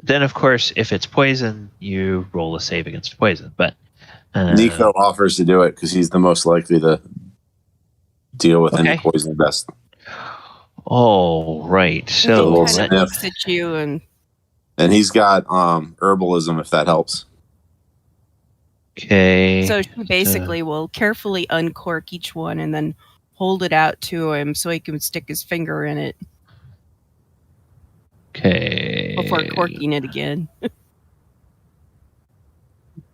then of course, if it's poison, you roll a save against poison. But Nico offers to do it because he's the most likely to deal with any Okay. poison best. Oh, right. He So kind of looks at you and he's got herbalism, if that helps. okay. so she basically will carefully uncork each one and then hold it out to him so he can stick his finger in it Okay. before corking it again.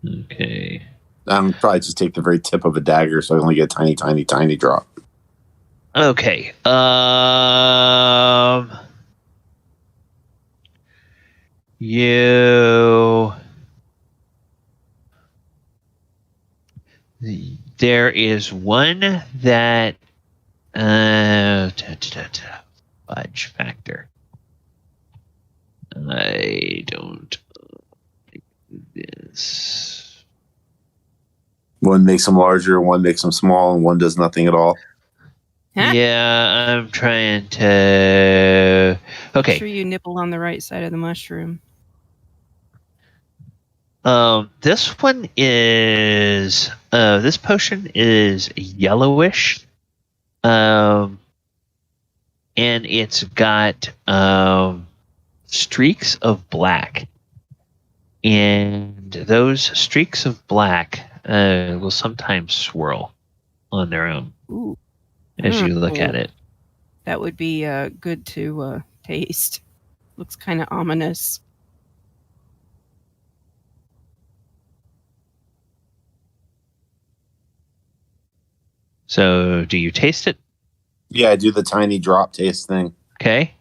Okay. Probably just take the very tip of a dagger so I only get a tiny drop. Okay. There is one that fudge factor. I don't like this. One makes them larger, one makes them small, and one does nothing at all. Huh? Yeah, I'm trying to. Okay. Make sure you nibble on the right side of the mushroom. This one is this potion is yellowish, and it's got streaks of black, and those streaks of black will sometimes swirl on their own. Ooh. As you look at it. That would be good to taste. Looks kind of ominous. So, do you taste it? Yeah, I do the tiny drop taste thing. Okay.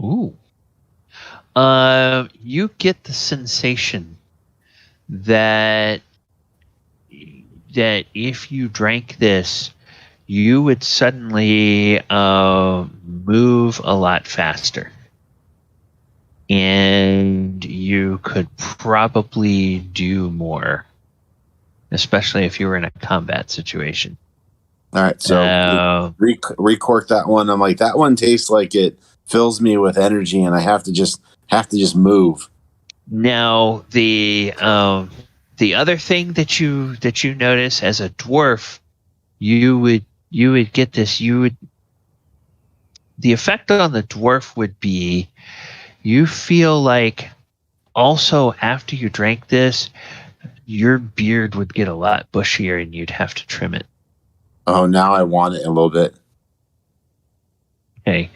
Ooh. You get the sensation that if you drank this, you would suddenly move a lot faster. And you could probably do more, especially if you were in a combat situation. All right, so recork that one. I'm like, that one tastes like it fills me with energy, and I have to just move. Now the other thing that you notice as a dwarf, you would get this. the effect on the dwarf would be you feel like also after you drank this, your beard would get a lot bushier and you'd have to trim it. Oh, now I want it a little bit. Okay.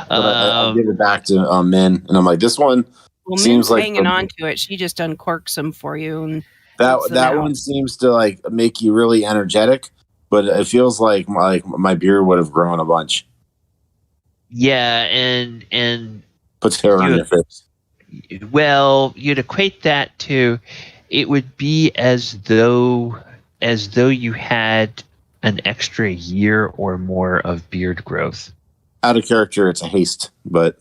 But I give it back to Min, and I'm like, this one seems Min's like hanging on to it. She just uncorks them for you. And that one seems to like make you really energetic, but it feels like my beard would have grown a bunch. Yeah, and puts hair on your face. Well, you'd equate that to it would be as though you had an extra year or more of beard growth. Out of character, it's a haste, but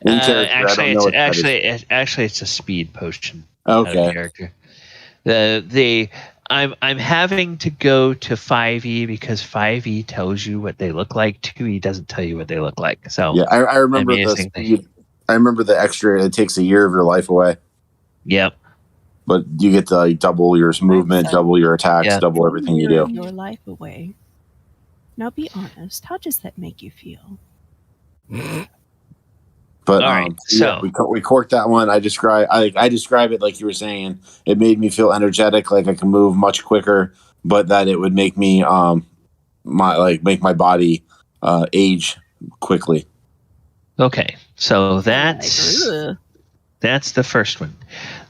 in character, actually, I don't know it's a speed potion. Okay. Out of character. I'm having to go to 5e because 5e tells you what they look like. 2e doesn't tell you what they look like. So yeah, I remember the speed. I remember the extra. It takes a year of your life away. Yep. But you get to double your movement, double your attacks, double everything you do. Your life away. Now be honest. How does that make you feel? But all right, so we corked that one. I describe it like you were saying. It made me feel energetic, like I can move much quicker, but that it would make me make my body age quickly. Okay, so that's the first one.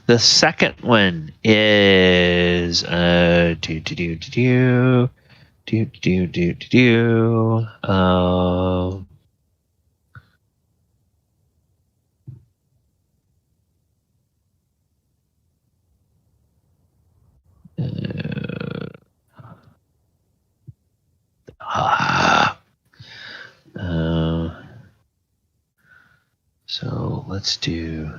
The second one is so let's do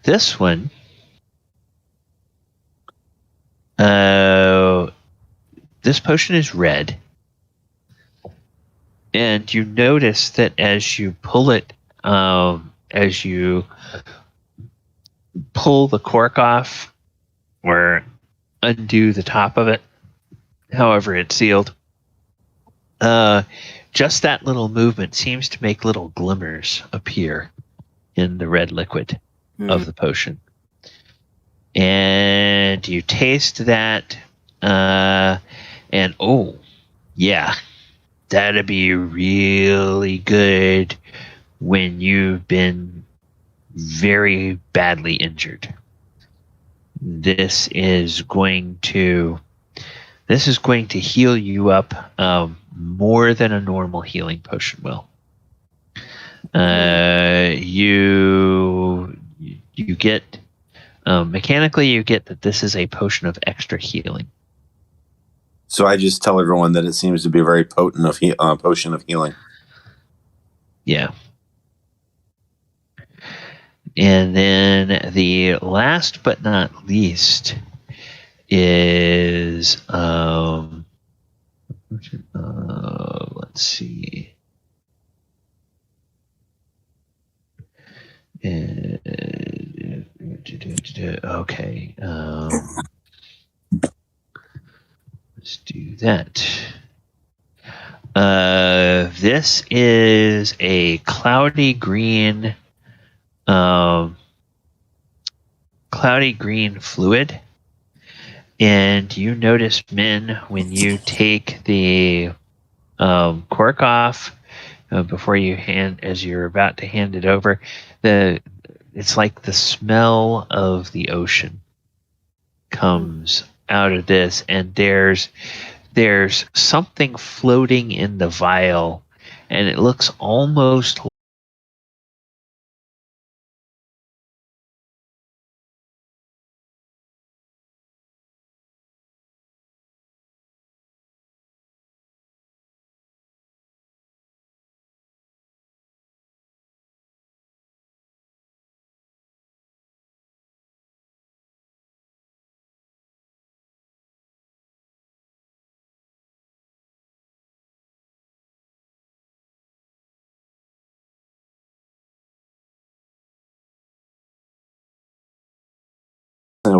this one. This potion is red, and you notice that as you pull it, as you pull the cork off or undo the top of it, however it's sealed, just that little movement seems to make little glimmers appear in the red liquid of the potion. And you taste that, and oh, yeah, that'd be really good when you've been very badly injured. This is going to heal you up more than a normal healing potion will. You get mechanically you get that this is a potion of extra healing. So I just tell everyone that it seems to be a very potent potion of healing. Yeah. And then the last but not least is let's see. Okay. Let's do that. This is a cloudy green fluid. And you notice, Min, when you take the cork off before you as you're about to hand it over, it's like the smell of the ocean comes out of this, and there's something floating in the vial, and it looks almost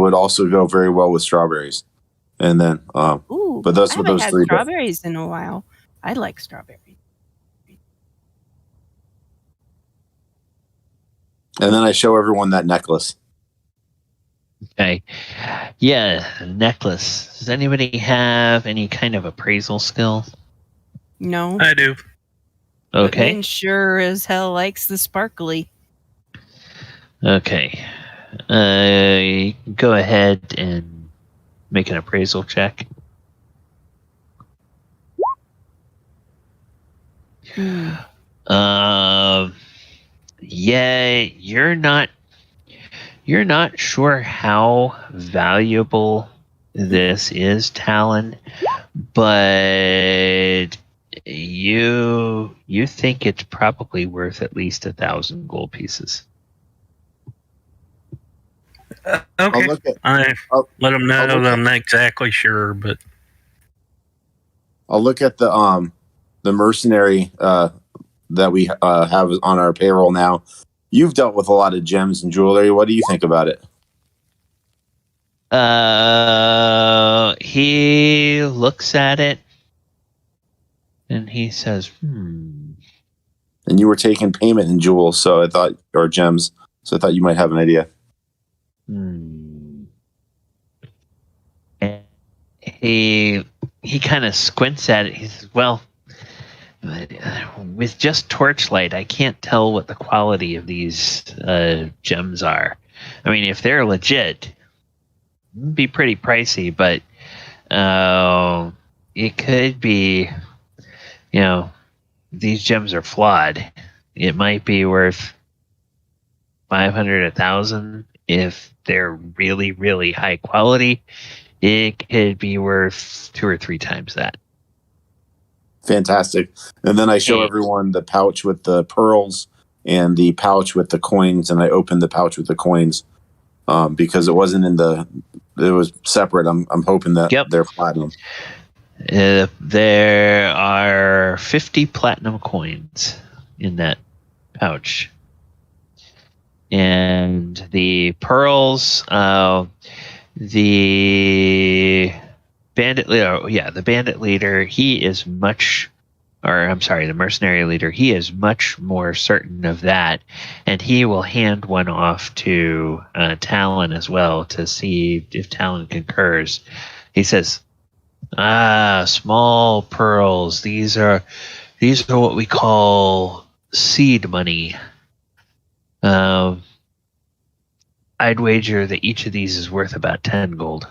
would also go very well with strawberries. And then, Ooh, but that's I what haven't those had three. strawberries in a while. I like strawberries. And then I show everyone that necklace. Okay. Yeah, necklace. Does anybody have any kind of appraisal skill? No. I do. But Okay. Min sure as hell likes the sparkly. Okay. Go ahead and make an appraisal check. Yeah, you're not sure how valuable this is, Talon, but you think it's probably worth at least 1,000 gold pieces. Okay. I let them know that I'm not exactly sure, but I'll look at the mercenary that we have on our payroll now. You've dealt with a lot of gems and jewelry. What do you think about it? He looks at it and he says, And you were taking payment in jewels, so I thought, or gems, so I thought you might have an idea. And he kind of squints at it. He says, well, with just torchlight, I can't tell what the quality of these gems are. I mean, if they're legit, it'd be pretty pricey, but it could be, these gems are flawed. It might be worth 500, 1,000. If they're really, really high quality, it could be worth 2 or 3 times that. Fantastic. And then I show everyone the pouch with the pearls and the pouch with the coins, and I open the pouch with the coins because it wasn't it was separate. I'm hoping that they're platinum. There are 50 platinum coins in that pouch. And the pearls, the bandit leader, the mercenary leader, he is much more certain of that, and he will hand one off to Talon as well to see if Talon concurs. He says, small pearls, these are what we call seed money. I'd wager that each of these is worth about 10 gold.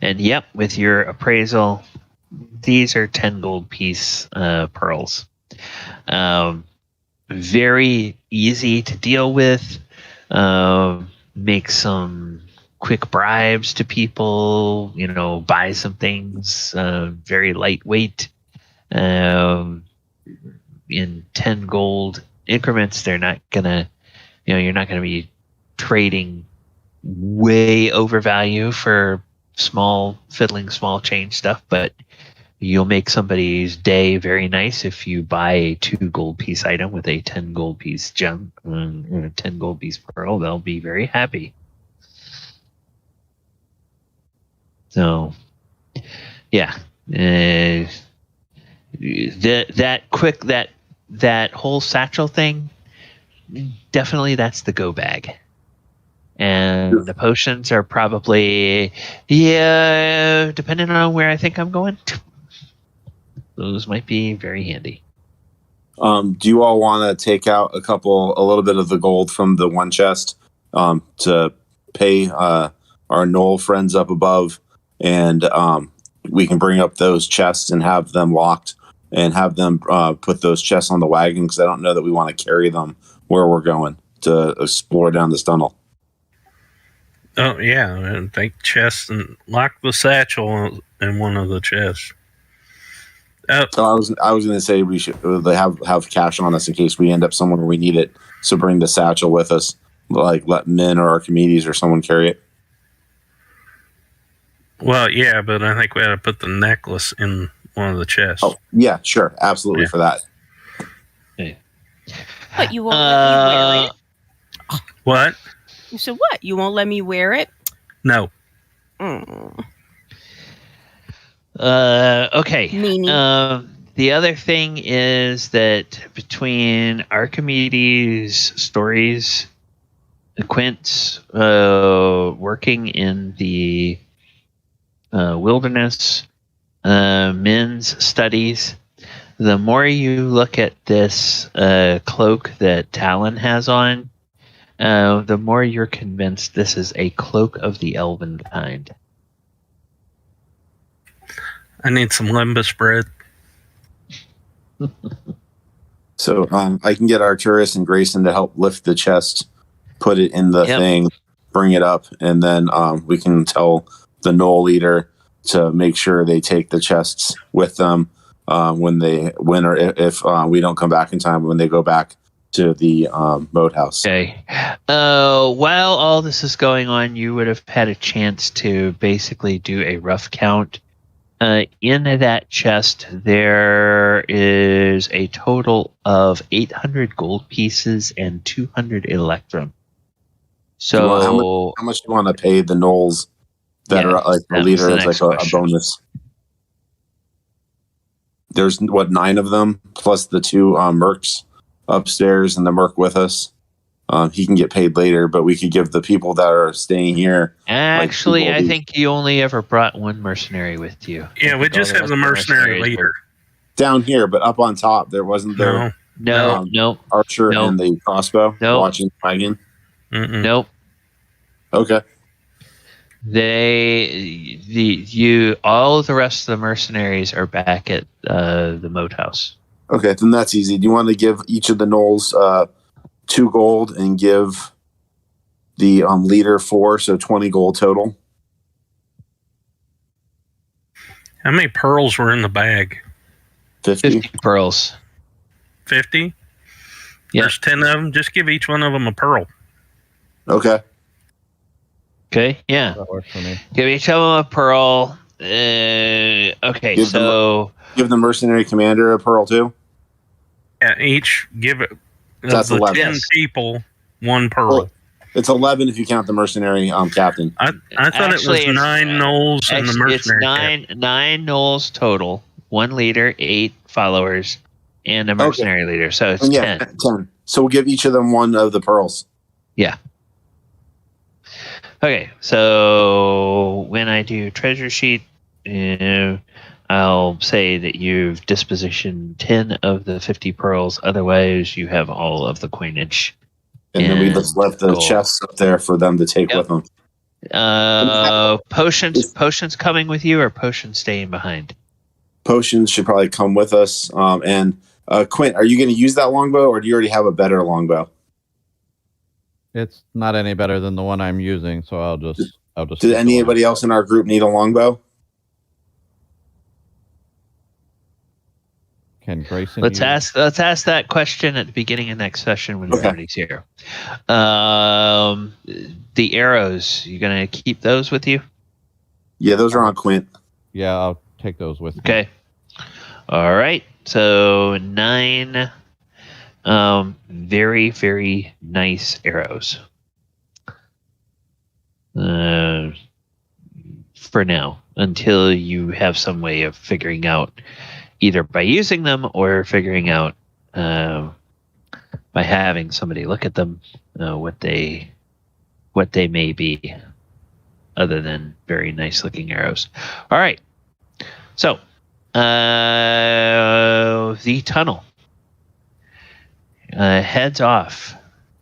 And yep, with your appraisal, these are 10 gold piece pearls. Very easy to deal with. Make some quick bribes to people, buy some things, very lightweight. In 10 gold increments, they're not gonna, you're not gonna be trading way overvalue for small change stuff, but you'll make somebody's day very nice if you buy a 2 gold piece item with a 10 gold piece gem and a 10 gold piece pearl. They'll be very happy. So, yeah, that whole satchel thing, definitely that's the go bag. And the potions are probably, depending on where I think I'm going, those might be very handy. Do you all want to take out a little bit of the gold from the one chest to pay our Gnoll friends up above, and we can bring up those chests and have them locked and have them put those chests on the wagon, because I don't know that we want to carry them where we're going to explore down this tunnel. Oh, yeah, and take chests and lock the satchel in one of the chests. So I was going to say we should have cash on us in case we end up somewhere where we need it. So bring the satchel with us, like let Min or Archimedes or someone carry it. Well, yeah, but I think we ought to put the necklace in one of the chests. Oh, yeah, sure, absolutely for that. Okay. But you won't let me wear it. What? You said what? You won't let me wear it? No. Okay. Meanie. The other thing is that between Archimedes' stories, Quint's working in the wilderness, Min's studies, the more you look at this cloak that Talon has on, the more you're convinced this is a cloak of the elven kind. I need some limbus bread. So I can get Arcturus and Greyson to help lift the chest, put it in the thing, bring it up, and then we can tell the Gnoll leader to make sure they take the chests with them when or if we don't come back in time, when they go back to the moat house. Okay. While all this is going on, you would have had a chance to basically do a rough count. In that chest, there is a total of 800 gold pieces and 200 electrum. So, how much do you want to pay the Gnolls that are like the leader as like a bonus? There's 9 of them plus the 2 mercs upstairs and the merc with us. He can get paid later, but we could give the people that are staying here. Actually, I think you only ever brought 1 mercenary with you. Yeah, we just have the mercenary leader down here, but up on top there wasn't there. No. Archer and the crossbow watching the wagon. Nope. Okay. All of the rest of the mercenaries are back at the moat house. Okay, then that's easy. Do you want to give each of the Gnolls 2 gold and give the leader 4, so 20 gold total? How many pearls were in the bag? 50 pearls. 50? Yeah. There's 10 of them. Just give each one of them a pearl. Okay. Okay, yeah. That works for me. Give each of them a pearl. Okay, Give the mercenary commander a pearl too? Yeah, each give it. That's the 11. 10 people, 1 pearl. Well, it's 11 if you count the mercenary captain. I thought it was 9 Gnolls and the mercenary. It's 9 Gnolls total. 1 leader, 8 followers, and a mercenary leader. So it's 10. 10. So we'll give each of them 1 of the pearls. Yeah. Okay, so when I do treasure sheet, I'll say that you've dispositioned 10 of the 50 pearls. Otherwise, you have all of the coinage. And then we just left the chests up there for them to take with them. Potions coming with you, or potions staying behind? Potions should probably come with us. And Quint, are you going to use that longbow, or do you already have a better longbow? It's not any better than the one I'm using, so I'll just. Did anybody else in our group need a longbow? Can Greyson? Let's ask that question at the beginning of next session when everybody's here. The arrows, you gonna keep those with you? Yeah, those are on Quint. Yeah, I'll take those with me. Okay. All right. So 9 very, very nice arrows. For now, until you have some way of figuring out, either by using them or figuring out by having somebody look at them, what they may be, other than very nice looking arrows. All right. So the tunnel heads off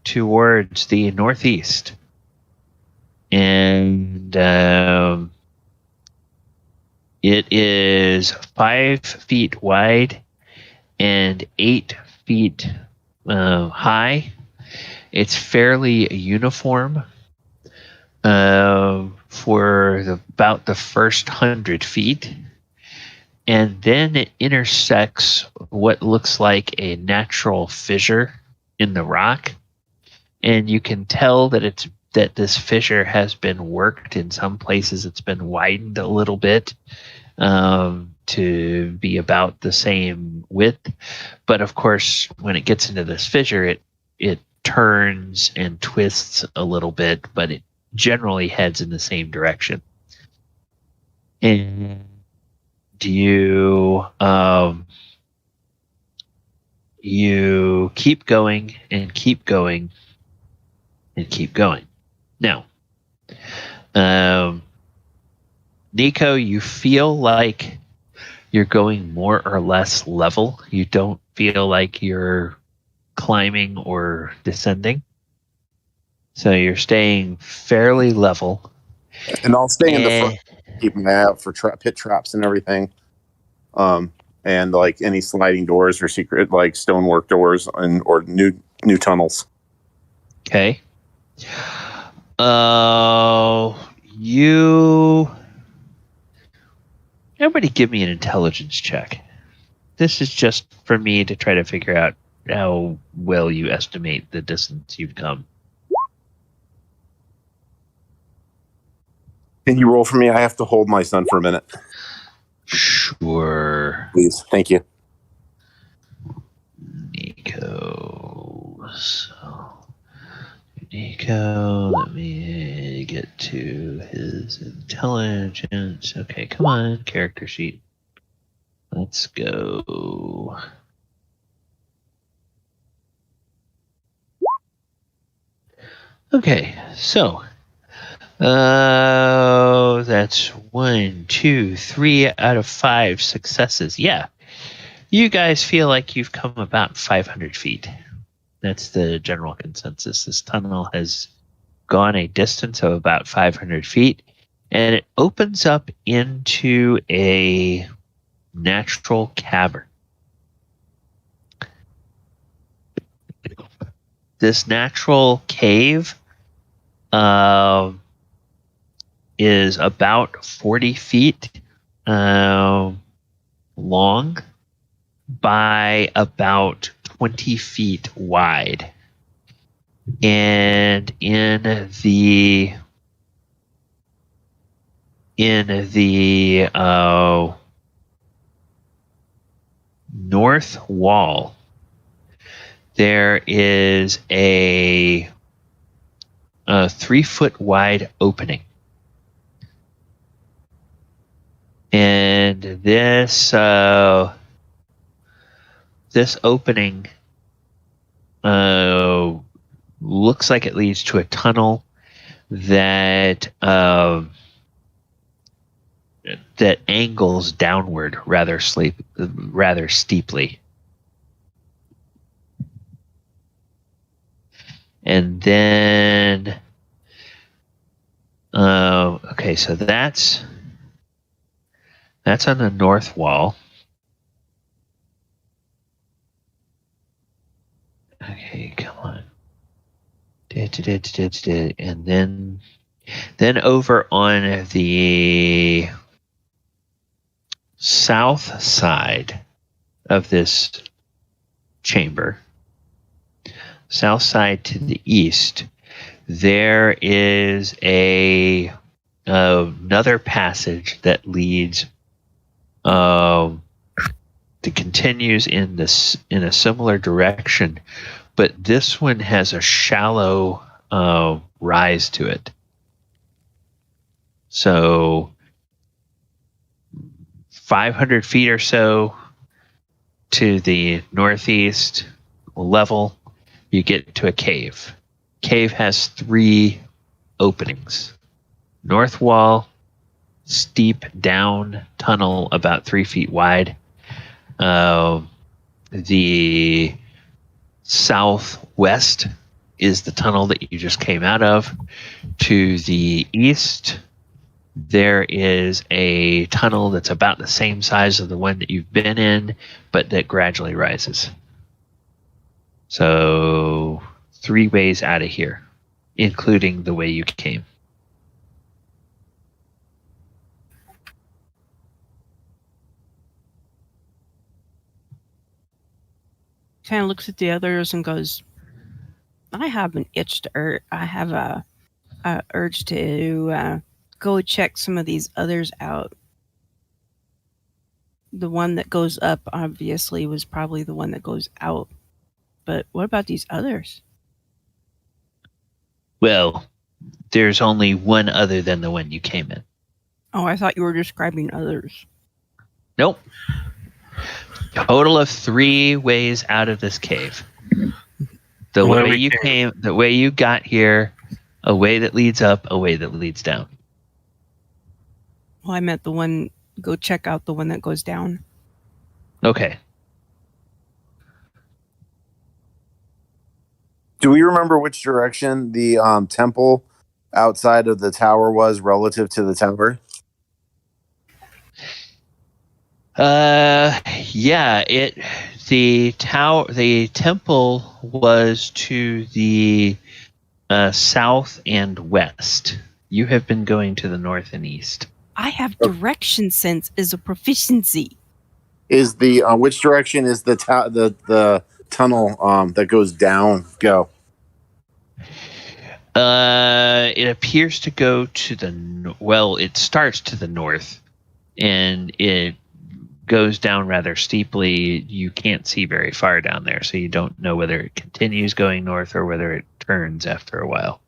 towards the northeast, and it is 5 feet wide and 8 feet high. It's fairly uniform for about the first 100 feet. And then it intersects what looks like a natural fissure in the rock. And you can tell that this fissure has been worked. In some places it's been widened a little bit to be about the same width. But of course, when it gets into this fissure, it turns and twists a little bit, but generally heads in the same direction. And you you keep going and keep going and keep going. Now, Nico, you feel like you're going more or less level. You don't feel like you're climbing or descending. So you're staying fairly level. And I'll stay in the front, keep an eye out for pit traps and everything. And like any sliding doors or secret like stonework doors or new tunnels. Okay. Everybody give me an intelligence check. This is just for me to try to figure out how well you estimate the distance you've come. Can you roll for me? I have to hold my son for a minute. Sure. Please. Thank you. Nico. So, Nico, let me get to his intelligence. Okay, come on, character sheet. Let's go. Okay, so that's 1, 2, 3 out of 5 successes. Yeah, you guys feel like you've come about 500 feet. That's the general consensus. This tunnel has gone a distance of about 500 feet, and it opens up into a natural cavern. This natural cave is about 40 feet long by about 20 feet wide. And in the north wall, there is a 3-foot wide opening. And this opening looks like it leads to a tunnel that angles downward rather steeply. And then okay, so that's on the north wall. Okay, come on. And then over on the south side of this chamber, south side to the east, there is another passage that leads that continues in a similar direction, but this one has a shallow rise to it. So 500 feet or so to the northeast level, you get to a cave. Cave has 3 openings. North wall, steep down tunnel about 3 feet wide. The southwest is the tunnel that you just came out of. To the east, there is a tunnel that's about the same size as the one that you've been in, but that gradually rises. So 3 ways out of here, including the way you came. Kind of looks at the others and goes, I have an itch to I have a urge to go check some of these others out. The one that goes up obviously was probably the one that goes out. But what about these others? Well, there's only one other than the one you came in. Oh, I thought you were describing others. Nope. Total of 3 ways out of this cave. The way you came, the way you got here, a way that leads up, a way that leads down. Well, I meant the one, go check out the one that goes down. Okay. Do we remember which direction the temple outside of the tower was relative to the tower? Yeah, the temple was to the south and west. You have been going to the north and east. I have direction sense as a proficiency. Is the which direction is the tunnel that goes down go? It appears to go to it starts to the north, and it goes down rather steeply. You can't see very far down there, so you don't know whether it continues going north or whether it turns after a while.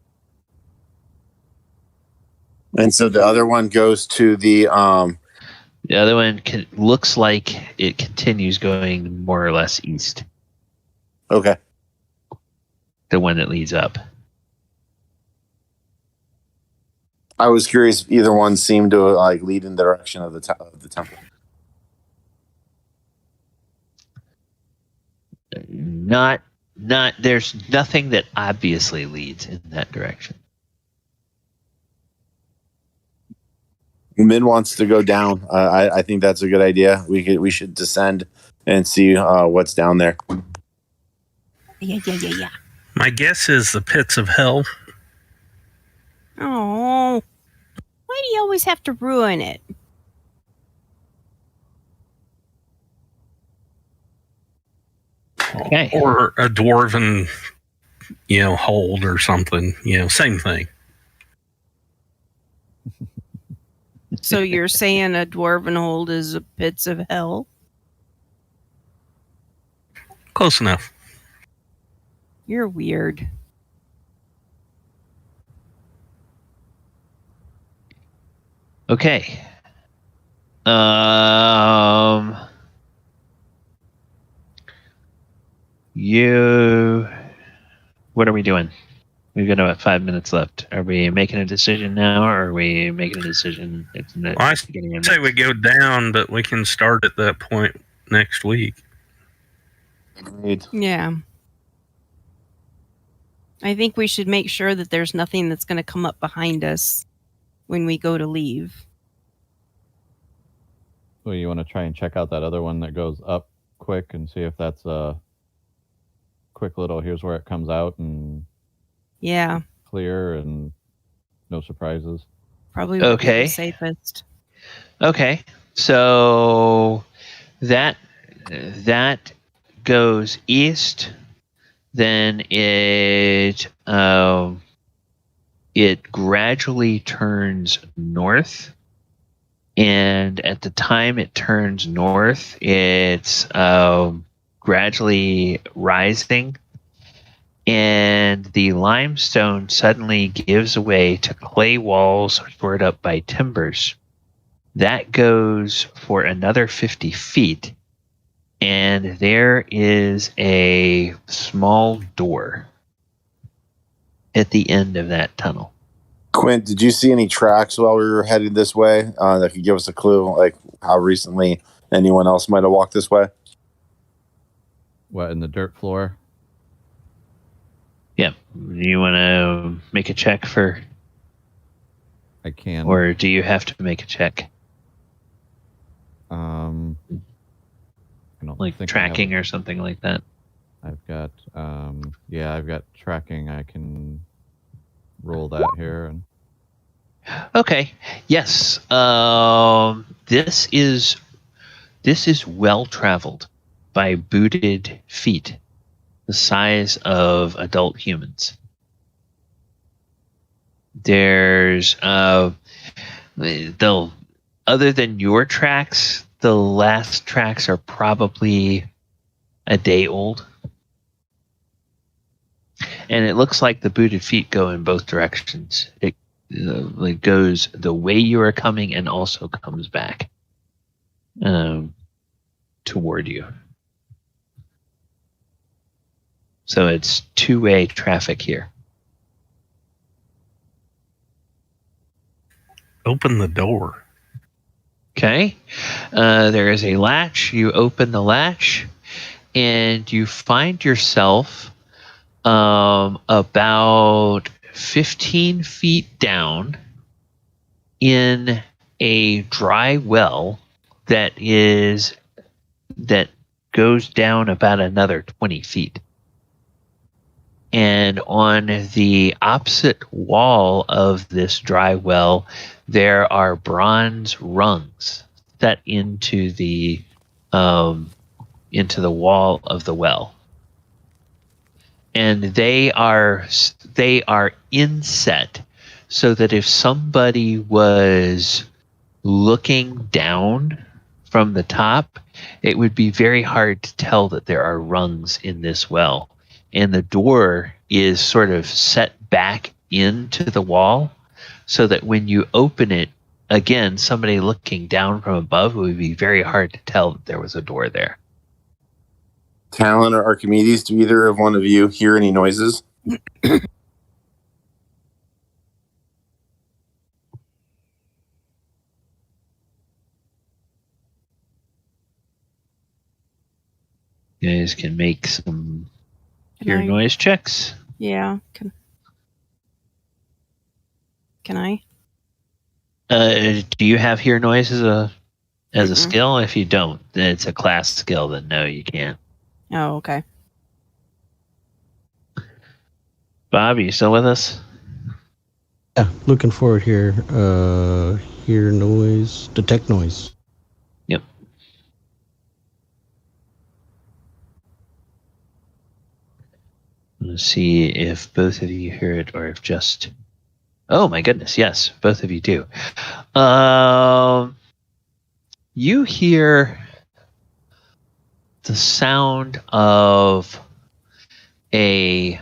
And so the other one goes to the other one looks like it continues going more or less east. Okay. The one that leads up. I was curious. Either one seemed to lead in the direction of the temple. Not. There's nothing that obviously leads in that direction. Min wants to go down. I think that's a good idea. We should descend and see what's down there. Yeah. My guess is the pits of hell. Oh, why do you always have to ruin it? Okay. Or a dwarven, hold or something. Same thing. So you're saying a dwarven hold is a pits of hell? Close enough. You're weird. Okay. What are we doing? We've got about 5 minutes left. Are we making a decision now, or are we making a decision at the beginning of I say we go down, but we can start at that point next week. Agreed. Yeah. I think we should make sure that there's nothing that's going to come up behind us when we go to leave. Well, you want to try and check out that other one that goes up quick and see if that's a quick little, here's where it comes out and Yeah. clear and no surprises. Probably would be the safest. Okay. So that goes east. Then it gradually turns north, and at the time it turns north, it's gradually rising, and the limestone suddenly gives way to clay walls stored up by timbers. That goes for another 50 feet. And there is a small door at the end of that tunnel. Quint, did you see any tracks while we were headed this way that could give us a clue, like how recently anyone else might have walked this way? What, in the dirt floor? Yeah. Do you want to make a check for... I can. Or do you have to make a check? Like tracking or something like that? I've got, I've got tracking. I can roll that here. And Okay. Yes. This is well traveled by booted feet, the size of adult humans. There's other than your tracks, the last tracks are probably a day old. and it looks like the booted feet go in both directions. It goes the way you are coming and also comes back toward you. So it's two-way traffic here. Open the door. Okay. There is a latch. You open the latch, and you find yourself about 15 feet down in a dry well that goes down about another 20 feet. And on the opposite wall of this dry well, there are bronze rungs set into the wall of the well, and they are inset so that if somebody was looking down from the top, it would be very hard to tell that there are rungs in this well. And the door is sort of set back into the wall so that when you open it, again, somebody looking down from above, it would be very hard to tell that there was a door there. Talon or Archimedes, do either of one of you hear any noises? You guys can make some hear noise checks. Yeah. Can I? Do you have hear noise as a skill? If you don't, then it's a class skill. Then no, you can't. Oh, okay. Bob, are you still with us? Yeah, looking forward here. Hear noise, detect noise. Yep. Let's see if both of you hear it or if just... Oh my goodness, yes, both of you do. You hear the sound of a...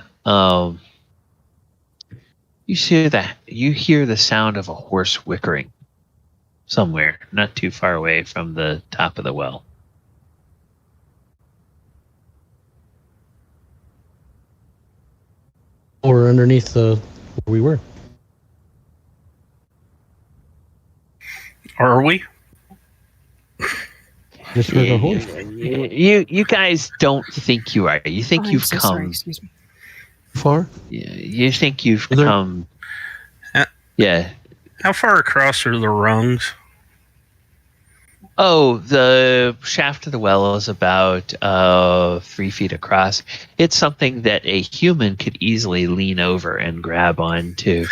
You hear the sound of a horse whickering somewhere, not too far away from the top of the well. Or underneath where we were. Are we? Just heard a horse. You guys don't think you are. You think you've come. Sorry, excuse me. Far? Yeah, you think you've come. Yeah. How far across are the rungs? Oh, the shaft of the well is about 3 feet across. It's something that a human could easily lean over and grab onto.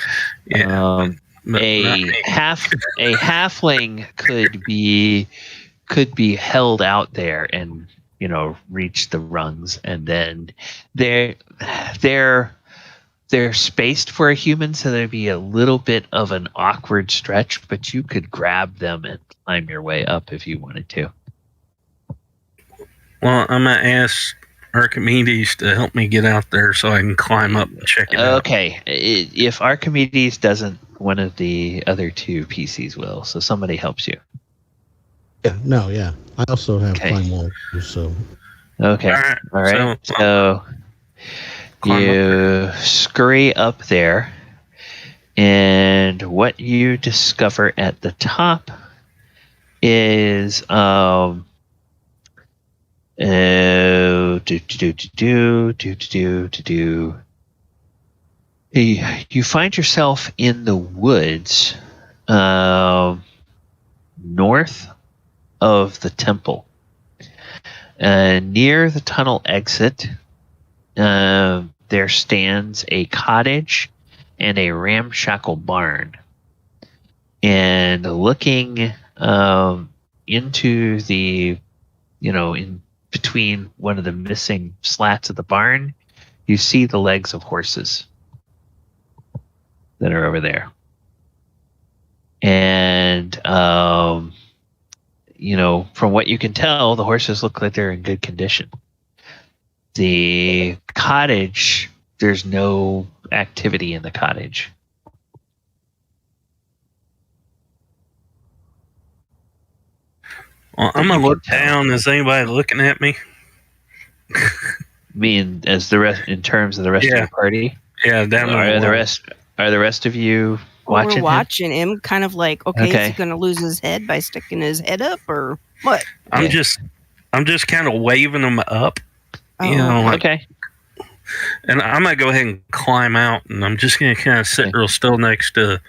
Yeah, a halfling could be held out there and reach the rungs, and then they're spaced for a human, so there'd be a little bit of an awkward stretch, but you could grab them and climb your way up if you wanted to. Well, I'm going to ask Archimedes to help me get out there so I can climb up and check it out. Okay. If Archimedes doesn't, one of the other two PCs will, so somebody helps you. Yeah. I also have climb wall, so... Okay. All right. So you scurry up there, and what you discover at the top is you find yourself in the woods north of the temple. Near the tunnel exit, there stands a cottage and a ramshackle barn. And looking into the, in between one of the missing slats of the barn, you see the legs of horses that are over there. And, from what you can tell, the horses look like they're in good condition. The cottage there's no activity in the cottage. Well, I'm gonna look down. Is anybody looking at me? Mean as the rest in terms of the rest of your party? Yeah, down are the rest of you watching? We're watching him, kind of like, okay, Okay. is he going to lose his head by sticking his head up, or what? I'm just kind of waving him up. Oh, you know, like, okay. And I'm gonna go ahead and climb out, and I'm just gonna kind of sit real still next to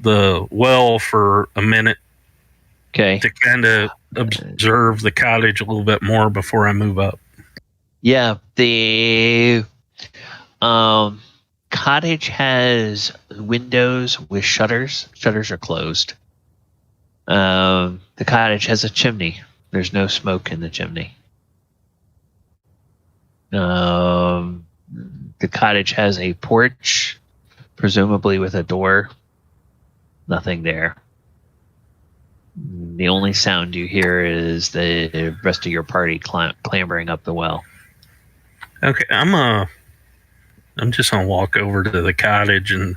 the well for a minute. Okay. To kind of observe the cottage a little bit more before I move up. Yeah, the cottage has windows with shutters. Shutters are closed. The cottage has a chimney. There's no smoke in the chimney. The cottage has a porch, presumably with a door. Nothing there. The only sound you hear is the rest of your party clambering up the well. Okay, I'm just gonna walk over to the cottage, and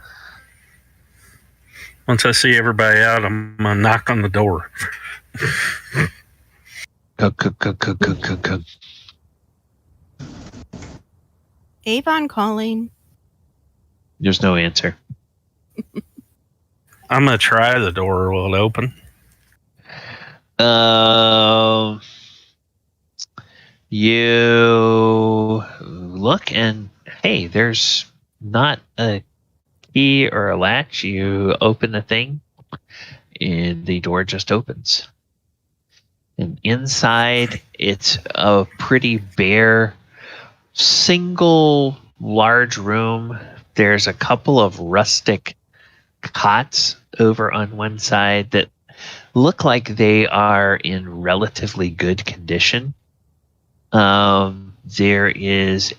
once I see everybody out, I'm gonna knock on the door. Go. Avon calling. There's no answer. I'm gonna try the door. Will it open? You look and hey, there's not a key or a latch. You open the thing and the door just opens. And inside, it's a pretty bare, single large room. There's a couple of rustic cots over on one side that look like they are in relatively good condition. There is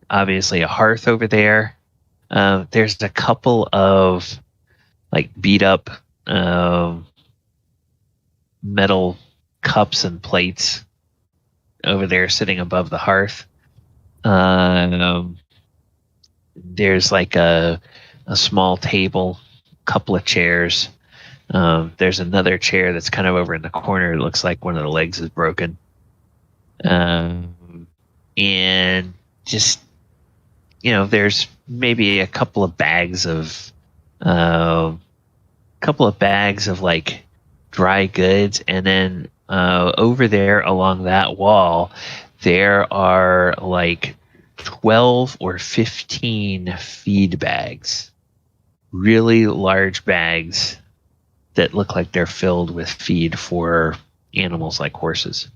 obviously a hearth over there. There's a couple of like beat up metal cups and plates over there sitting above the hearth. There's like a small table, couple of chairs. There's another chair that's kind of over in the corner. It looks like one of the legs is broken. And just, there's maybe a couple of bags of like dry goods. And then over there along that wall, there are like 12 or 15 feed bags, really large bags that look like they're filled with feed for animals like horses.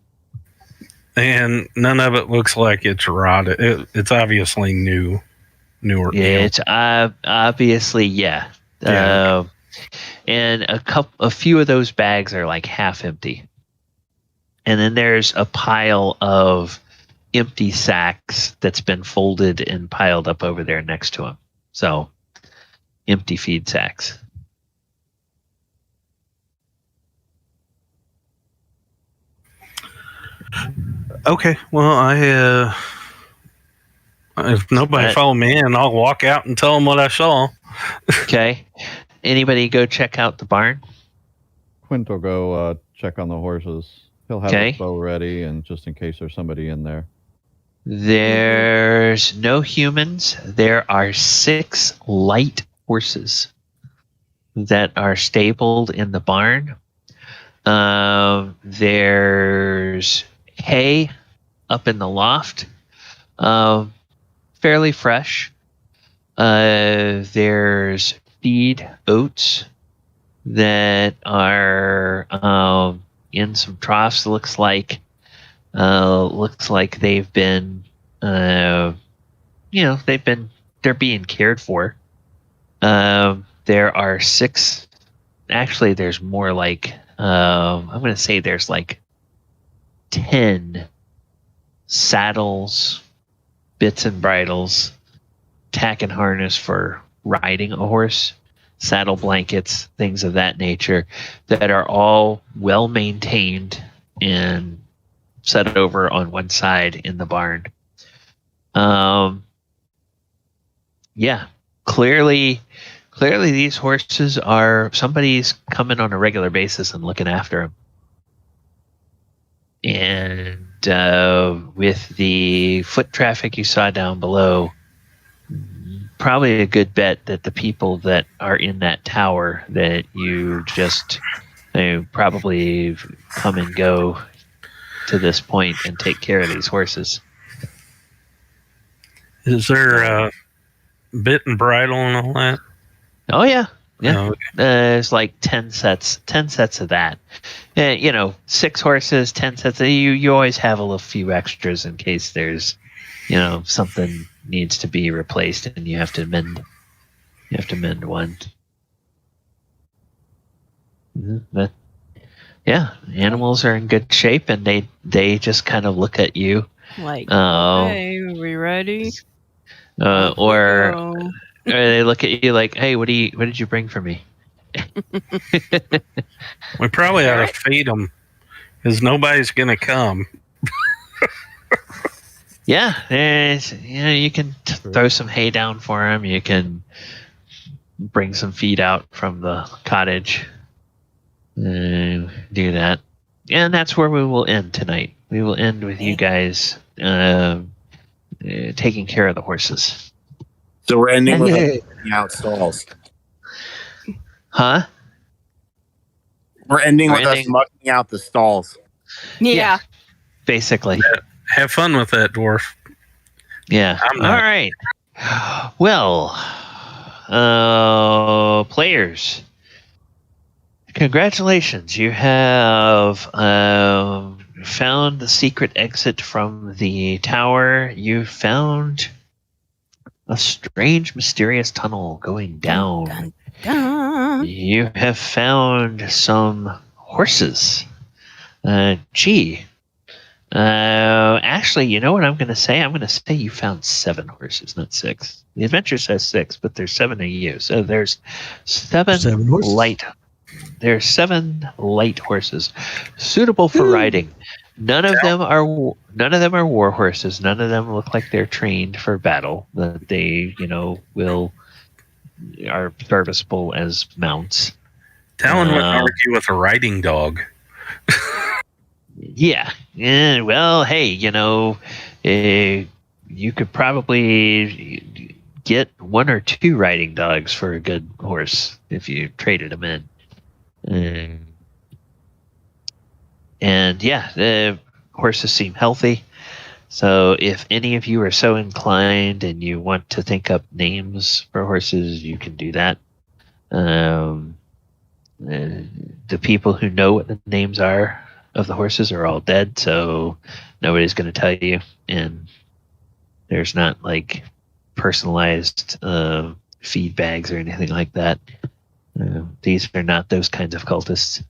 And none of it looks like it's rotted. It's obviously newer. Yeah, it's obviously, yeah. And a few of those bags are like half empty. And then there's a pile of empty sacks that's been folded and piled up over there next to them. So, empty feed sacks. Okay, well, if nobody follow me in, I'll walk out and tell them what I saw. Okay. Anybody go check out the barn? Quint will go check on the horses. He'll have his bow ready, and just in case there's somebody in there. There's no humans. There are 6 light horses that are stabled in the barn. There's hay up in the loft, fairly fresh. There's feed oats that are in some troughs. Looks like they've been they're being cared for. There are 6. Actually, there's more like I'm going to say there's like 10 saddles, bits and bridles, tack and harness for riding a horse, saddle blankets, things of that nature that are all well maintained and set over on one side in the barn. Yeah, clearly these horses are somebody's coming on a regular basis and looking after them. And with the foot traffic you saw down below, probably a good bet that the people that are in that tower that you just probably come and go to this point and take care of these horses. Is there bit and bridle and all that? Oh yeah. Yeah. Oh, okay. There's like 10 sets of that. 6 horses, 10 sets. You always have a few extras in case there's, something needs to be replaced and you have to mend. You have to mend one. But yeah, animals are in good shape, and they just kind of look at you like, "Hey, are we ready?" Or they look at you like, "Hey, what did you bring for me?" We probably ought to feed them, because nobody's gonna come. Yeah, you can throw some hay down for them. You can bring some feed out from the cottage. Do that, and that's where we will end tonight. We will end with you guys taking care of the horses. So we're ending with mucking out stalls. Huh? We're ending with us mucking out the stalls. Yeah. Basically. Yeah. Have fun with that, dwarf. Yeah. All right. Well, players, congratulations. You have found the secret exit from the tower. You found a strange, mysterious tunnel going down. Dun, dun. You have found some horses. Actually, you know what I'm going to say? I'm going to say you found 7 horses, not 6. The adventure says 6, but there's 7 of you. So there's 7 horses. light. There's 7 light horses suitable for riding. None of them are war horses. None of them look like they're trained for battle. That they, are serviceable as mounts. Talon would argue with a riding dog. Yeah. Well, hey, you could probably get 1 or 2 riding dogs for a good horse if you traded them in. And yeah, the horses seem healthy. So if any of you are so inclined and you want to think up names for horses, you can do that. The people who know what the names are of the horses are all dead, so nobody's going to tell you. And there's not like personalized feed bags or anything like that. These are not those kinds of cultists.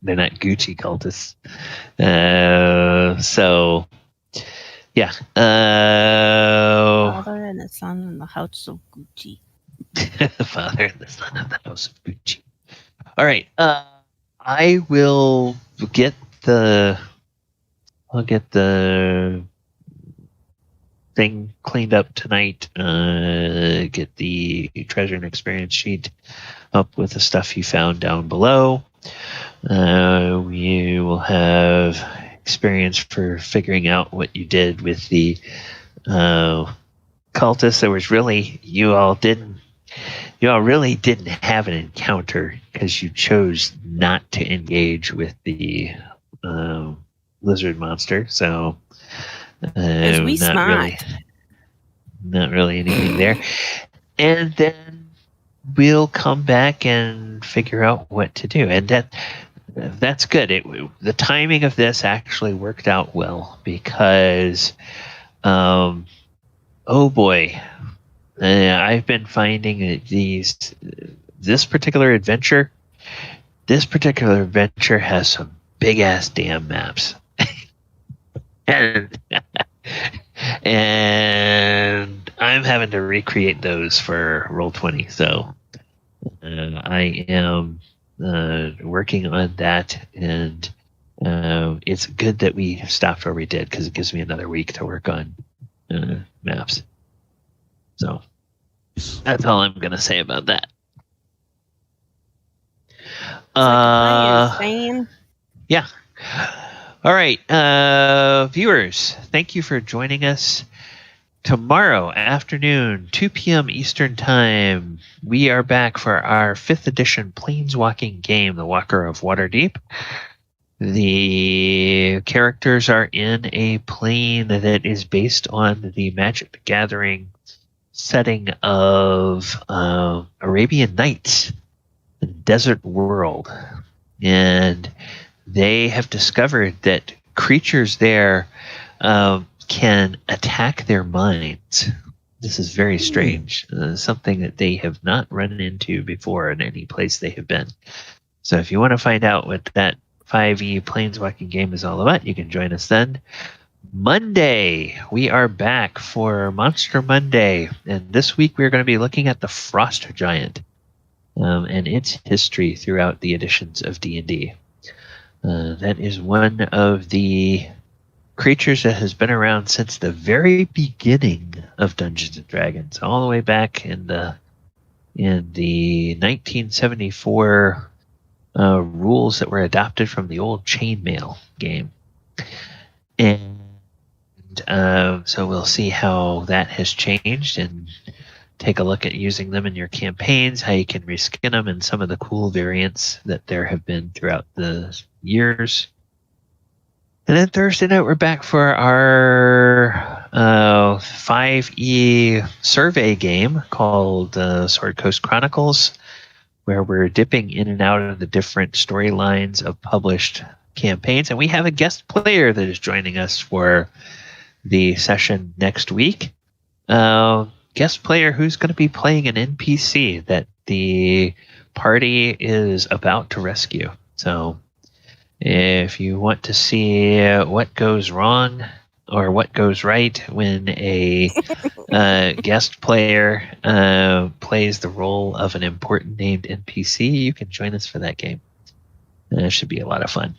They're not Gucci cultists. So, yeah. Father and the son in the house of Gucci. Father and the son of the house of Gucci. All right. I will get the. I'll get the thing cleaned up tonight. Get the treasure and experience sheet up with the stuff you found down below. You will have experience for figuring out what you did with the cultists. There was really you all really didn't have an encounter because you chose not to engage with the lizard monster. So we smart. Not really anything there. And then we'll come back and figure out what to do. And that's good. The timing of this actually worked out well because, oh boy, I've been finding that this particular adventure has some big ass damn maps. And I'm having to recreate those for Roll20. So I am working on that, and it's good that we stopped where we did because it gives me another week to work on maps. So that's all I'm going to say about that. Yeah. All right. Viewers, thank you for joining us. Tomorrow afternoon, 2 p.m. Eastern Time, we are back for our 5th edition Planeswalking game, The Walker of Waterdeep. The characters are in a plane that is based on the Magic the Gathering setting of Arabian Nights, the desert world. And they have discovered that creatures there can attack their minds. This is very strange. Something that they have not run into before in any place they have been. So if you want to find out what that 5e Planeswalking game is all about, you can join us then. Monday, we are back for Monster Monday. And this week we're going to be looking at the Frost Giant and its history throughout the editions of D&D. That is one of the creatures that has been around since the very beginning of Dungeons and Dragons, all the way back in the 1974 rules that were adopted from the old chainmail game. And so we'll see how that has changed and take a look at using them in your campaigns, how you can reskin them, and some of the cool variants that there have been throughout the years. And then Thursday night, we're back for our 5e survey game called Sword Coast Chronicles, where we're dipping in and out of the different storylines of published campaigns. And we have a guest player that is joining us for the session next week. Guest player who's going to be playing an NPC that the party is about to rescue. So if you want to see what goes wrong or what goes right when a guest player plays the role of an important named NPC, you can join us for that game. It should be a lot of fun.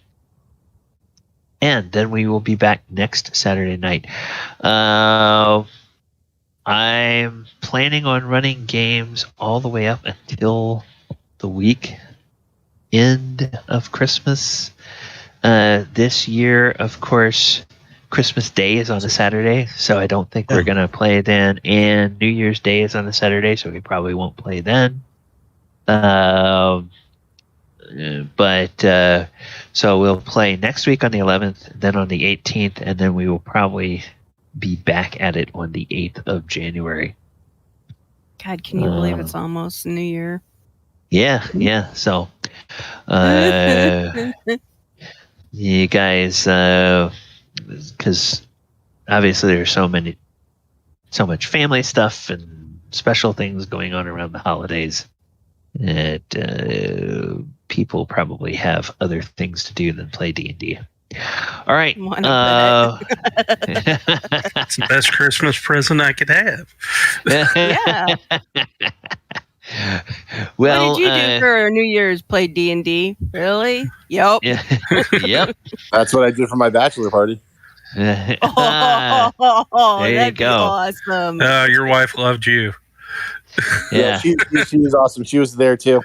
And then we will be back next Saturday night. I'm planning on running games all the way up until the week end of Christmas. This year, of course, Christmas Day is on a Saturday, so I don't think we're going to play then. And New Year's Day is on a Saturday, so we probably won't play then. So we'll play next week on the 11th, then on the 18th, and then we will probably be back at it on the 8th of January. God, can you believe it's almost New Year? Yeah. So, you guys, because obviously there's so much family stuff and special things going on around the holidays that people probably have other things to do than play D&D. All right. It's the best Christmas present I could have. Yeah. Well, what did you do for New Year's? Play D&D? Really? Yep. Yeah. Yep. That's what I did for my bachelor party. There you go. Awesome. Your wife loved you. Yeah. She was awesome. She was there too.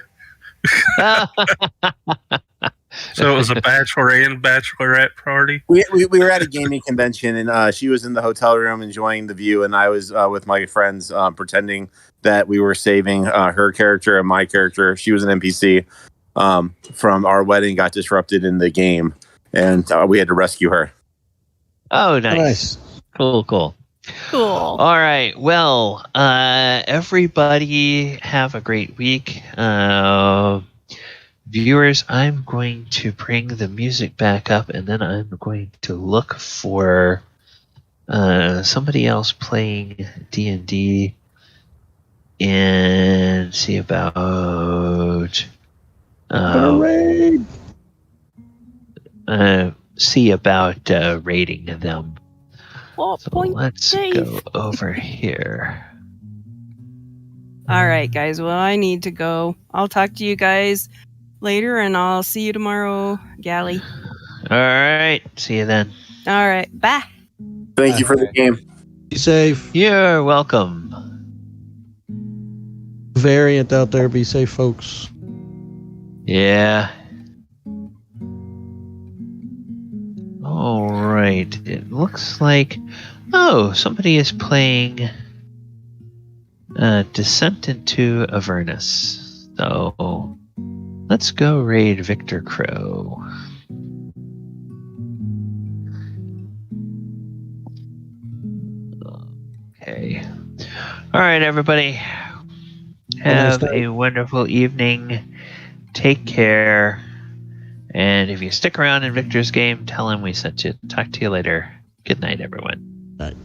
So it was a bachelor and bachelorette party? We were at a gaming convention, and she was in the hotel room enjoying the view, and I was with my friends pretending that we were saving her character and my character. She was an NPC from our wedding, got disrupted in the game, and we had to rescue her. Oh, nice. Cool. All right. Well, everybody have a great week. Viewers, I'm going to bring the music back up, and then I'm going to look for somebody else playing D&D and see about raiding them. So let's go over here. All right, guys. Well, I need to go. I'll talk to you guys later, and I'll see you tomorrow, Gally. All right. See you then. All right. Bye. Thank you for the game. Be safe. You're welcome. Variant out there. Be safe, folks. Yeah. All right. It looks like... Oh, somebody is playing Descent into Avernus. So, let's go raid Victor Crow. Okay. All right, everybody. Have a wonderful evening. Take care. And if you stick around in Victor's game, tell him we sent you. Talk to you later. Good night, everyone. Night.